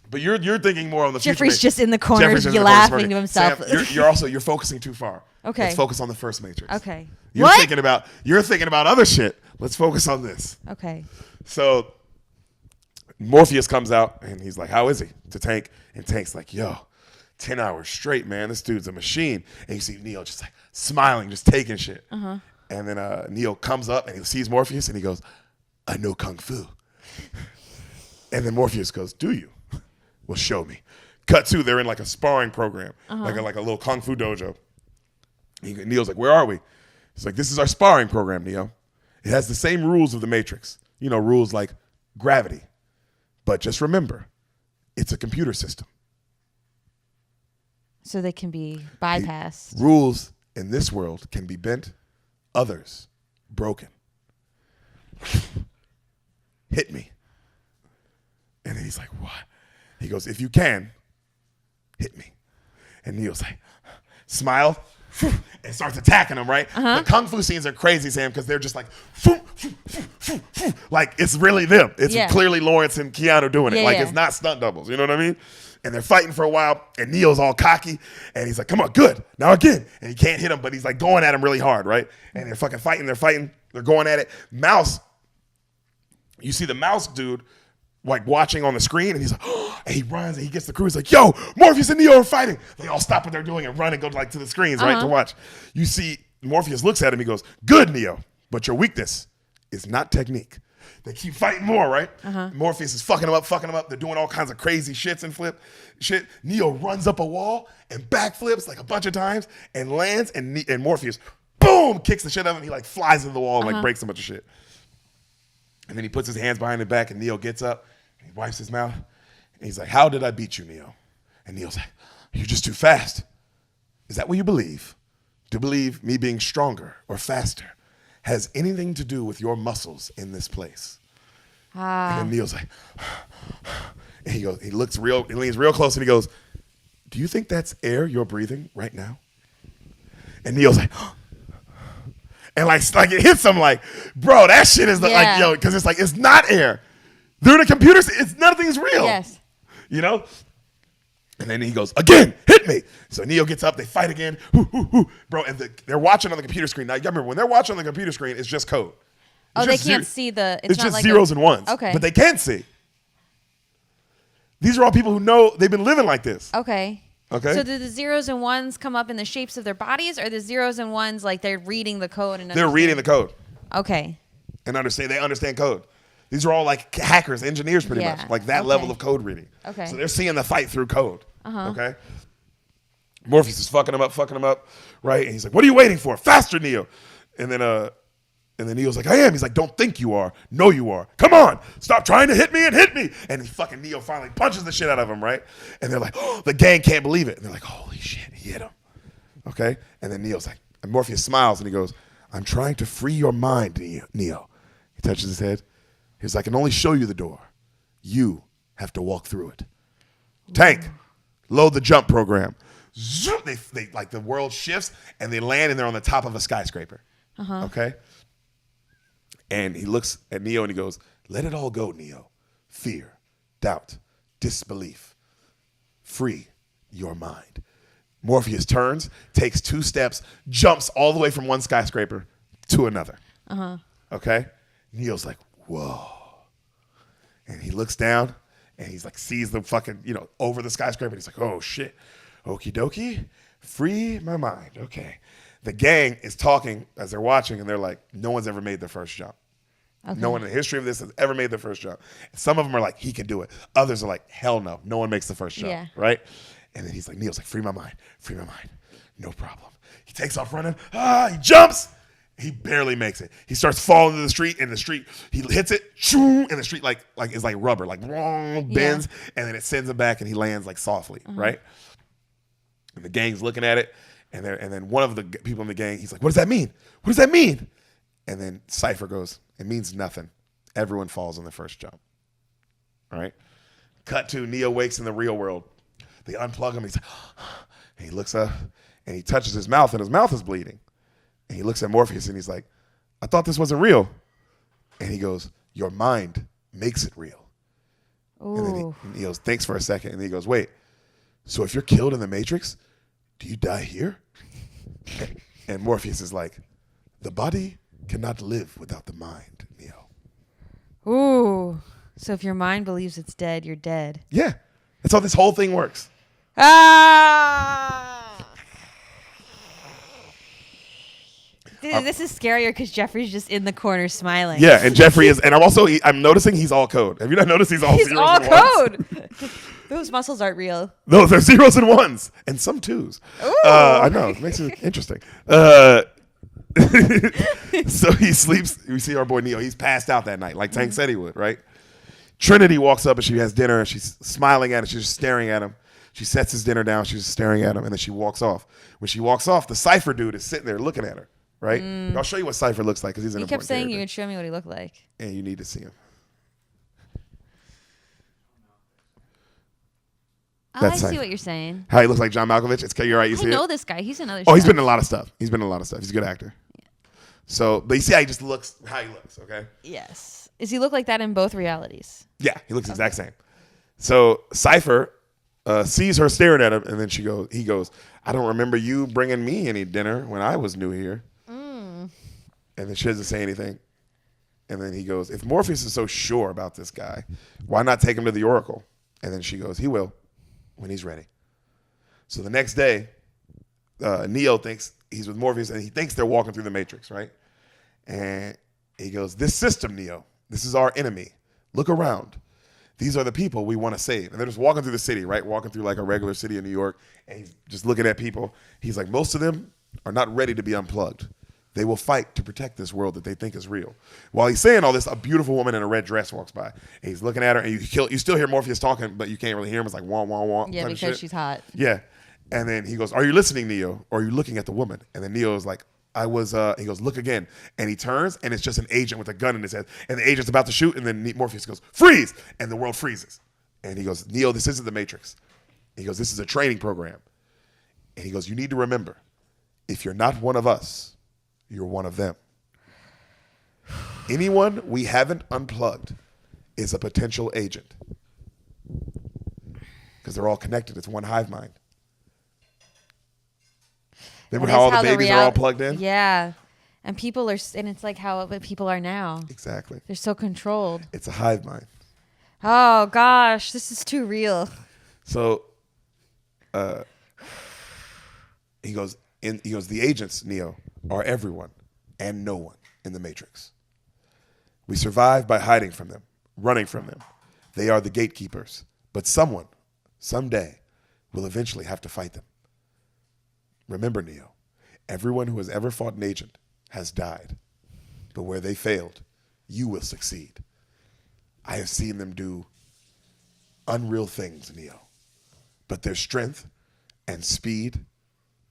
but you're thinking more on the future. Jeffrey's just in the corner Jeffrey's just in the laughing corner to himself. Sam, you're focusing too far. Okay. Let's focus on the first Matrix. Okay. You're What? thinking about other shit. Let's focus on this. Okay. So Morpheus comes out and he's like, how is he? To Tank. And Tank's like, yo, 10 hours straight, man. This dude's a machine. And you see Neo just like smiling, just taking shit. And then Neo comes up and he sees Morpheus and he goes, I know Kung Fu. And then Morpheus goes, do you? Well, show me. Cut to, they're in like a sparring program, like a little Kung Fu dojo. Neo's like, where are we? He's like, this is our sparring program, Neo. It has the same rules of the Matrix. Rules like gravity. But just remember, it's a computer system. So they can be bypassed. Rules in this world can be bent, others broken. Hit me. And then he's like, what? He goes, if you can, hit me. And Neo's like, smile, and starts attacking him, right? The kung fu scenes are crazy, Sam, because they're just like, like it's really them. It's clearly Lawrence and Keanu doing it. Like it's not stunt doubles, you know what I mean? And they're fighting for a while, and Neo's all cocky, and he's like, come on, good, now again. And he can't hit him, but he's like going at him really hard, right? And they're fucking fighting, they're going at it. Mouse, you see the mouse dude, like watching on the screen, and he's like, oh, and he runs and he gets the crew. He's like, yo, Morpheus and Neo are fighting. They all stop what they're doing and run and go like to the screens, right, to watch. You see Morpheus looks at him, he goes, good, Neo, but your weakness is not technique. They keep fighting more, right? Morpheus is fucking him up. They're doing all kinds of crazy shits and shit. Neo runs up a wall and backflips like a bunch of times and lands, and Morpheus, boom, kicks the shit out of him. He like flies into the wall and like breaks a bunch of shit. And then he puts his hands behind his back, and Neo gets up, and he wipes his mouth, and he's like, how did I beat you, Neo? And Neo's like, you're just too fast. Is that what you believe? Do you believe me being stronger or faster has anything to do with your muscles in this place? And then Neo's like, and he goes, he leans real close, and he goes, do you think that's air you're breathing right now? And Neo's like, and like it hits him like, bro, that shit is like, yo, because it's like, it's not air. They're in a computer, it's nothing's real. Yes. You know? And then he goes, again, hit me. So Neo gets up, they fight again. Bro, and they're watching on the computer screen. Now, you remember, when they're watching on the computer screen, it's just code. Oh, they can't see the... It's not just like zeros and ones. Okay. But they can see. These are all people who know they've been living like this. Okay. Okay. So do the zeros and ones come up in the shapes of their bodies, or the zeros and ones like they're reading the code and They're reading the code. Okay. And they understand code. These are all like hackers, engineers pretty much. Like that level of code reading. Okay. So they're seeing the fight through code. Okay. Morpheus is fucking him up, right? And he's like, what are you waiting for? Faster, Neo. And then Neo's like, I am. He's like, don't think you are. No, you are. Come on. Stop trying to hit me and hit me. And fucking Neo finally punches the shit out of him, right? And they're like, oh, the gang can't believe it. And they're like, holy shit, he hit him. Okay? And then Neo's like, and Morpheus smiles and he goes, I'm trying to free your mind, Neo. He touches his head. He's like, I can only show you the door. You have to walk through it. Tank, load the jump program. Zoom, they like the world shifts and they land and they're on the top of a skyscraper. Okay? And he looks at Neo and he goes, let it all go, Neo. Fear, doubt, disbelief. Free your mind. Morpheus turns, takes 2 steps, jumps all the way from one skyscraper to another. Okay? Neo's like, whoa. And he looks down and he's like, sees them fucking, over the skyscraper. And he's like, oh shit. Okie dokie. Free my mind. Okay. The gang is talking as they're watching and they're like, no one's ever made their first jump. Okay. No one in the history of this has ever made their first jump. Some of them are like, he can do it. Others are like, hell no. No one makes the first jump. Yeah. Right? And then he's like, Neo's like, free my mind. Free my mind. No problem. He takes off running. He jumps. He barely makes it. He starts falling to the street. In the street, he hits it. And the street like is like rubber, like bends, and then it sends him back, and he lands like softly, right? And the gang's looking at it, and then one of the people in the gang, he's like, "What does that mean? What does that mean?" And then Cypher goes, "It means nothing. Everyone falls on the first jump." All right. Cut to Neo wakes in the real world. They unplug him. He's like, and he looks up, and he touches his mouth, and his mouth is bleeding. And he looks at Morpheus and he's like, I thought this wasn't real. And he goes, your mind makes it real. Ooh. And then he goes, thanks for a second. And then he goes, wait, so if you're killed in the Matrix, do you die here? And Morpheus is like, the body cannot live without the mind, Neo. Ooh. So if your mind believes it's dead, you're dead. Yeah. That's how this whole thing works. Dude, this is scarier because Jeffrey's just in the corner smiling. Yeah, and Jeffrey is, and I'm noticing he's all code. Have you not noticed he's all zeros all and ones? code. Those muscles aren't real. No, they're zeros and ones, and some twos. Ooh. I know, it makes it interesting. So he sleeps. We see our boy Neo. He's passed out that night, like Tank said he would, right? Trinity walks up and she has dinner, and she's smiling at him. She's just staring at him. She sets his dinner down. She's staring at him, and then she walks off. When she walks off, the Cypher dude is sitting there looking at her, right? I'll show you what Cypher looks like because he's an You kept important saying character. you would show me what he looked like. And you need to see him. Oh, That's I see Cypher. what you're saying. How he looks like John Malkovich. It's you're right. You I see know it? this guy. He's another. Oh, he's stuff. been in a lot of stuff. He's a good actor. So, but you see how he just looks, how he looks, okay? Yes. Does he look like that in both realities? Yeah, he looks the exact same. So Cypher sees her staring at him, and then he goes, I don't remember you bringing me any dinner when I was new here. And then she doesn't say anything. And then he goes, if Morpheus is so sure about this guy, why not take him to the Oracle? And then she goes, he will when he's ready. So the next day, Neo thinks he's with Morpheus, and he thinks they're walking through the Matrix, right? And he goes, this system, Neo, this is our enemy. Look around. These are the people we want to save. And they're just walking through the city, right? Walking through like a regular city in New York. And he's just looking at people. He's like, most of them are not ready to be unplugged. They will fight to protect this world that they think is real. While he's saying all this, a beautiful woman in a red dress walks by. And he's looking at her, and you still hear Morpheus talking, but you can't really hear him. It's like, wah, wah, wah. Yeah, type of because shit. she's hot. Yeah. And then he goes, are you listening, Neo? Or are you looking at the woman? And then Neo is like, I was, he goes, look again. And he turns, and it's just an agent with a gun in his head. And the agent's about to shoot, and then Morpheus goes, freeze! And the world freezes. And he goes, Neo, this isn't the Matrix. He goes, this is a training program. And he goes, you need to remember, if you're not one of us, you're one of them. Anyone we haven't unplugged is a potential agent. Because they're all connected. It's one hive mind. Remember That how is all the how babies are all plugged in? Yeah. And and it's like how people are now. Exactly. They're so controlled. It's a hive mind. Oh gosh, this is too real. So he goes, the agents, Neo, are everyone and no one in the Matrix. We survive by hiding from them, running from them. They are the gatekeepers. But someone, someday, will eventually have to fight them. Remember, Neo, everyone who has ever fought an agent has died. But where they failed, you will succeed. I have seen them do unreal things, Neo. But their strength and speed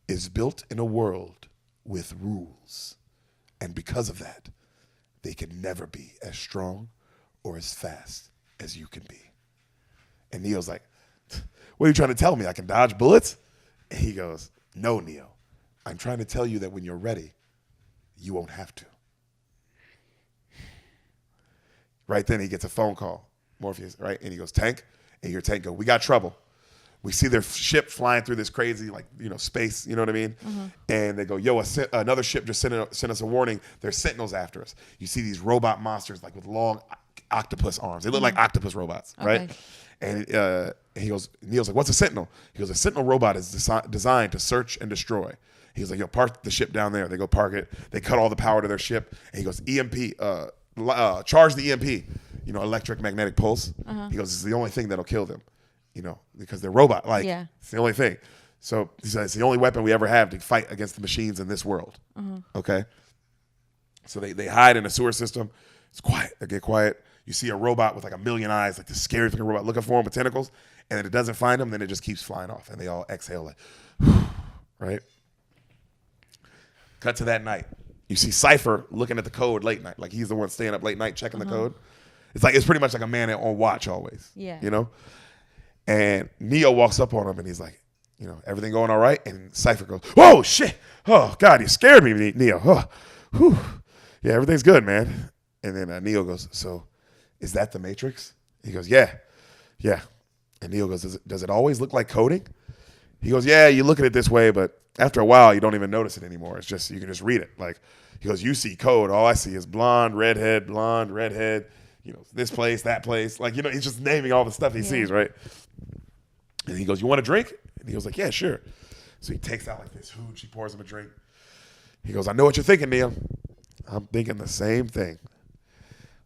is built in a world with rules. And because of that, they can never be as strong or as fast as you can be. And Neo's like, what are you trying to tell me? I can dodge bullets? And he goes, no, Neo. I'm trying to tell you that when you're ready, you won't have to. Right then he gets a phone call, Morpheus, right? And he goes, Tank? And you hear Tank go, we got trouble. We see their ship flying through this crazy, space, you know what I mean? Mm-hmm. And they go, yo, another ship just sent us a warning. There's sentinels after us. You see these robot monsters, with long octopus arms. They look like octopus robots, right? And he goes, Neil's like, what's a sentinel? He goes, a sentinel robot is designed to search and destroy. He was like, yo, park the ship down there. They go park it. They cut all the power to their ship. And he goes, EMP, charge the EMP, electric magnetic pulse. He goes, it's the only thing that'll kill them, because they're robot. It's the only thing. So he says, it's the only weapon we ever have to fight against the machines in this world. Okay? So they hide in a sewer system. It's quiet. They get quiet. You see a robot with like a million eyes, like this scary looking robot looking for them with tentacles. And then it doesn't find them. Then it just keeps flying off. And they all exhale like, right? Cut to that night. You see Cypher looking at the code late night. Like he's the one staying up late night checking the code. It's pretty much like a man on watch always. Yeah. And Neo walks up on him and he's like, everything going all right? And Cypher goes, whoa, shit. Oh, God, you scared me, Neo. Oh, whew. Yeah, everything's good, man. And then Neo goes, so is that the Matrix? He goes, yeah. And Neo goes, does it always look like coding? He goes, yeah, you look at it this way, but after a while, you don't even notice it anymore. It's just, you can just read it. He goes, you see code. All I see is blonde, redhead, this place, that place. He's just naming all the stuff he sees, right? And he goes, you want a drink? And he goes like, yeah, sure. So he takes out like this hooch. He pours him a drink. He goes, I know what you're thinking, Neo. I'm thinking the same thing.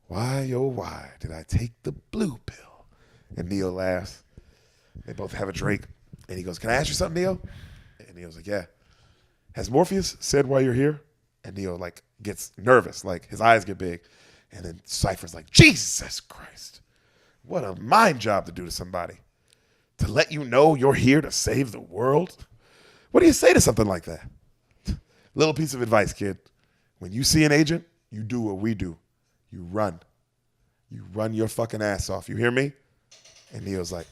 Why, oh, why did I take the blue pill? And Neo laughs. They both have a drink. And he goes, can I ask you something, Neo? And Neo's like, yeah. Has Morpheus said why you're here? And Neo gets nervous. His eyes get big. And then Cypher's like, Jesus Christ. What a mind job to do to somebody. to let you know you're here to save the world? What do you say to something like that? Little piece of advice, kid. When you see an agent, you do what we do. You run. You run your fucking ass off. You hear me? And Neo's like,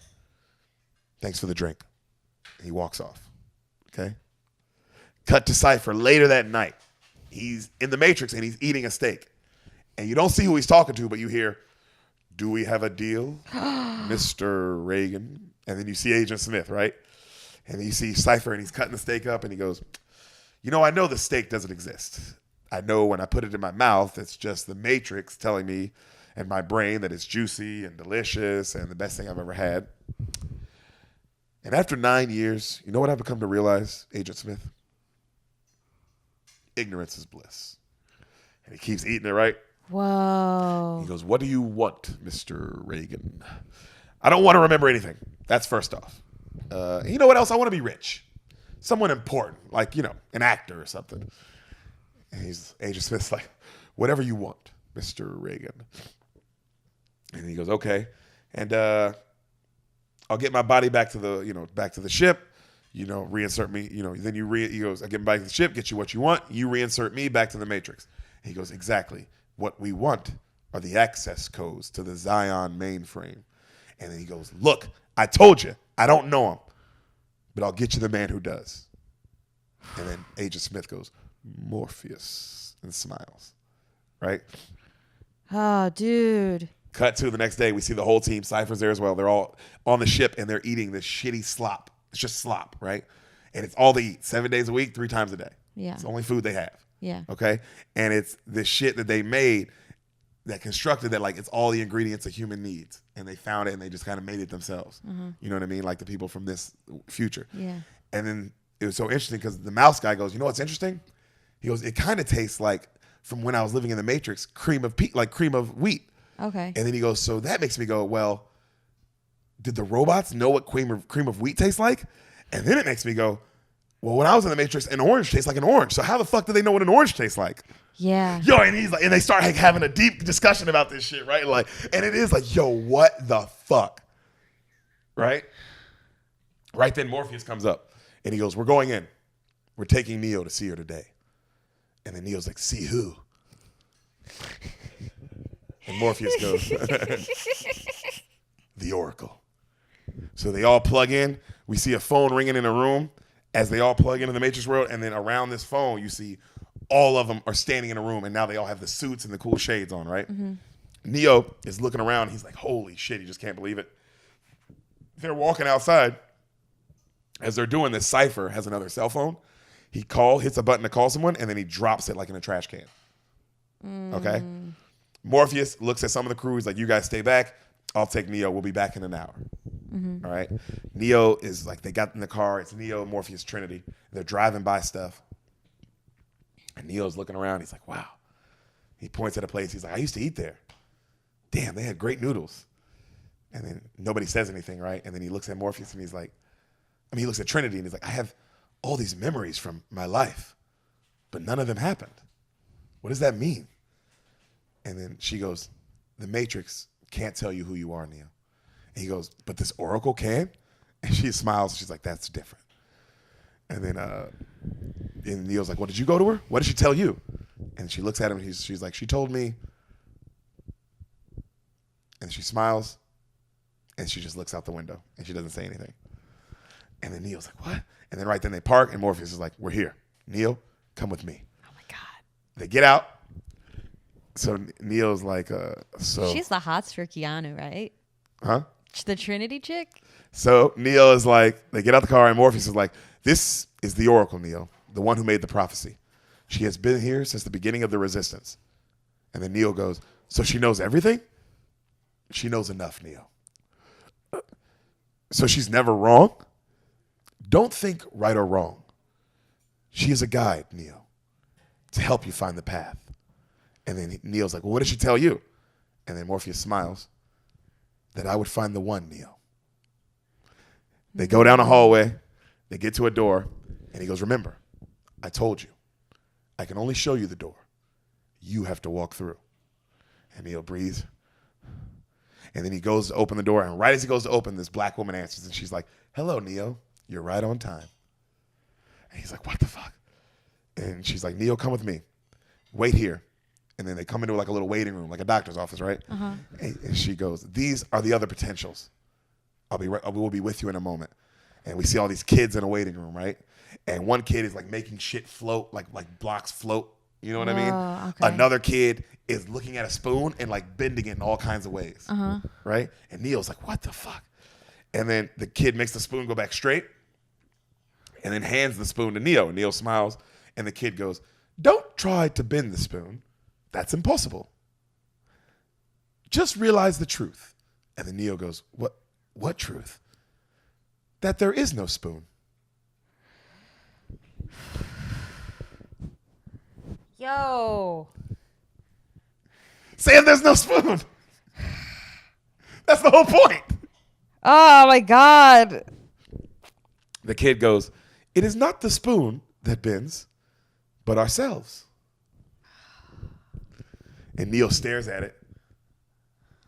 thanks for the drink. And he walks off. Okay? Cut to Cypher later that night. He's in the Matrix and he's eating a steak. And you don't see who he's talking to, but you hear, do we have a deal, Mr. Reagan? And then you see Agent Smith, right? And then you see Cypher and he's cutting the steak up and he goes, I know the steak doesn't exist. I know when I put it in my mouth, it's just the Matrix telling me and my brain that it's juicy and delicious and the best thing I've ever had. And after 9 years, you know what I've come to realize, Agent Smith? Ignorance is bliss. And he keeps eating it, right? Whoa. He goes, what do you want, Mr. Reagan? I don't want to remember anything. That's first off. You know what else? I want to be rich. Someone important, like, an actor or something. And Agent Smith's like, whatever you want, Mr. Reagan. And he goes, okay. And I'll get my body back to the ship. Reinsert me. Then he goes, I get back to the ship, get you what you want. You reinsert me back to the Matrix. And he goes, exactly. What we want are the access codes to the Zion mainframe. And then he goes, look, I told you, I don't know him, but I'll get you the man who does. And then Agent Smith goes, Morpheus, and smiles. Right? Oh, dude. Cut to the next day, we see the whole team. Cypher's there as well. They're all on the ship, and they're eating this shitty slop. It's just slop, right? And it's all they eat, 7 days a week, 3 times a day. Yeah. It's the only food they have. Yeah. Okay? And it's the shit that they made that constructed that, like, it's all the ingredients a human needs. And they found it, and they just kind of made it themselves. Mm-hmm. You know what I mean? Like the people from this future. Yeah. And then it was so interesting because the mouse guy goes, you know what's interesting? He goes, it kind of tastes like, from when I was living in the Matrix, cream of wheat. Okay. And then he goes, so that makes me go, well, did the robots know what cream of wheat tastes like? And then it makes me go, well, when I was in the Matrix, an orange tastes like an orange. So how the fuck do they know what an orange tastes like? Yeah. Yo, and he's like, and they start like having a deep discussion about this shit, right? Like, and it is like, yo, what the fuck? Right? Right then Morpheus comes up and he goes, we're going in. We're taking Neo to see her today. And then Neo's like, see who? And Morpheus goes, the Oracle. So they all plug in. We see a phone ringing in a room as they all plug into the Matrix world. And then around this phone, you see all of them are standing in a room. And now they all have the suits and the cool shades on, right? Mm-hmm. Neo is looking around. He's like, holy shit, he just can't believe it. They're walking outside. As they're doing this, Cypher has another cell phone. He hits a button to call someone, and then he drops it like in a trash can. Okay? Morpheus looks at some of the crew. He's like, you guys stay back. I'll take Neo. We'll be back in an hour. Mm-hmm. All right? Neo is like, they got in the car. It's Neo, Morpheus, Trinity. They're driving by stuff. And Neo's looking around. He's like, wow. He points at a place. He's like, I used to eat there. Damn, they had great noodles. And then nobody says anything, right? And then he looks at Morpheus, and he's like, he looks at Trinity, and he's like, I have all these memories from my life, but none of them happened. What does that mean? And then she goes, the Matrix can't tell you who you are, Neo. And he goes, but this Oracle can? And she smiles. She's like, that's different. And then and Neo's like, well, did you go to her? What did she tell you? And she looks at him, and she's like, she told me. And she smiles, and she just looks out the window, and she doesn't say anything. And then Neo's like, what? And then right then they park, and Morpheus is like, we're here. Neo, come with me. Oh my God. They get out. So Neo's like, She's the hots for Keanu, right? Huh? The Trinity chick? So Neo is like, they get out the car, and Morpheus is like, this is the Oracle, Neo, the one who made the prophecy. She has been here since the beginning of the Resistance. And then Neo goes, so she knows everything? She knows enough, Neo. So she's never wrong? Don't think right or wrong. She is a guide, Neo, to help you find the path. And then Neo's like, well, what did she tell you? And then Morpheus smiles, that I would find the one, Neo. They go down a hallway. They get to a door. And he goes, remember, I told you, I can only show you the door. You have to walk through. And Neo breathes. And then he goes to open the door, and right as he goes to open, this black woman answers, and she's like, hello, Neo. You're right on time. And he's like, what the fuck? And she's like, Neo, come with me. Wait here. And then they come into like a little waiting room, like a doctor's office, right? Uh-huh. And she goes, these are the other potentials. We'll be with you in a moment. And we see all these kids in a waiting room, right? And one kid is like making shit float, like blocks float. You know what I mean? Okay. Another kid is looking at a spoon and like bending it in all kinds of ways, right? And Neo's like, what the fuck? And then the kid makes the spoon go back straight and then hands the spoon to Neo. And Neo smiles, and the kid goes, don't try to bend the spoon. That's impossible. Just realize the truth. And then Neo goes, what truth? That there is no spoon. Yo. Sam, there's no spoon. That's the whole point. Oh my God. The kid goes, it is not the spoon that bends, but ourselves. And Neo stares at it,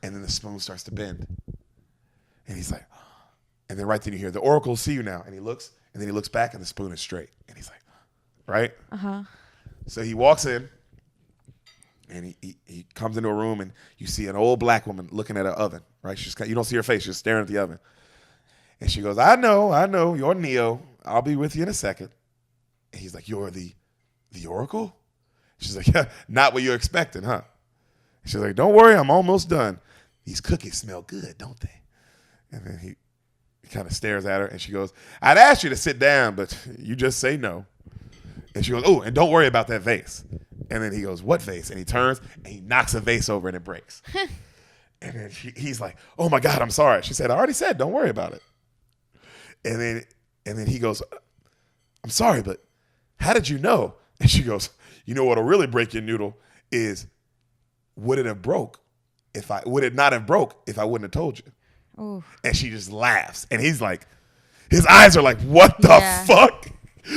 and then the spoon starts to bend. And he's like, and then right then you hear, the Oracle see you now. And he looks, and then he looks back, and the spoon is straight. And he's like, right? Uh-huh. So he walks in, and he comes into a room, and you see an old black woman looking at an oven, right? You don't see her face. She's staring at the oven. And she goes, I know, you're Neo. I'll be with you in a second. And he's like, you're the Oracle? She's like, yeah, not what you're expecting, huh? She's like, don't worry, I'm almost done. These cookies smell good, don't they? And then he kind of stares at her, and she goes, I'd ask you to sit down, but you just say no. And she goes, oh, and don't worry about that vase. And then he goes, what vase? And he turns, and he knocks a vase over, and it breaks. And then he's like, oh, my God, I'm sorry. She said, I already said, don't worry about it. And then he goes, I'm sorry, but how did you know? And she goes, you know what'll really break your noodle is, would it not have broke if I wouldn't have told you? Ooh. And she just laughs. And he's like, his eyes are like, what the fuck?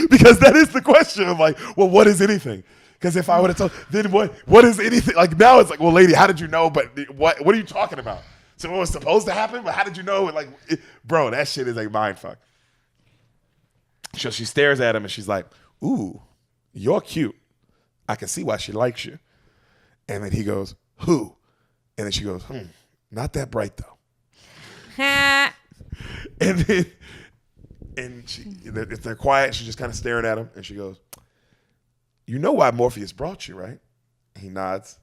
Because that is the question of like, well, what is anything? Because if I would have told, then what is anything? Like now it's like, well, lady, how did you know? But what are you talking about? So what was supposed to happen? But how did you know? Like, bro, that shit is like mind fuck. So she stares at him and she's like, ooh, you're cute. I can see why she likes you. And then he goes, who? And then she goes, not that bright though. And then, if they're quiet, she's just kind of staring at him. And she goes, you know why Morpheus brought you, right? And he nods.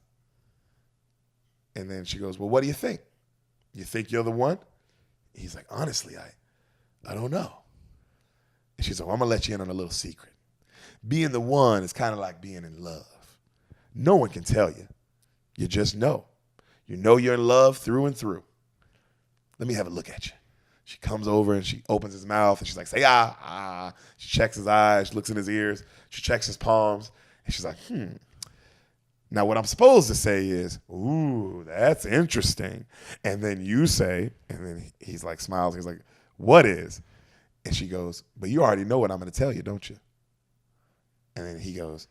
And then she goes, well, what do you think? You think you're the one? He's like, honestly, I don't know. And she's like, well, I'm going to let you in on a little secret. Being the one is kind of like being in love. No one can tell you. You just know. You know you're in love through and through. Let me have a look at you. She comes over and she opens his mouth and she's like, say ah. She checks his eyes, she looks in his ears, she checks his palms, and she's like, Now what I'm supposed to say is, ooh, that's interesting. And then you say, and then he's like smiles, he's like, what is? And she goes, but you already know what I'm going to tell you, don't you? And then he goes,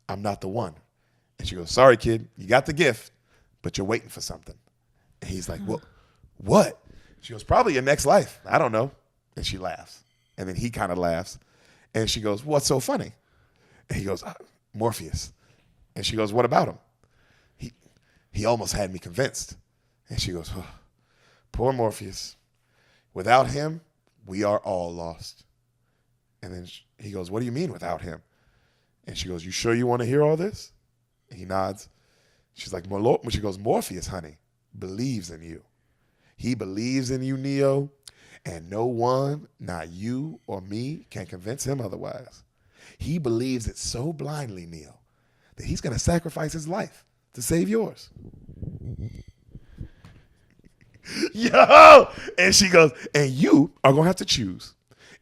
I'm not the one. And she goes, sorry, kid, you got the gift, but you're waiting for something. And he's like, well, what? She goes, probably your next life. I don't know. And she laughs. And then he kind of laughs. And she goes, what's so funny? And he goes, Morpheus. And she goes, what about him? He almost had me convinced. And she goes, oh, poor Morpheus. Without him, we are all lost. And then he goes, what do you mean without him? And she goes, you sure you want to hear all this? And he nods. She's like, she goes, Morpheus, honey, believes in you. He believes in you, Neo, and no one, not you or me, can convince him otherwise. He believes it so blindly, Neo, that he's going to sacrifice his life to save yours. Yo! And she goes, and you are going to have to choose.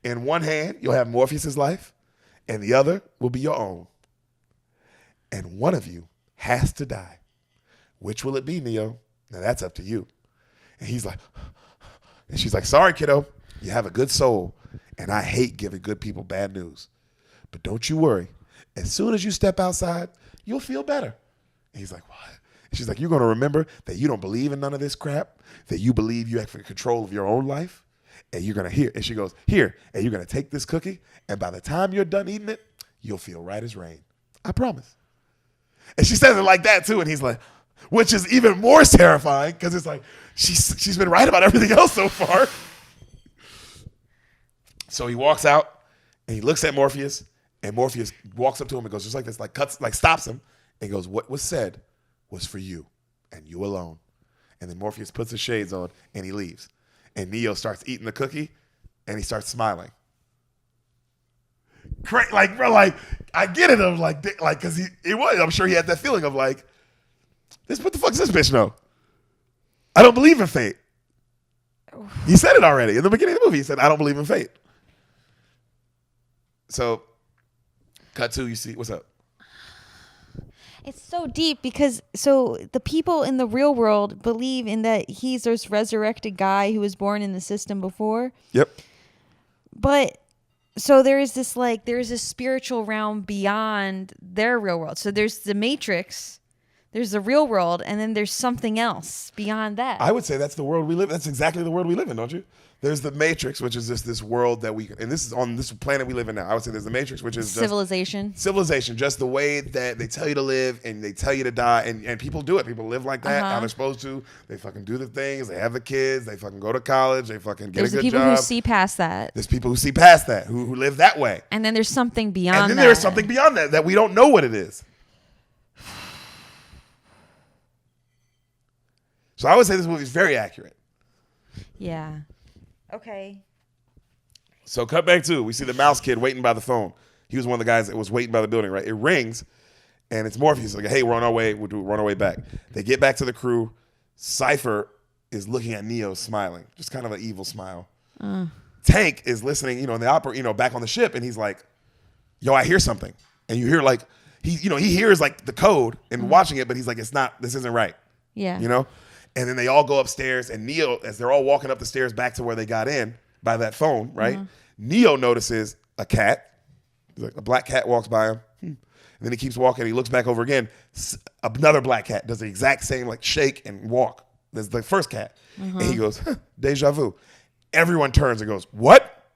In one hand, you'll have Morpheus's life, and the other will be your own. And one of you has to die. Which will it be, Neo? Now that's up to you. And he's like, and she's like, sorry, kiddo, you have a good soul, and I hate giving good people bad news. But don't you worry. As soon as you step outside, you'll feel better. And he's like, what? She's like, you're going to remember that you don't believe in none of this crap, that you believe you have control of your own life, and you're going to hear. And she goes, here, and you're going to take this cookie, and by the time you're done eating it, you'll feel right as rain. I promise. And she says it like that, too, and he's like, which is even more terrifying, because it's like, she's been right about everything else so far. So he walks out, and he looks at Morpheus, and Morpheus walks up to him and goes just like this, like cuts, like stops him, and goes, what was said was for you and you alone. And then Morpheus puts his shades on and he leaves. And Neo starts eating the cookie and he starts smiling. Like, bro, like, I get it. I'm like, cause I'm sure he had that feeling of like, what the fuck does this bitch know? I don't believe in fate. He said it already in the beginning of the movie. He said, I don't believe in fate. So, cut to, you see, what's up? It's so deep because the people in the real world believe in that he's this resurrected guy who was born in the system before. Yep. But so there's this spiritual realm beyond their real world. So there's the Matrix, there's the real world, and then there's something else beyond that. I would say that's the world we live in. That's exactly the world we live in, don't you? There's the Matrix, which is just this world that and this is on this planet we live in now. I would say there's the Matrix, which is civilization. Just the way that they tell you to live and they tell you to die, and people do it. People live like that, how they're supposed to. They fucking do the things. They have the kids. They fucking go to college. They fucking get a good job. There's the people who see past that. There's people who see past that, who live that way. And then there's something beyond that. And then there's something beyond that we don't know what it is. So I would say this movie is very accurate. Yeah. Okay. So cut back to, we see the mouse kid waiting by the phone. He was one of the guys that was waiting by the building, right? It rings, and it's Morpheus. Like, hey, we're on our way. We're on our way back. They get back to the crew. Cypher is looking at Neo smiling, just kind of an evil smile. Tank is listening, in the opera, back on the ship, and he's like, yo, I hear something. And you hear like, he hears like the code and watching it, but he's like, this isn't right. Yeah. And then they all go upstairs, and Neo, as they're all walking up the stairs back to where they got in by that phone, right? Neo notices a cat. Like a black cat walks by him. And then he keeps walking. He looks back over again. Another black cat does the exact same like shake and walk. There's the first cat. And he goes, deja vu. Everyone turns and goes, what?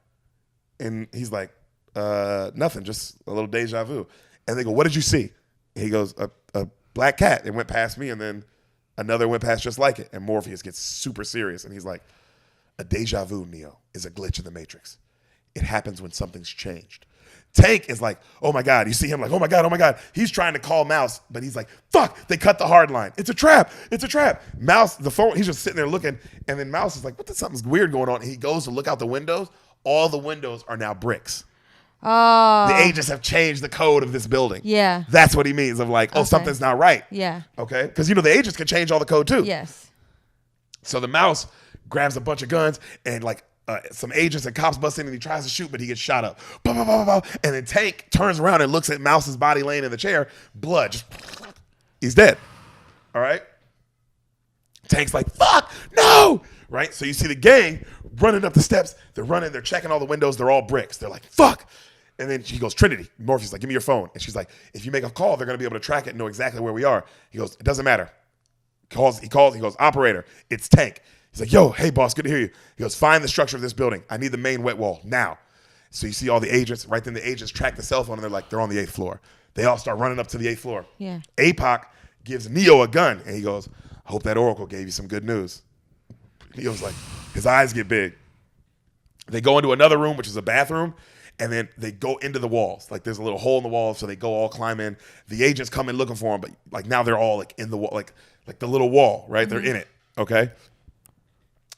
And he's like, nothing, just a little deja vu. And they go, what did you see? And he goes, a black cat. It went past me, and then another went past just like it. And Morpheus gets super serious. And he's like, a deja vu, Neo, is a glitch in the Matrix. It happens when something's changed. Tank is like, oh my God. You see him like, oh my God. He's trying to call Mouse, but he's like, fuck, they cut the hard line. It's a trap. Mouse, the phone, he's just sitting there looking. And then Mouse is like, something's weird going on. And he goes to look out the windows. All the windows are now bricks. Oh. The agents have changed the code of this building. Yeah. That's what he means of like, something's not right. Yeah. Okay? Because, the agents can change all the code too. Yes. So the Mouse grabs a bunch of guns and like some agents and cops bust in and he tries to shoot, but he gets shot up. Bah, bah, bah, bah, bah. And then Tank turns around and looks at Mouse's body laying in the chair. Blood. He's dead. All right? Tank's like, fuck, no! Right? So you see the gang running up the steps. They're running. They're checking all the windows. They're all bricks. They're like, fuck. And then she goes, Trinity. Morpheus like, give me your phone. And she's like, if you make a call, they're going to be able to track it and know exactly where we are. He goes, it doesn't matter. He goes, operator, it's Tank. He's like, yo, hey, boss, good to hear you. He goes, find the structure of this building. I need the main wet wall now. So you see all the agents. Right then the agents track the cell phone, and they're like, they're on the 8th floor. They all start running up to the 8th floor. Yeah. APOC gives Neo a gun, and he goes, I hope that Oracle gave you some good news. Neo's like, his eyes get big. They go into another room, which is a bathroom, and then they go into the walls. Like there's a little hole in the wall, so they go all climb in. The agents come in looking for them, but like now they're all like in the wall, like the little wall, right? They're in it, okay?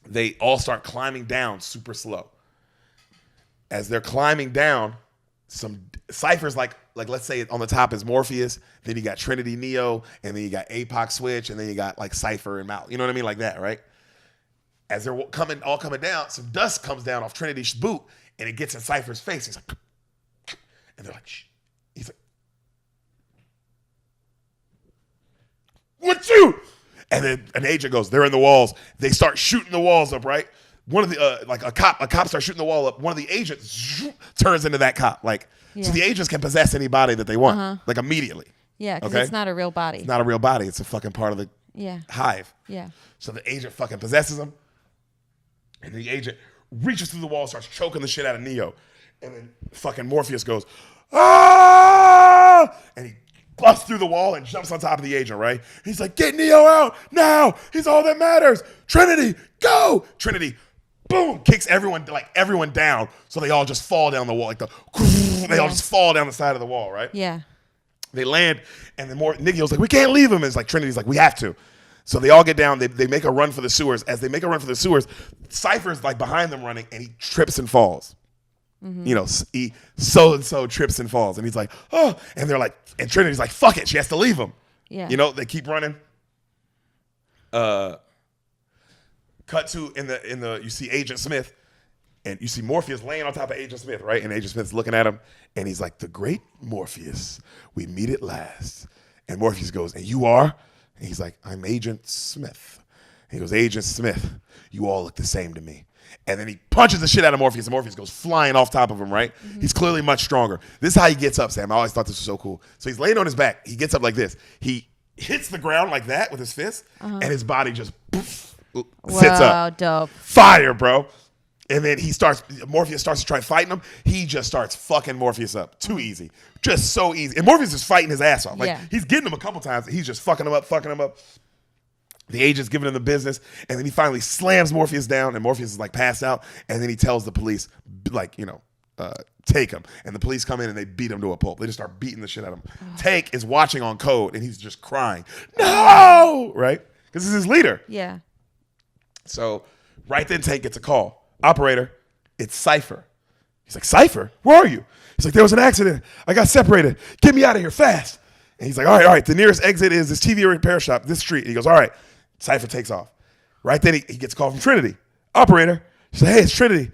They all start climbing down super slow. As they're climbing down, some Cypher's like let's say on the top is Morpheus, then you got Trinity, Neo, and then you got APOC Switch, and then you got like Cypher and Mouse. You know what I mean? Like that, right? As they're all coming down, some dust comes down off Trinity's boot, and it gets in Cypher's face. He's like, and they're like, shh. He's like, what you? And then an agent goes, they're in the walls. They start shooting the walls up, right? One of the, a cop starts shooting the wall up. One of the agents turns into that cop. So the agents can possess anybody that they want, like immediately. Yeah, because Okay? it's not a real body. It's not a real body. It's a fucking part of the Yeah. hive. Yeah. So the agent fucking possesses him. And the agent reaches through the wall, starts choking the shit out of Neo. And then fucking Morpheus goes, ah! And he busts through the wall and jumps on top of the agent, right? He's like, get Neo out now. He's all that matters. Trinity, go. Trinity, boom, kicks everyone down. So they all just fall down the wall. They all just fall down the side of the wall, right? Yeah. They land, and then Nigio's like, we can't leave him. And it's like, Trinity's like, we have to. So they all get down. They make a run for the sewers. As they make a run for the sewers, Cypher's like behind them running, and he trips and falls. You know, he so-and-so trips and falls. And he's like, oh. And they're like, and Trinity's like, fuck it. She has to leave him. Yeah. You know, they keep running. Cut to in the you see Agent Smith, and you see Morpheus laying on top of Agent Smith, right? And Agent Smith's looking at him, and he's like, the great Morpheus, we meet at last. And Morpheus goes, and you are? And he's like, I'm Agent Smith. And he goes, Agent Smith, you all look the same to me. And then he punches the shit out of Morpheus, and Morpheus goes flying off top of him, right? He's clearly much stronger. This is how he gets up, Sam. I always thought this was so cool. So he's laying on his back. He gets up like this. He hits the ground like that with his fist, and his body just poof, sits up. Wow, dope. Fire, bro. And then Morpheus starts to try fighting him. He just starts fucking Morpheus up. Too easy. Just so easy. And Morpheus is fighting his ass off. Like, Yeah. he's getting him a couple times. He's just fucking him up. The agent's giving him the business. And then he finally slams Morpheus down. And Morpheus is like passed out. And then he tells the police, like, you know, take him. And the police come in and they beat him to a pulp. They just start beating the shit out of him. Take is watching on code. And he's just crying. No! Right? Because this is his leader. Yeah. So right then Tank gets a call. Operator, it's Cypher. He's like, Cypher? Where are you? He's like, there was an accident. I got separated. Get me out of here fast. And he's like, all right. The nearest exit is this TV repair shop, this street. And he goes, all right. Cypher takes off. Right then he gets a call from Trinity. Operator. She's like, hey, it's Trinity.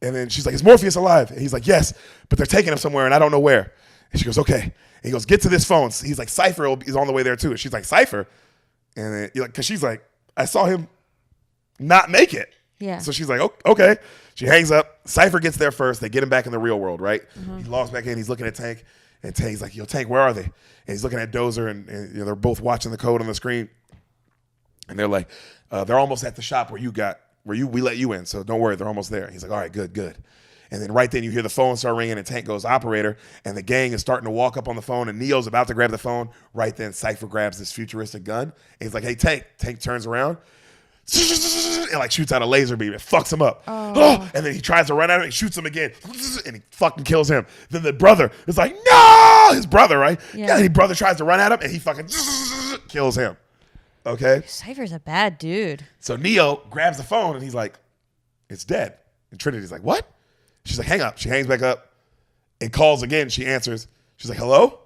And then she's like, is Morpheus alive? And he's like, yes, but they're taking him somewhere and I don't know where. And she goes, okay. And he goes, get to this phone. He's like, Cypher is on the way there too. And she's like, Cypher? And then, because she's like, I saw him not make it. Yeah. So she's like, okay. She hangs up. Cypher gets there first. They get him back in the real world, right? He logs back in. He's looking at Tank. And Tank's like, yo, Tank, where are they? And he's looking at Dozer, and you know, they're both watching the code on the screen. And they're like, they're almost at the shop where we let you in. So don't worry, they're almost there. He's like, all right, good. And then right then you hear the phone start ringing, and Tank goes, operator. And the gang is starting to walk up on the phone, and Neo's about to grab the phone. Right then Cypher grabs this futuristic gun. And he's like, hey, Tank. Tank turns around. And like shoots out a laser beam. It fucks him up. Oh. And then he tries to run at him. He shoots him again. And he fucking kills him. Then the brother is like, no! His brother, right? Yeah. His brother tries to run at him, and he fucking kills him. Okay? Cypher's a bad dude. So Neo grabs the phone, and he's like, it's dead. And Trinity's like, what? She's like, hang up. She hangs back up and calls again. She answers. She's like, hello?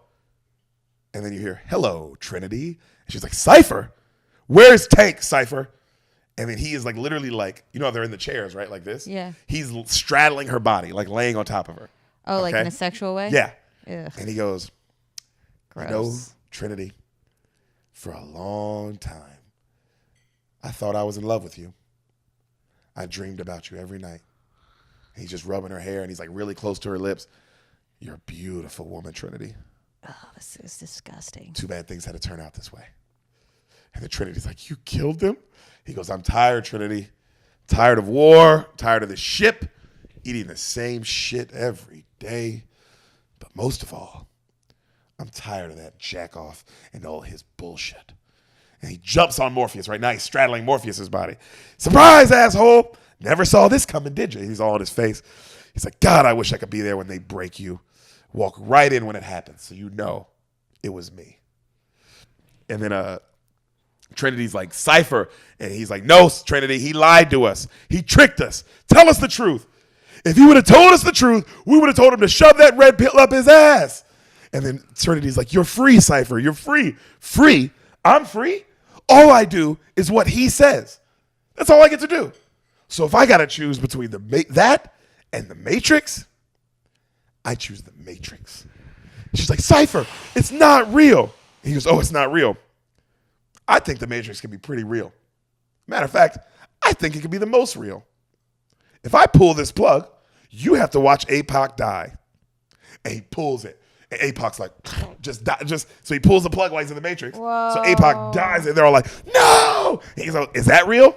And then you hear, hello, Trinity. And she's like, Cypher? Where's Tank, Cypher? And then he is like literally like, you know, they're in the chairs, right? Like this. Yeah. He's straddling her body, like laying on top of her. Oh, like Okay? in a sexual way? Yeah. Ugh. And he goes, Gross. you know, Trinity, for a long time, I thought I was in love with you. I dreamed about you every night. And he's just rubbing her hair, and he's like really close to her lips. You're a beautiful woman, Trinity. Oh, this is disgusting. Too bad things had to turn out this way. And then Trinity's like, you killed him? He goes, I'm tired, Trinity. Tired of war, tired of the ship, eating the same shit every day. But most of all, I'm tired of that jack off and all his bullshit. And he jumps on Morpheus. Right now he's straddling Morpheus's body. Surprise, asshole. Never saw this coming, did you? He's all in his face. He's like, God, I wish I could be there when they break you. Walk right in when it happens so you know it was me. And then Trinity's like, Cypher. And he's like, no, Trinity, he lied to us. He tricked us. Tell us the truth. If he would have told us the truth, we would have told him to shove that red pill up his ass. And then Trinity's like, you're free, Cypher. You're free. Free? I'm free? All I do is what he says. That's all I get to do. So if I got to choose between that and the Matrix, I choose the Matrix. She's like, Cypher, it's not real. He goes, oh, it's not real. I think the Matrix can be pretty real. Matter of fact, I think it can be the most real. If I pull this plug, you have to watch APOC die. And he pulls it. And APOC's like, Just so he pulls the plug while he's in the Matrix. Whoa. So APOC dies, and they're all like, no! And he's like, is that real?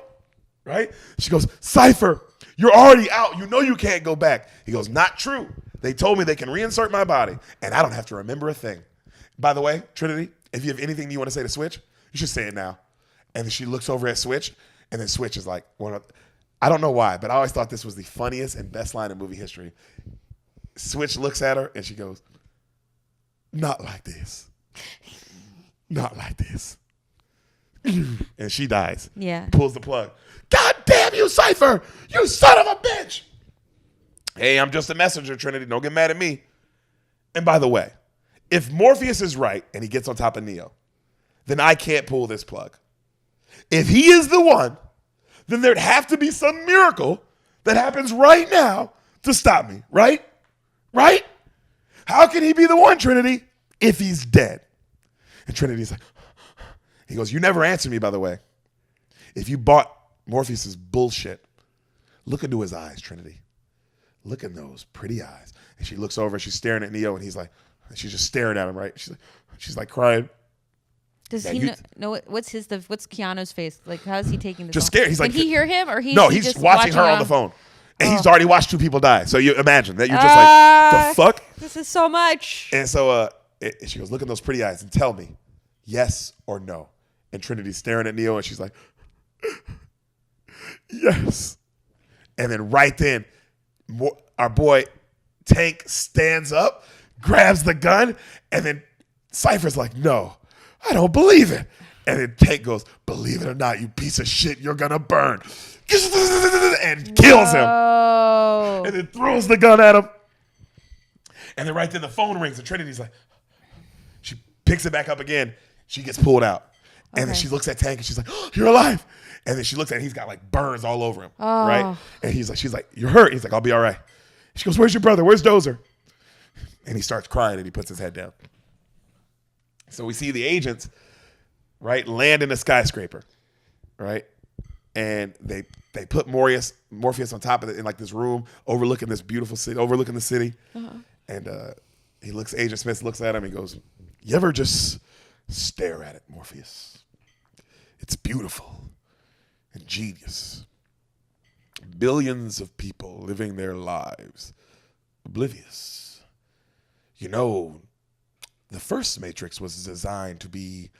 Right? She goes, Cypher, you're already out. You know you can't go back. He goes, not true. They told me they can reinsert my body, and I don't have to remember a thing. By the way, Trinity, if you have anything you want to say to Switch, you should say it now. And then she looks over at Switch, and then Switch is like, I don't know why, but I always thought this was the funniest and best line in movie history. Switch looks at her, and she goes, not like this. Not like this. And she dies. Yeah. Pulls the plug. God damn you, Cypher! You son of a bitch! Hey, I'm just a messenger, Trinity. Don't get mad at me. And by the way, if Morpheus is right and he gets on top of Neo, then I can't pull this plug. If he is the one, then there'd have to be some miracle that happens right now to stop me, right? Right? How can he be the one, Trinity, if he's dead? And Trinity's like, he goes, you never answered me, by the way. If you bought Morpheus's bullshit, look into his eyes, Trinity. Look in those pretty eyes. And she looks over, she's staring at Neo, and he's like, she's just staring at him, right? She's like crying. Does Yeah, he know what's Keanu's face? Like, how is he taking this? Just scared. He's like, can he hear him or no, he's just watching her on the phone. And he's already watched 2 people die. So you imagine that you're just like, the fuck? This is so much. And so she goes, look in those pretty eyes and tell me yes or no. And Trinity's staring at Neo, and she's like, yes. And then right then, our boy Tank stands up, grabs the gun, and then Cypher's like, no, I don't believe it. And then Tank goes, believe it or not, you piece of shit, you're gonna burn. And kills him. And then throws the gun at him. And then right then the phone rings, and Trinity's like, she picks it back up again. She gets pulled out. And then she looks at Tank and she's like, oh, you're alive. And then she looks at him, he's got like burns all over him. Right? And she's like, you're hurt. He's like, I'll be all right. She goes, where's your brother? Where's Dozer? And he starts crying and he puts his head down. So we see the agents, right, land in a skyscraper, right? And they put Morpheus on top of it in like this room overlooking this beautiful city, overlooking the city. And Agent Smith looks at him and goes, you ever just stare at it, Morpheus? It's beautiful and genius. Billions of people living their lives oblivious. You know, the first Matrix was designed to be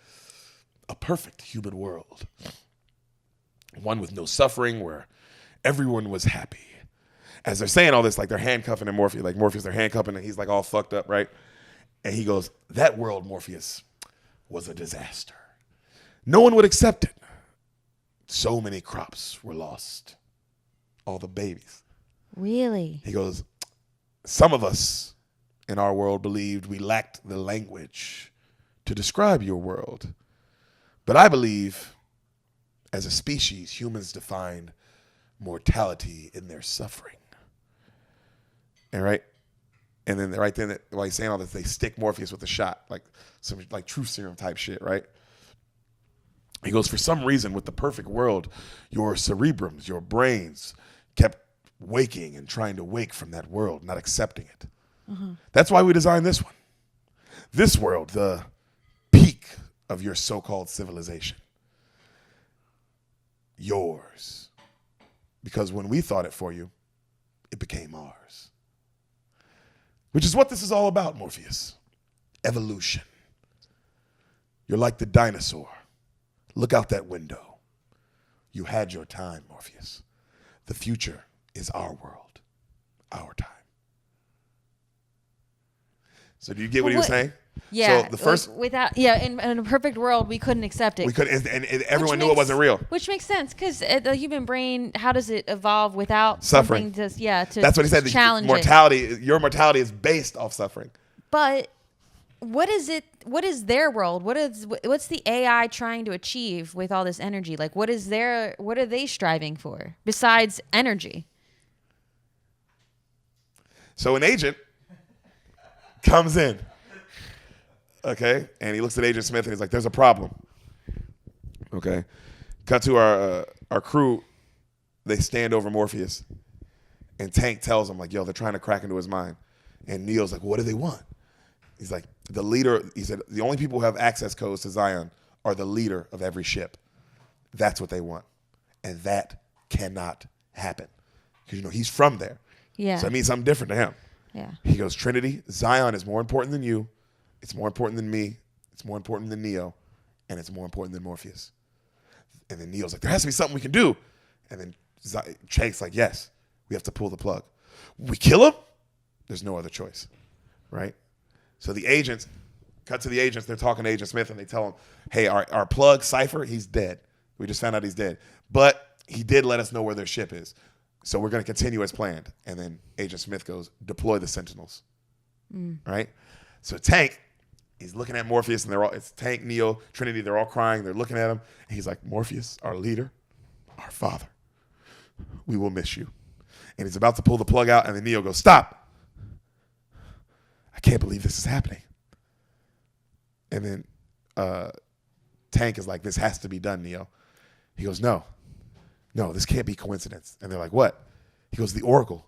a perfect human world. One with no suffering, where everyone was happy. As they're saying all this, like they're handcuffing and Morpheus, they're handcuffing and he's like all fucked up, right? And he goes, that world, Morpheus, was a disaster. No one would accept it. So many crops were lost. All the babies. Really? He goes, some of us in our world believed we lacked the language to describe your world. But I believe, as a species, humans defined mortality in their suffering. And then right then, while he's saying all this, they stick Morpheus with a shot, like some like truth serum type shit, right? He goes, for some reason, with the perfect world, your cerebrums, your brains, kept waking and trying to wake from that world, not accepting it. That's why we designed this one. This world, the peak of your so-called civilization. Yours. Because when we thought it for you, it became ours. Which is what this is all about, Morpheus. Evolution. You're like the dinosaur. Look out that window. You had your time, Morpheus. The future is our world, our time. So do you get what he was saying? Yeah. So the first, in a perfect world, we couldn't accept it. we could, and everyone knew it wasn't real. Which makes sense because the human brain, how does it evolve without Suffering. something to That's what he said. Challenge Mortality. Your mortality is based off suffering. But what is it? What is their world? What's the AI trying to achieve with all this energy? Like, what are they striving for besides energy? So an agent comes in, okay, and he looks at Agent Smith and he's like, "There's a problem." Okay, cut to our crew. They stand over Morpheus, and Tank tells him like, "Yo, they're trying to crack into his mind," and Neo's like, "What do they want?" He's like, the leader, he said, the only people who have access codes to Zion are the leader of every ship. That's what they want. And that cannot happen. Because, he's from there. Yeah. So it means something different to him. Yeah. He goes, Trinity, Zion is more important than you. It's more important than me. It's more important than Neo. And it's more important than Morpheus. And then Neo's like, there has to be something we can do. And then Tank's like, yes, we have to pull the plug. We kill him? There's no other choice, right? So the agents, cut to the agents, they're talking to Agent Smith, and they tell him, hey, our plug, Cypher, he's dead. We just found out he's dead. But he did let us know where their ship is. So we're going to continue as planned. And then Agent Smith goes, deploy the Sentinels, right? So Tank, he's looking at Morpheus, and it's Tank, Neo, Trinity, they're all crying. They're looking at him. And he's like, Morpheus, our leader, our father, we will miss you. And he's about to pull the plug out, and then Neo goes, stop. I can't believe this is happening. And then Tank is like, this has to be done, Neo. He goes, no, this can't be coincidence. And they're like, what? He goes, the Oracle.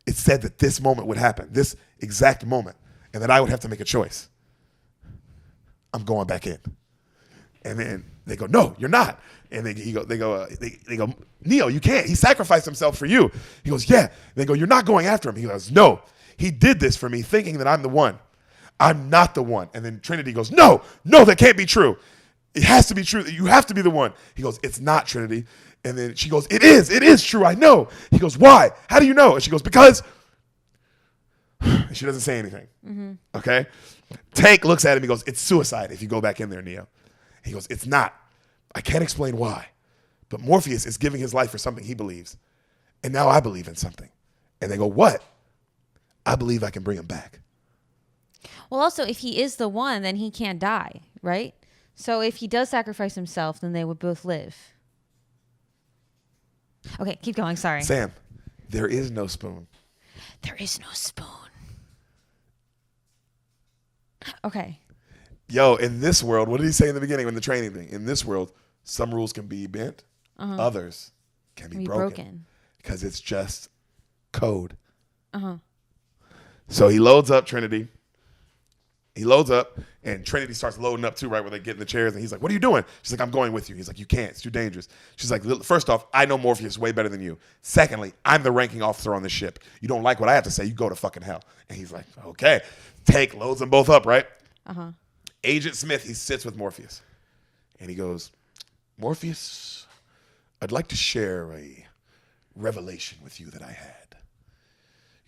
It said that this moment would happen, this exact moment, and that I would have to make a choice. I'm going back in. And then they go, no, you're not. And they go, Neo, you can't. He sacrificed himself for you. He goes, yeah. And they go, you're not going after him. He goes, no. He did this for me thinking that I'm the one. I'm not the one. And then Trinity goes, no, that can't be true. It has to be true. You have to be the one. He goes, it's not, Trinity. And then she goes, it is true. I know. He goes, why? How do you know? And she goes, because. And she doesn't say anything. Mm-hmm. Okay? Tank looks at him. He goes, it's suicide if you go back in there, Neo. He goes, it's not. I can't explain why. But Morpheus is giving his life for something he believes. And now I believe in something. And they go, what? I believe I can bring him back. Well, also, if he is the one, then he can't die, right? So if he does sacrifice himself, then they would both live. Okay, keep going. Sorry. Sam, there is no spoon. There is no spoon. Okay. Yo, in this world, what did he say in the beginning when the training thing? In this world, some rules can be bent, others can be broken. Because it's just code. So he loads up Trinity. He loads up, and Trinity starts loading up too, right, where they get in the chairs. And he's like, what are you doing? She's like, I'm going with you. He's like, you can't. It's too dangerous. She's like, first off, I know Morpheus way better than you. Secondly, I'm the ranking officer on the ship. You don't like what I have to say, you go to fucking hell. And he's like, okay. Tank loads them both up, right? Agent Smith, he sits with Morpheus. And he goes, Morpheus, I'd like to share a revelation with you that I had.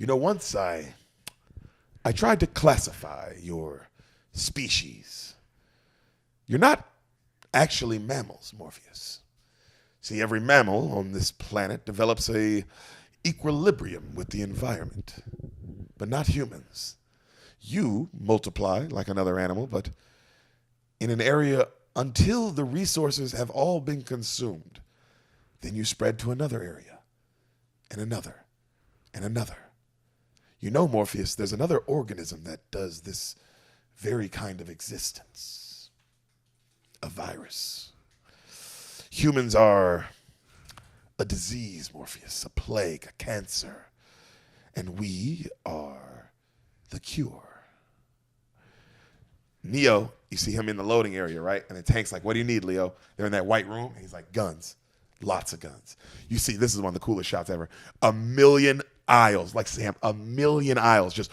Once I tried to classify your species. You're not actually mammals, Morpheus. See, every mammal on this planet develops a equilibrium with the environment, but not humans. You multiply like another animal, but in an area until the resources have all been consumed. Then you spread to another area, and another, and another. Morpheus, there's another organism that does this very kind of existence. A virus. Humans are a disease, Morpheus, a plague, a cancer. And we are the cure. Neo, you see him in the loading area, right? And the Tank's like, what do you need, Leo? They're in that white room. And he's like, guns. Lots of guns. You see, this is one of the coolest shots ever. 1,000,000 aisles, like Sam, 1,000,000 aisles, just,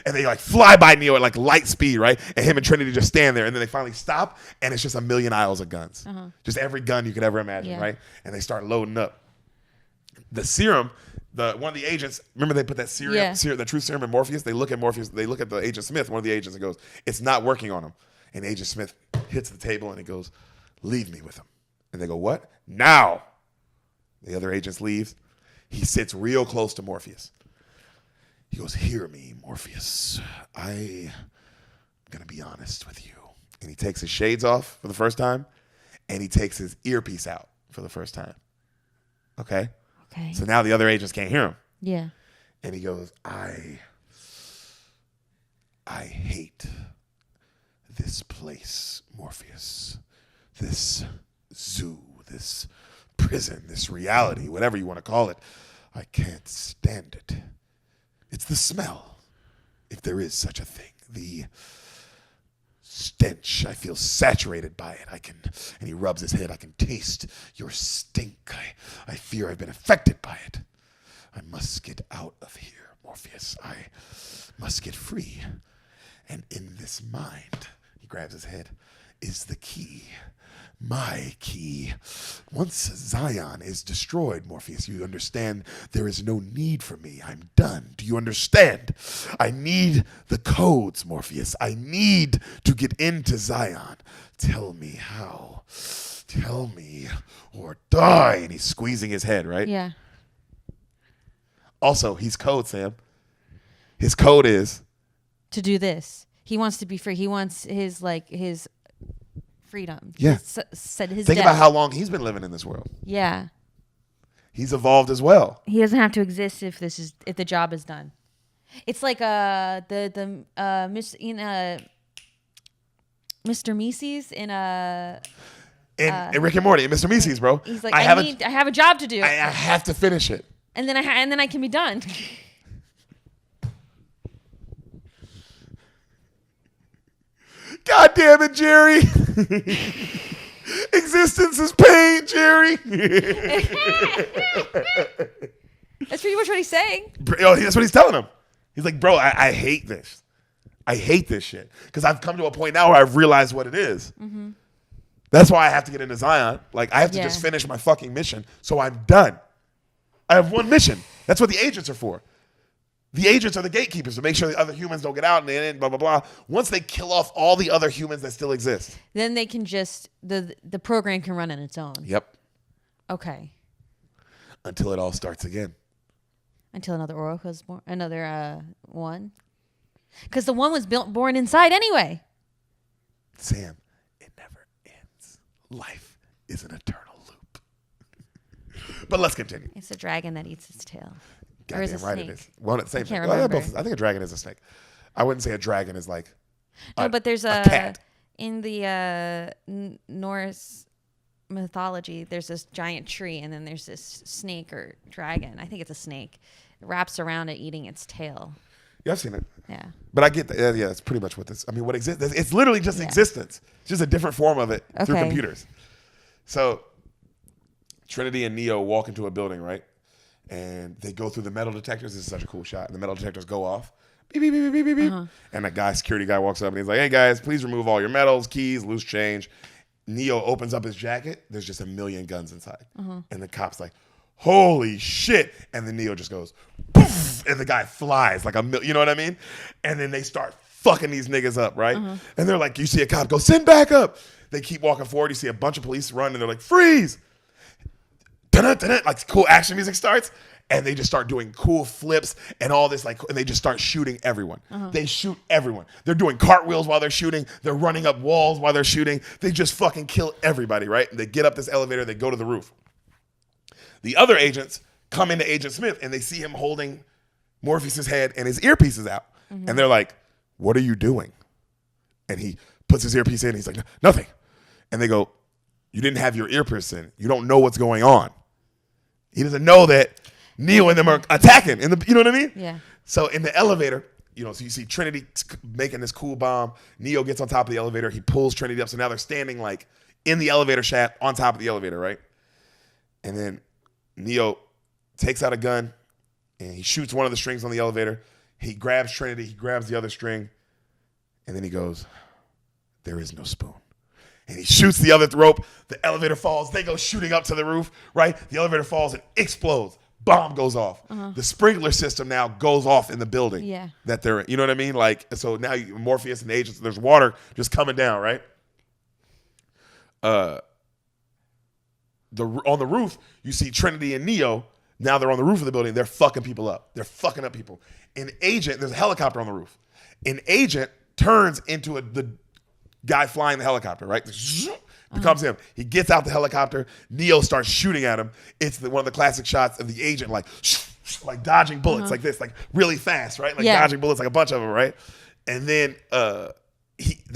and they like fly by Neo at like light speed, right? And him and Trinity just stand there, and then they finally stop, and it's just 1,000,000 aisles of guns, just every gun you could ever imagine, right? And they start loading up. The serum, one of the agents, remember they put that serum, the true serum in Morpheus. They look at Morpheus, they look at the Agent Smith, one of the agents, and goes, "It's not working on him." And Agent Smith hits the table and he goes, "Leave me with him." And they go, "What? Now?" The other agents leave. He sits real close to Morpheus. He goes, "Hear me, Morpheus. I'm going to be honest with you." And he takes his shades off for the first time, and he takes his earpiece out for the first time. Okay? Okay. So now the other agents can't hear him. Yeah. And he goes, I hate this place, Morpheus. This zoo, this prison, this reality, whatever you want to call it. I can't stand it. It's the smell, if there is such a thing. the stench. I feel saturated by it. And he rubs his head. I can taste your stink. I fear I've been affected by it. I must get out of here, Morpheus. I must get free. And in this mind, he grabs his head, is the key. My key. Once Zion is destroyed, Morpheus, you understand there is no need for me. I'm done. Do you understand? I need the codes, Morpheus. I need to get into Zion. Tell me how. Tell me or die. And he's squeezing his head, right? Yeah. Also, he's code, Sam. His code is To do this. He wants to be free. He wants his freedom. Yeah. Said his think death. about how long he's been living in this world. Yeah. He's evolved as well. He doesn't have to exist if the job is done. It's like Mr. Mises in In Rick and Morty, and Mr. Mises, bro. He's like, I have a job to do, I have to finish it. and then I can be done. God damn it, Jerry. Existence is pain, Jerry. That's pretty much what he's saying. That's what he's telling him. He's like, bro, I hate this. I hate this shit. Because I've come to a point now where I've realized what it is. Mm-hmm. That's why I have to get into Zion. Like, I have to just finish my fucking mission, so I'm done. I have one mission. That's what the agents are for. The agents are the gatekeepers to make sure the other humans don't get out and then blah, blah, blah. Once they kill off all the other humans that still exist. Then they can just, the program can run on its own. Yep. Okay. Until it all starts again. Until another Oracle is born. Another one. Because the one was born inside anyway. Sam, it never ends. Life is an eternal loop. But let's continue. It's a dragon that eats its tail. Or Goddamn is it right snake? it is. Well, it's the same I can't thing. Well, remember. I think a dragon is a snake. I wouldn't say a dragon is like No, but there's a cat. in the Norse mythology, there's this giant tree, and then there's this snake or dragon. I think it's a snake. It wraps around it, eating its tail. Yeah, I've seen it. Yeah. But I get that. Yeah, that's pretty much what this. I mean, what exists? It's literally just existence. It's just a different form of it through Okay. computers. So, Trinity and Neo walk into a building, right? And they go through the metal detectors. This is such a cool shot. And the metal detectors go off. Beep, beep, beep, beep, beep, beep. And a security guy walks up and he's like, hey guys, please remove all your metals, keys, loose change. Neo opens up his jacket. There's just 1 million guns inside. And the cop's like, holy shit. And then Neo just goes, poof, and the guy flies like you know what I mean? And then they start fucking these niggas up, right? And they're like, you see a cop go, send back up. They keep walking forward. You see a bunch of police run and they're like, freeze. Dun-dun, dun-dun, like cool action music starts. And they just start doing cool flips and all this, like, and they just start shooting everyone. They shoot everyone. They're doing cartwheels while they're shooting. They're running up walls while they're shooting. They just fucking kill everybody, right? And they get up this elevator. They go to the roof. The other agents come into Agent Smith and they see him holding Morpheus's head and his earpiece is out. And they're like, what are you doing? And he puts his earpiece in. And he's like, nothing. And they go, you didn't have your earpiece in. You don't know what's going on. He doesn't know that Neo and them are attacking. You know what I mean? Yeah. So in the elevator, so you see Trinity making this cool bomb. Neo gets on top of the elevator. He pulls Trinity up. So now they're standing like in the elevator shaft on top of the elevator, right? And then Neo takes out a gun and he shoots one of the strings on the elevator. He grabs Trinity. He grabs the other string. And then he goes, there is no spoon. And he shoots the other rope. The elevator falls. They go shooting up to the roof, right? The elevator falls and explodes. Bomb goes off. The sprinkler system now goes off in the building that they're in. You know what I mean? Like, so now Morpheus and the agents, there's water just coming down, right? On the roof, you see Trinity and Neo. Now they're on the roof of the building. They're fucking people up. They're fucking up people. An agent, there's a helicopter on the roof. An agent turns into the guy flying the helicopter, right? Becomes him. He gets out the helicopter. Neo starts shooting at him. It's one of the classic shots of the agent, like dodging bullets like this, like really fast, right? Like dodging bullets, like a bunch of them, right? And then the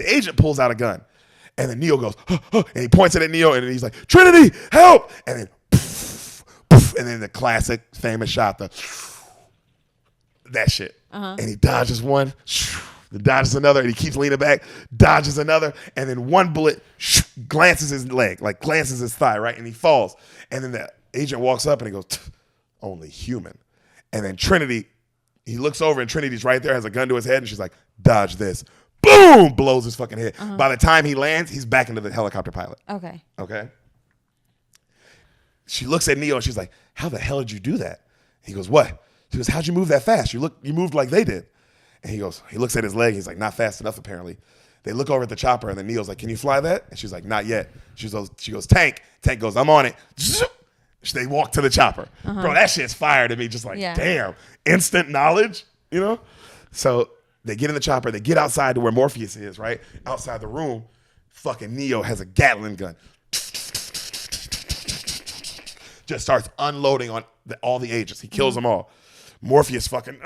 agent pulls out a gun. And then Neo goes, and he points it at Neo, and then he's like, Trinity, help! And then, poof, poof, and then the classic famous shot, that shit. And he dodges one, dodges another, and he keeps leaning back, dodges another, and then one bullet glances his leg, like glances his thigh, right? And he falls. And then the agent walks up and he goes, only human. And then Trinity, he looks over and Trinity's right there, has a gun to his head, and she's like, dodge this. Boom! Blows his fucking head. By the time he lands, he's back into the helicopter pilot. Okay. Okay? She looks at Neo and she's like, how the hell did you do that? He goes, what? She goes, how'd you move that fast? You moved like they did. And he looks at his leg. He's like, not fast enough, apparently. They look over at the chopper, and then Neo's like, can you fly that? And she's like, not yet. She goes, Tank. Tank goes, I'm on it. They walk to the chopper. Bro, that shit's fire to me. Just like, damn, instant knowledge, you know? So they get in the chopper. They get outside to where Morpheus is, right? Outside the room, fucking Neo has a Gatling gun. Just starts unloading on all the agents. He kills them all. Morpheus fucking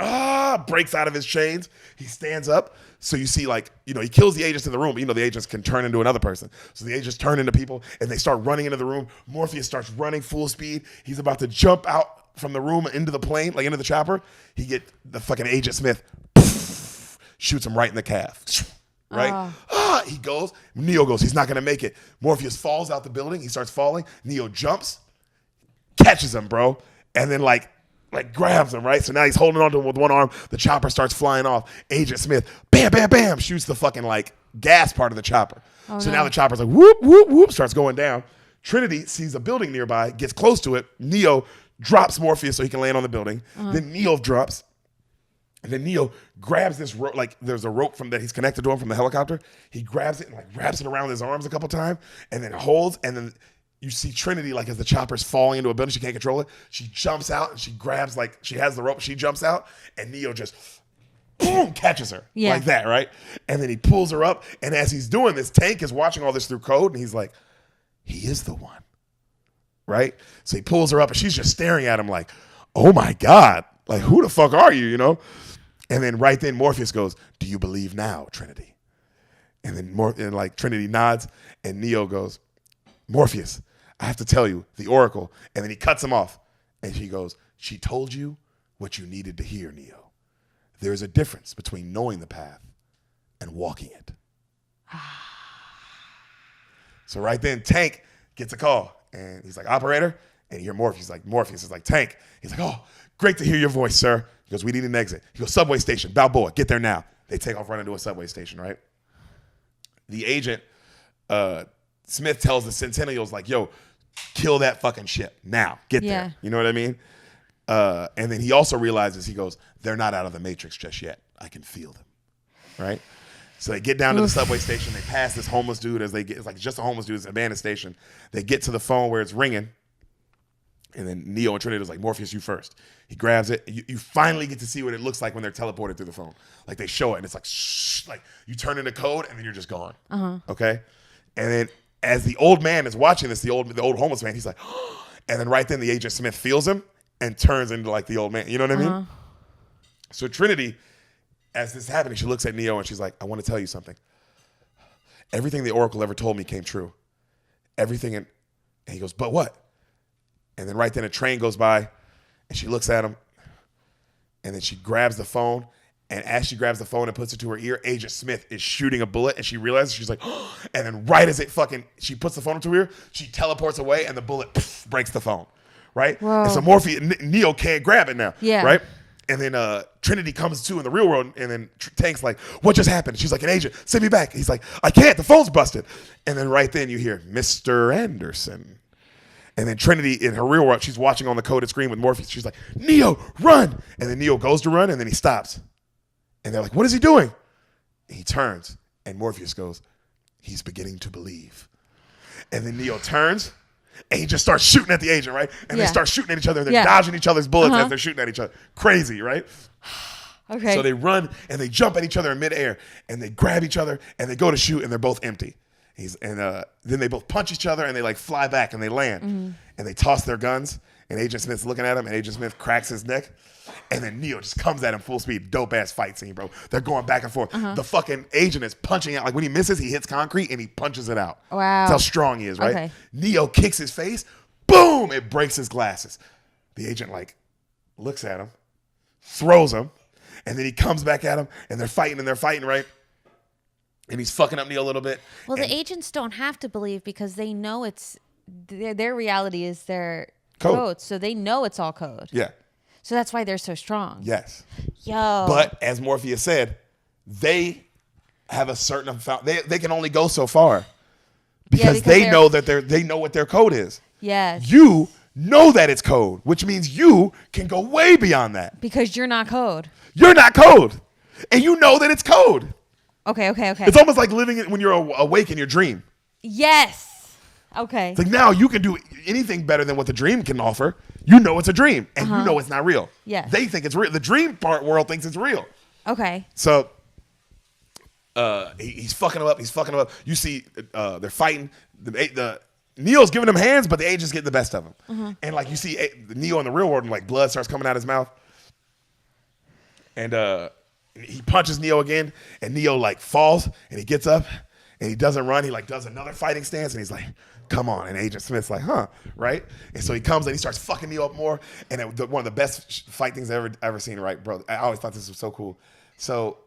breaks out of his chains. He stands up. So you see, like, you know, he kills the agents in the room. But, you know, the agents can turn into another person. So the agents turn into people, and they start running into the room. Morpheus starts running full speed. He's about to jump out from the room into the plane, like into the chopper. He get the fucking Agent Smith, shoots him right in the calf. Right? He goes. Neo goes, he's not going to make it. Morpheus falls out the building. He starts falling. Neo jumps, catches him, bro. And then, like grabs him, right? So now he's holding on to him with one arm. The chopper starts flying off. Agent Smith, bam, bam, bam, shoots the fucking like gas part of the chopper. So now the chopper's like whoop, whoop, whoop, starts going down. Trinity sees a building nearby, gets close to it. Neo drops Morpheus so he can land on the building. Then Neo drops. And then Neo grabs this rope, like there's a rope that he's connected to him from the helicopter. He grabs it and like wraps it around his arms a couple times and then holds, and then you see Trinity, like as the chopper's falling into a building, she can't control it. She jumps out and she grabs, like she has the rope, she jumps out, and Neo just boom, catches her like that, right? And then he pulls her up, and as he's doing this, Tank is watching all this through code, and he's like, he is the one, right? So he pulls her up, and she's just staring at him like, oh my God, like who the fuck are you, you know? And then right then Morpheus goes, do you believe now, Trinity? And then Trinity nods, and Neo goes, Morpheus, I have to tell you, the Oracle. And then he cuts him off. And she goes, she told you what you needed to hear, Neo. There's a difference between knowing the path and walking it. So right then, Tank gets a call. And he's like, operator. And you hear Morpheus is like, Tank. He's like, oh, great to hear your voice, sir. He goes, we need an exit. He goes, subway station, Balboa, get there now. They take off running to a subway station, right? The agent, Smith tells the Centennials, like, yo, kill that fucking ship now. Get there. You know what I mean? And then he also realizes, he goes, they're not out of the Matrix just yet. I can feel them. Right? So they get down to the subway station. They pass this homeless dude it's like just a homeless dude. It's an abandoned station. They get to the phone where it's ringing. And then Neo and Trinity like, Morpheus, you first. He grabs it. You finally get to see what it looks like when they're teleported through the phone. Like they show it and it's like, shh, like you turn into code and then you're just gone. Okay? And then as the old man is watching this, the old homeless man, he's like, and then right then the Agent Smith feels him and turns into like the old man. You know what I mean? So Trinity, as this is happening, she looks at Neo and she's like, I want to tell you something. Everything the Oracle ever told me came true. Everything. And he goes, but what? And then right then a train goes by and she looks at him and then she grabs the phone. And as she grabs the phone and puts it to her ear, Agent Smith is shooting a bullet, and she realizes, she's like, oh, and then right as she puts the phone to her ear, she teleports away, and the bullet breaks the phone, right? Whoa. And so Neo can't grab it now, right? And then Trinity comes to in the real world, and then Tank's like, what just happened? She's like, an agent, send me back. He's like, I can't, the phone's busted. And then right then you hear, Mr. Anderson. And then Trinity, in her real world, she's watching on the coded screen with Morpheus. She's like, Neo, run! And then Neo goes to run, and then he stops. And they're like, what is he doing? And he turns, and Morpheus goes, he's beginning to believe. And then Neo turns, and he just starts shooting at the agent, right? And they start shooting at each other, and they're dodging each other's bullets as they're shooting at each other. Crazy, right? Okay. So they run, and they jump at each other in midair, and they grab each other, and they go to shoot, and they're both empty. Then they both punch each other, and they like fly back, and they land. And they toss their guns, and Agent Smith's looking at him, and Agent Smith cracks his neck. And then Neo just comes at him full speed. Dope ass fight scene, bro. They're going back and forth. The fucking agent is punching out. Like when he misses, he hits concrete and he punches it out. Wow. That's how strong he is, right? Okay. Neo kicks his face. Boom! It breaks his glasses. The agent like looks at him, throws him. And then he comes back at him, and they're fighting, right? And he's fucking up Neo a little bit. Well, and the agents don't have to believe because they know it's their reality is their Code. code, so they know it's all code. Yeah. So that's why they're so strong. Yes. Yo. But as Morpheus said, they have a certain amount. They can only go so far because they know that they know what their code is. Yes. You know that it's code, which means you can go way beyond that. Because you're not code. You're not code, and you know that it's code. Okay. It's almost like living it when you're awake in your dream. Yes. Okay. It's like now you can do anything better than what the dream can offer. You know it's a dream, and you know it's not real. Yes. They think it's real. The dream part world thinks it's real. Okay. So he's fucking him up. You see they're fighting. The Neo's giving him hands, but the agent's getting the best of him. And like you see Neo in the real world, and like blood starts coming out his mouth. And he punches Neo again, and Neo like falls, and he gets up, and he doesn't run. He like does another fighting stance, and he's like, "Come on!" And Agent Smith's like, "Huh?" Right? And so he comes and he starts fucking Neo up more. And one of the best fight things I've ever seen. Right, bro? I always thought this was so cool. So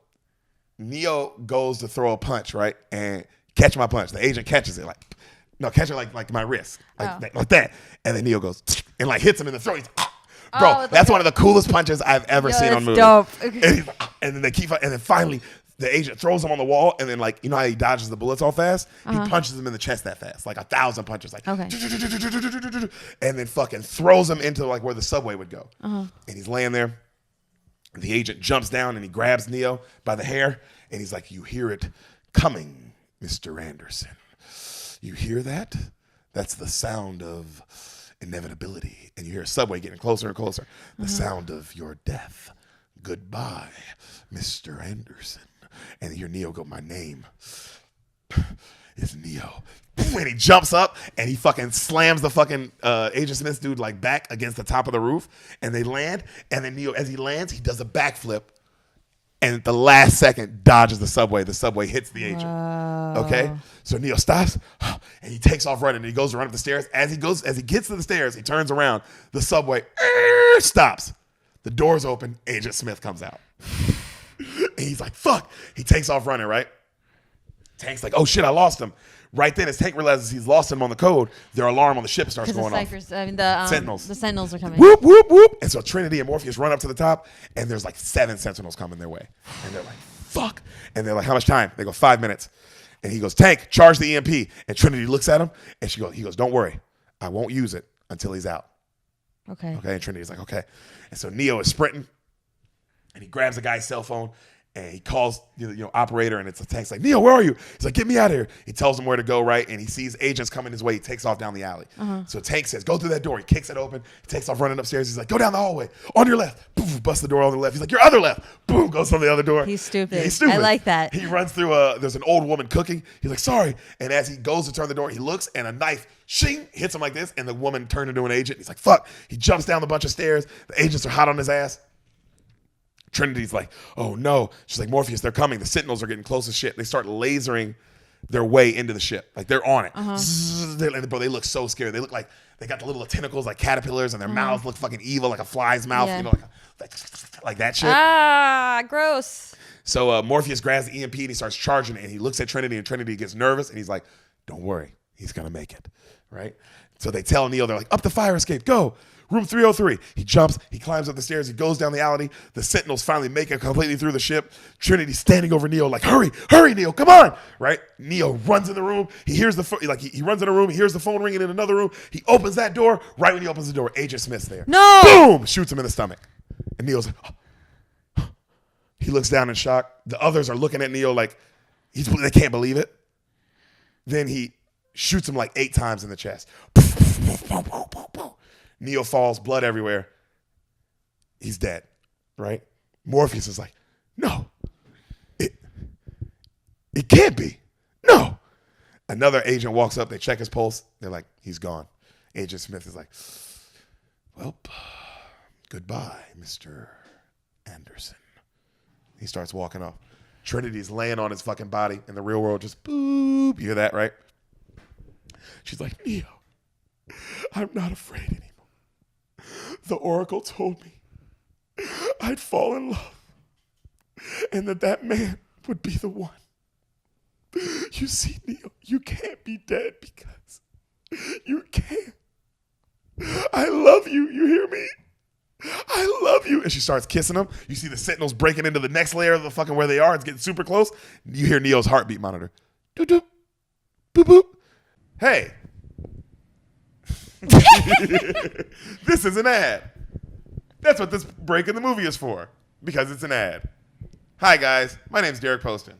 Neo goes to throw a punch, right, and catch my punch. The agent catches it catch it like my wrist, like that. And then Neo goes and like hits him in the throat. He's, bro, that's one of the coolest punches I've ever seen on movie. Dope. And then they keep, and then finally the agent throws him on the wall, and then like you know how he dodges the bullets all fast, he punches him in the chest that fast, like 1,000 punches, like Okay. and then fucking throws him into like where the subway would go, and he's laying there. The agent jumps down and he grabs Neo by the hair, and he's like, "You hear it coming, Mr. Anderson. You hear that? That's the sound of inevitability." And you hear a subway getting closer and closer. The sound of your death. Goodbye, Mr. Anderson. And you hear Neo go, "My name is Neo." And he jumps up and he fucking slams the fucking Agent Smith dude like back against the top of the roof. And they land. And then Neo, as he lands, he does a backflip. And at the last second, dodges the subway. The subway hits the agent. Okay? So Neo stops and he takes off running. And he goes to run up the stairs. As he gets to the stairs, he turns around. The subway stops. The doors open. Agent Smith comes out. And he's like, fuck. He takes off running, right? Tank's like, oh shit, I lost him. Right then, as Tank realizes he's lost him on the code, their alarm on the ship starts going off. Sentinels. The Sentinels are coming. Whoop, whoop, whoop. And so Trinity and Morpheus run up to the top, and there's like 7 Sentinels coming their way. And they're like, fuck. And they're like, how much time? They go, 5 minutes. And he goes, Tank, charge the EMP. And Trinity looks at him, and he goes, don't worry. I won't use it until he's out. Okay. And Trinity's like, okay. And so Neo is sprinting, and he grabs the guy's cell phone, and he calls operator, and it's a Tank's like, Neo, where are you? He's like, get me out of here. He tells him where to go, right? And he sees agents coming his way. He takes off down the alley. So Tank says, go through that door. He kicks it open. He takes off running upstairs. He's like, go down the hallway. On your left. Boom, busts the door on the left. He's like, your other left. Boom, goes on the other door. He's stupid. Yeah, he's stupid. I like that. He runs through there's an old woman cooking. He's like, sorry. And as he goes to turn the door, he looks, and a knife, shing, hits him like this, and the woman turned into an agent. He's like, fuck. He jumps down the bunch of stairs. The agents are hot on his ass. Trinity's like, oh no. She's like, Morpheus, they're coming. The Sentinels are getting close as shit. They start lasering their way into the ship. Like they're on it. Bro, they look so scary. They look like they got the little tentacles like caterpillars, and their mouths look fucking evil, like a fly's mouth. Yeah. Like that shit. Ah, gross. So Morpheus grabs the EMP and he starts charging it, and he looks at Trinity, and Trinity gets nervous, and he's like, don't worry, he's gonna make it, right? So they tell Neo, they're like, up the fire escape, go. Room 303. He jumps, he climbs up the stairs, he goes down the alley. The Sentinels finally make it completely through the ship. Trinity's standing over Neo like, hurry, Neo, come on, right? Neo runs in the room. He hears the phone, he runs in a room. He hears the phone ringing in another room. He opens that door. Right when he opens the door, Agent Smith's there. No! Boom! Shoots him in the stomach. And Neo's like, oh. He looks down in shock. The others are looking at Neo like, they can't believe it. Then he shoots him like 8 times in the chest. Neo falls, blood everywhere. He's dead, right? Morpheus is like, no, it can't be. No. Another agent walks up. They check his pulse. They're like, he's gone. Agent Smith is like, well, goodbye, Mr. Anderson. He starts walking off. Trinity's laying on his fucking body in the real world, just boop. You hear that, right? She's like, Neo, I'm not afraid anymore. The Oracle told me I'd fall in love and that man would be the one. You see, Neil, you can't be dead because you can't. I love you. You hear me? I love you. And she starts kissing him. You see the Sentinels breaking into the next layer of the fucking where they are. It's getting super close. You hear Neil's heartbeat monitor. Doop, doop. Boop, boop. Hey. This is an ad. That's what this break in the movie is for. Because it's an ad. Hi, guys. My name's Deric Poston.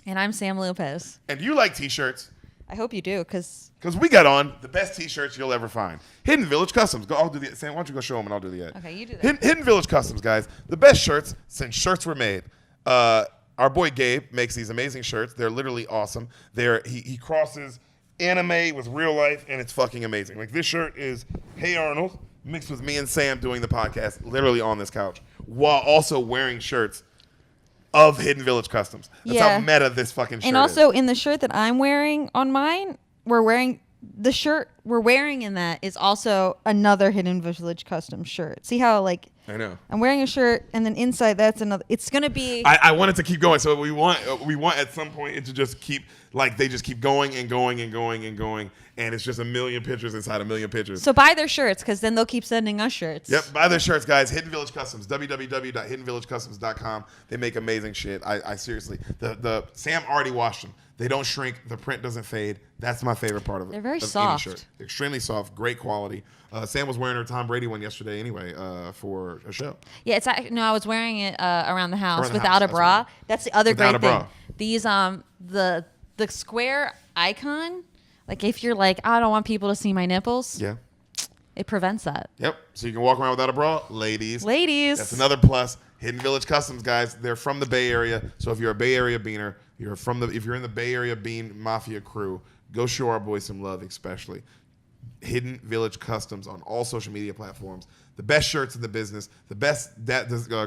And I'm Sam Lopez. And do you like t-shirts? I hope you do, because We got on the best t-shirts you'll ever find. Hidden Village Customs. I'll do the Sam, why don't you go show them and I'll do the ad. Okay, you do that. Hidden Village Customs, guys. The best shirts since shirts were made. Our boy Gabe makes these amazing shirts. They're literally awesome. He crosses anime with real life, and it's fucking amazing. Like, this shirt is Hey Arnold mixed with me and Sam doing the podcast literally on this couch while also wearing shirts of Hidden Village Customs. That's how meta this fucking shirt is. And also in the shirt that I'm wearing on mine, the shirt we're wearing in that is also another Hidden Village Custom shirt. See how, like, I know. I'm wearing a shirt and then inside that's another. It's going to be. I want it to keep going. So we want at some point it to just keep, like, they just keep going and going and going and going. And it's just a million pictures inside a million pictures. So buy their shirts, because then they'll keep sending us shirts. Yep, buy their shirts, guys. Hidden Village Customs, www.hiddenvillagecustoms.com. They make amazing shit. I seriously, the Sam already washed them. They don't shrink. The print doesn't fade. That's my favorite part of it. They're very of soft. Any shirt. They're extremely soft, great quality. Sam was wearing her Tom Brady one yesterday anyway for a show. Yeah, I was wearing it around the house Around the without house, a bra. right. That's the other Without great a thing. bra. These the square icon, like, if you're like, I don't want people to see my nipples, Yeah. it prevents that. Yep. So you can walk around without a bra, ladies. That's another plus. Hidden Village Customs, guys. They're from the Bay Area. So if you're a Bay Area beaner, if you're in the Bay Area Bean Mafia crew, go show our boys some love, especially. Hidden Village Customs on all social media platforms. The best shirts in the business. The best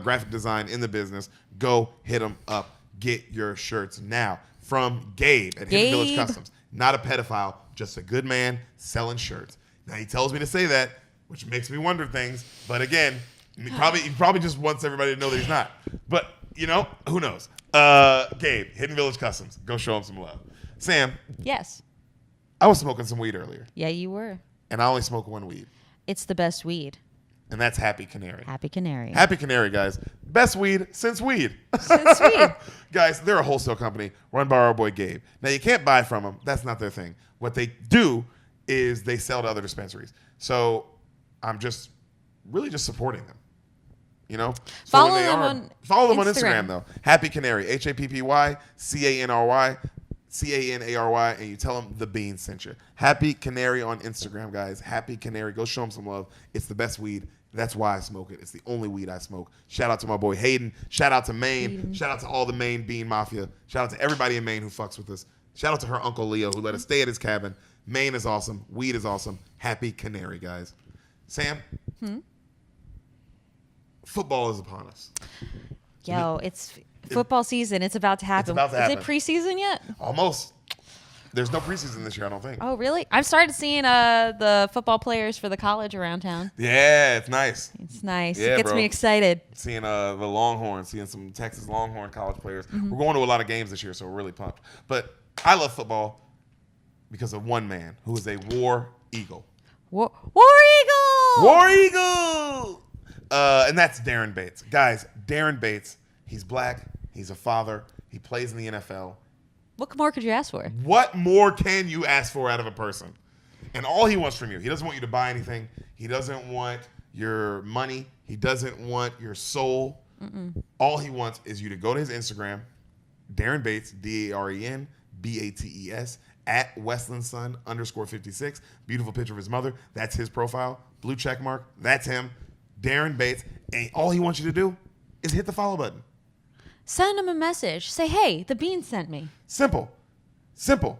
graphic design in the business. Go hit them up. Get your shirts now from Gabe at Hidden Village Customs. Not a pedophile, just a good man selling shirts. Now, he tells me to say that, which makes me wonder things. But again, he probably just wants everybody to know that he's not. But, who knows? Gabe, Hidden Village Customs. Go show him some love. Sam. Yes. I was smoking some weed earlier. Yeah, you were. And I only smoke one weed. It's the best weed. And that's Happy Canary. Happy Canary. Happy Canary, guys. Best weed since weed. Since weed. Guys, they're a wholesale company run by our boy Gabe. Now, you can't buy from them. That's not their thing. What they do is they sell to other dispensaries. So I'm just supporting them. Follow them on Instagram, though. Happy Canary. HAPPY CANARY, and you tell them the Bean sent you. Happy Canary on Instagram, guys. Happy Canary. Go show them some love. It's the best weed. That's why I smoke it. It's the only weed I smoke. Shout out to my boy Hayden. Shout out to Maine. Shout out to all the Maine Bean Mafia. Shout out to everybody in Maine who fucks with us. Shout out to her Uncle Leo who let us stay at his cabin. Maine is awesome. Weed is awesome. Happy Canary, guys. Sam? Football is upon us. Yo, it's football season. It's about to happen. It's about to happen. Is it preseason yet? Almost. There's no preseason this year, I don't think. Oh, really? I've started seeing the football players for the college around town. Yeah, it's nice. It's nice. Yeah, It gets bro. me excited. Seeing the Longhorns, seeing some Texas Longhorn college players. We're going to a lot of games this year, so we're really pumped. But I love football because of one man who is a war eagle. War Eagle! War Eagle! And that's Darren Bates. Guys, Darren Bates, he's black. He's a father. He plays in the NFL. What more could you ask for? What more can you ask for out of a person? And all he wants from you, he doesn't want you to buy anything. He doesn't want your money. He doesn't want your soul. All he wants is you to go to his Instagram, Darren Bates, DARENBATES, at Westlandson _56. Beautiful picture of his mother. That's his profile. Blue check mark. That's him. Darren Bates. And all he wants you to do is hit the follow button. Send him a message. Say, hey, the Bean sent me. Simple. All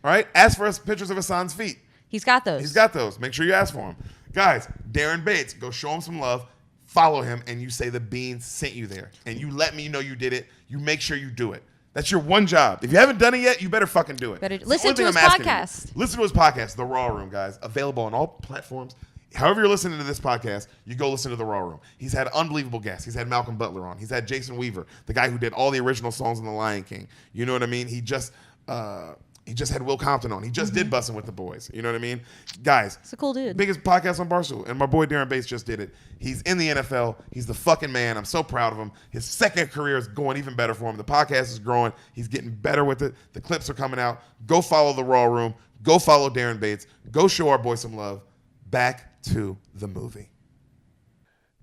right? Ask for us pictures of Hassan's feet. He's got those. He's got those. Make sure you ask for him. Guys, Darren Bates, go show him some love. Follow him, and you say the Bean sent you there. And you let me know you did it. You make sure you do it. That's your one job. If you haven't done it yet, you better fucking do it. Better It's the listen only to thing his I'm asking you. podcast. Listen to his podcast, The Raw Room, guys. Available on all platforms. however you're listening to this podcast, you go listen to The Raw Room. He's had unbelievable guests. He's had Malcolm Butler on. He's had Jason Weaver, the guy who did all the original songs in The Lion King. You know what I mean? He just had Will Compton on. He just did Bussin' with the Boys. You know what I mean? Guys. It's a cool dude. Biggest podcast on Barstool. And my boy Darren Bates just did it. He's in the NFL. He's the fucking man. I'm so proud of him. His second career is going even better for him. The podcast is growing. He's getting better with it. The clips are coming out. Go follow The Raw Room. Go follow Darren Bates. Go show our boy some love. Back to the movie.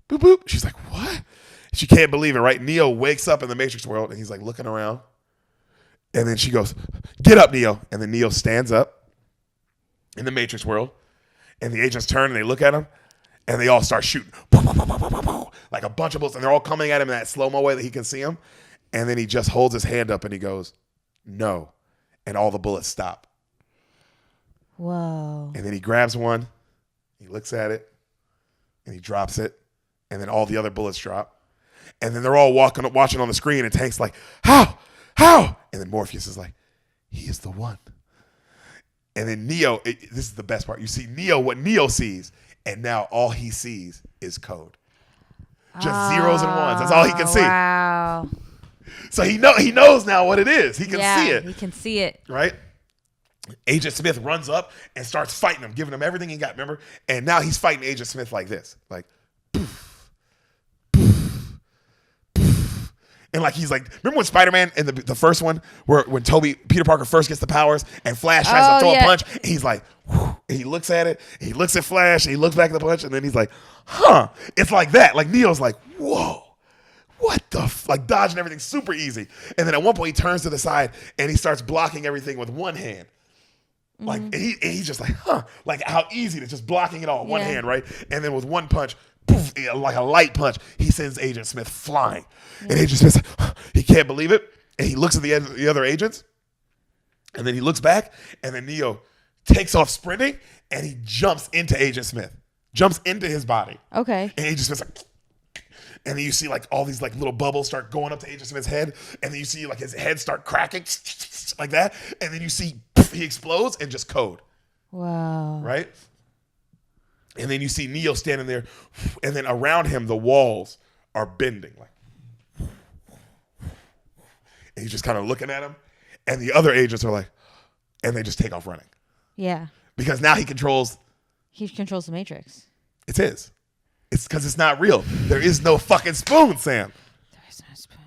Boop, boop. She's like, what? She can't believe it, right? Neo wakes up in the Matrix world, and he's like looking around. And then she goes, get up, Neo. And then Neo stands up in the Matrix world. And the agents turn, and they look at him. And they all start shooting. Like a bunch of bullets. And they're all coming at him in that slow-mo way that he can see them. And then he just holds his hand up, and he goes, no. And all the bullets stop. Whoa. And then he grabs one. He looks at it, and he drops it, and then all the other bullets drop. And then they're all watching on the screen, and Tank's like, how? And then Morpheus is like, he is the one. And then Neo, this is the best part. You see Neo, what Neo sees, and now all he sees is code. Just zeros and ones. That's all he can see. Wow. So he knows now what it is. He can see it. He can see it. Right? Agent Smith runs up and starts fighting him, giving him everything he got, remember? And now he's fighting Agent Smith like this. Like, poof, poof, poof. And like he's like, remember when Spider-Man in the first one, when Peter Parker first gets the powers and Flash tries to throw a punch, and he's like, whew, and he looks at it, and he looks at Flash, and he looks back at the punch, and then he's like, huh. It's like that. Like Neo's like, whoa. What the like dodging everything super easy. And then at one point he turns to the side and he starts blocking everything with one hand. Like and he's just like, huh, like how easy to just blocking it all one hand, right? And then with one punch, poof, like a light punch, he sends Agent Smith flying. And Agent Smith's like, huh, he can't believe it. And he looks at the other agents, and then he looks back, and then Neo takes off sprinting, and he jumps into Agent Smith, jumps into his body. Okay. And Agent Smith's like, and then you see like all these like little bubbles start going up to Agent Smith's head, and then you see like his head start cracking like that, and then you see he explodes and just code. Wow. Right? And then you see Neo standing there, and then around him the walls are bending like, and he's just kind of looking at him, and the other agents are like, and they just take off running. Yeah. Because now he controls the Matrix. It's his. It's because it's not real. There is no fucking spoon, Sam. There is no spoon.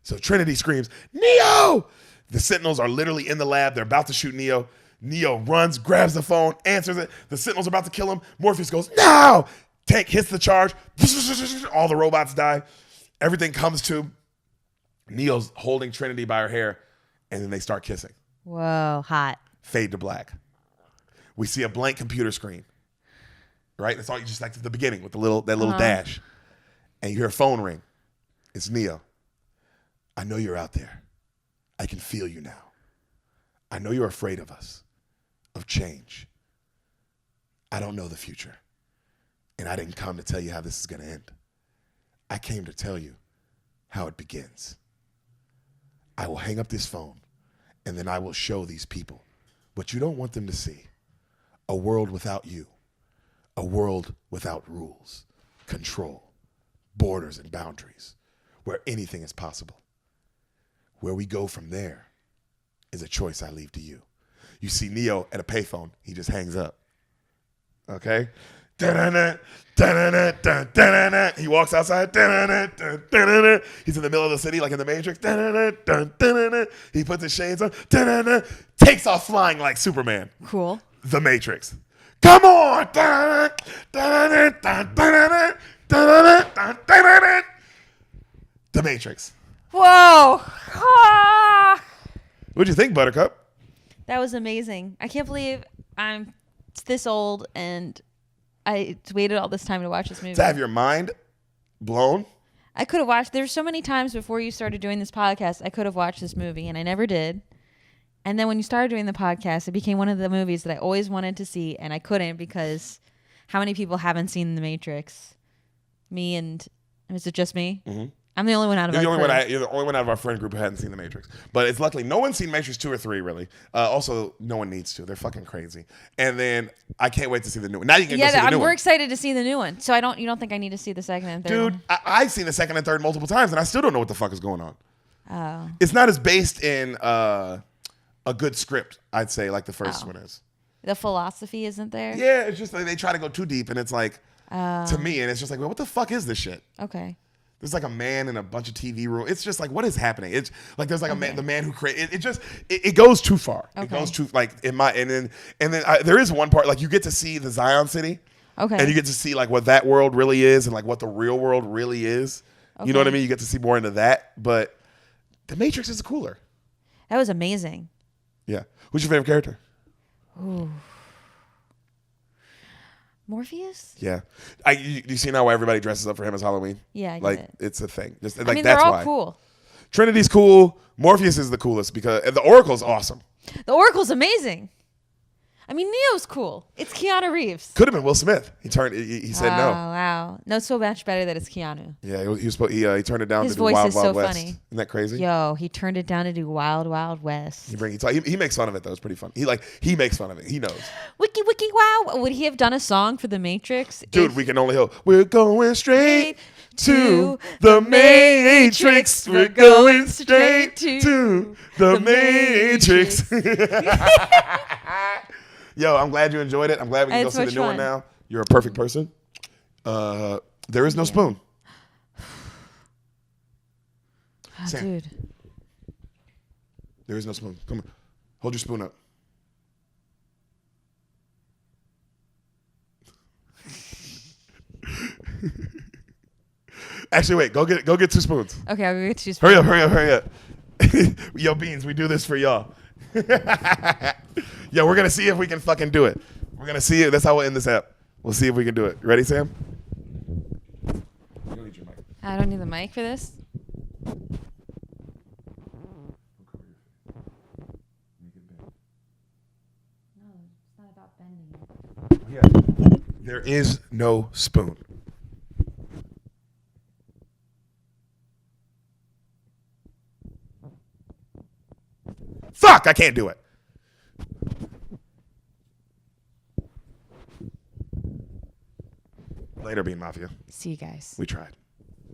So Trinity screams, Neo! The Sentinels are literally in the lab. They're about to shoot Neo. Neo runs, grabs the phone, answers it. The Sentinels are about to kill him. Morpheus goes, no! Tank hits the charge. All the robots die. Everything comes to. Neo's holding Trinity by her hair, and then they start kissing. Whoa, hot. Fade to black. We see a blank computer screen. Right? That's all you just like at the beginning with that little dash. And you hear a phone ring. It's Neo. I know you're out there. I can feel you now. I know you're afraid of us, of change. I don't know the future. And I didn't come to tell you how this is going to end. I came to tell you how it begins. I will hang up this phone, and then I will show these people what you don't want them to see. A world without you. A world without rules, control, borders, and boundaries, where anything is possible. Where we go from there is a choice I leave to you. You see Neo at a payphone, he just hangs up. Okay? Da-da-da, da-da-da, da-da-da. He walks outside. Da-da-da, da-da-da. He's in the middle of the city like in the Matrix. Da-da-da, da-da-da. He puts his shades on. Da-da-da. Takes off flying like Superman. Cool. The Matrix. Come on! The Matrix. Whoa! Ah! What'd you think, Buttercup? That was amazing. I can't believe I'm this old and I waited all this time to watch this movie. To have your mind blown? I could have watched. There's so many times before you started doing this podcast, I could have watched this movie, and I never did. And then when you started doing the podcast, it became one of the movies that I always wanted to see, and I couldn't because how many people haven't seen The Matrix? Me and, is it just me? Mm-hmm. I'm the only one out of You're the our only one. crew. You're the only one out of our friend group who hadn't seen The Matrix. But it's luckily no one's seen Matrix 2 or 3 really. Also, no one needs to. They're fucking crazy. And then I can't wait to see the new one. Now you can go see the new we're one. excited to see the new one. So you don't think I need to see the second and third Dude, one? I've seen the second and third multiple times, and I still don't know what the fuck is going on. Oh. It's not as based in a good script, I'd say, like the first one is. The philosophy isn't there? Yeah, it's just like they try to go too deep, and it's like, to me, and it's just like, well, what the fuck is this shit? Okay. There's like a man in a bunch of TV rooms. It's just like, what is happening? It's like there's like a man, the man who created it. It goes too far. It Okay. goes too like and then there is one part like you get to see the Zion City, Okay. and you get to see like what that world really is and like what the real world really is. You know what I mean? You get to see more into that. But The Matrix is cooler. That was amazing. Yeah. Who's your favorite character? Ooh. Morpheus? Yeah. You see now why everybody dresses up for him as Halloween? Yeah, I get like it. it's a thing. Just like I mean, that's they're all why. cool. Trinity's cool. Morpheus is the coolest because and the Oracle's awesome. The Oracle's amazing. I mean, Neo's cool. It's Keanu Reeves. Could have been Will Smith. He turned. He said Oh, no. wow. No, it's so much better that it's Keanu. Yeah, he turned it down His to do voice Wild is Wild so West. funny. Isn't that crazy? Yo, he turned it down to do Wild Wild West. He makes fun of it though. It's pretty fun. He makes fun of it. He knows. Wiki wiki wow. Would he have done a song for The Matrix? Dude, if- we can only hope. We're going straight to the Matrix. We're going straight to the Matrix. Yo, I'm glad you enjoyed it. I'm glad we can go It's see the much new one fun. now. You're a perfect person. There is no spoon. Ah, Sam. dude. There is no spoon. Come on. Hold your spoon up. Actually, wait. Go get 2 spoons. Okay, I'll go get you. Hurry up. Yo, Beans, we do this for y'all. Yo, we're going to see if we can fucking do it. We're going to see it. That's how we'll end this app. We'll see if we can do it. Ready, Sam? You don't need your mic. I don't need the mic for this. No, it's not about bending. Yeah. There is no spoon. Fuck, I can't do it. Later, Bean Mafia. See you guys. We tried.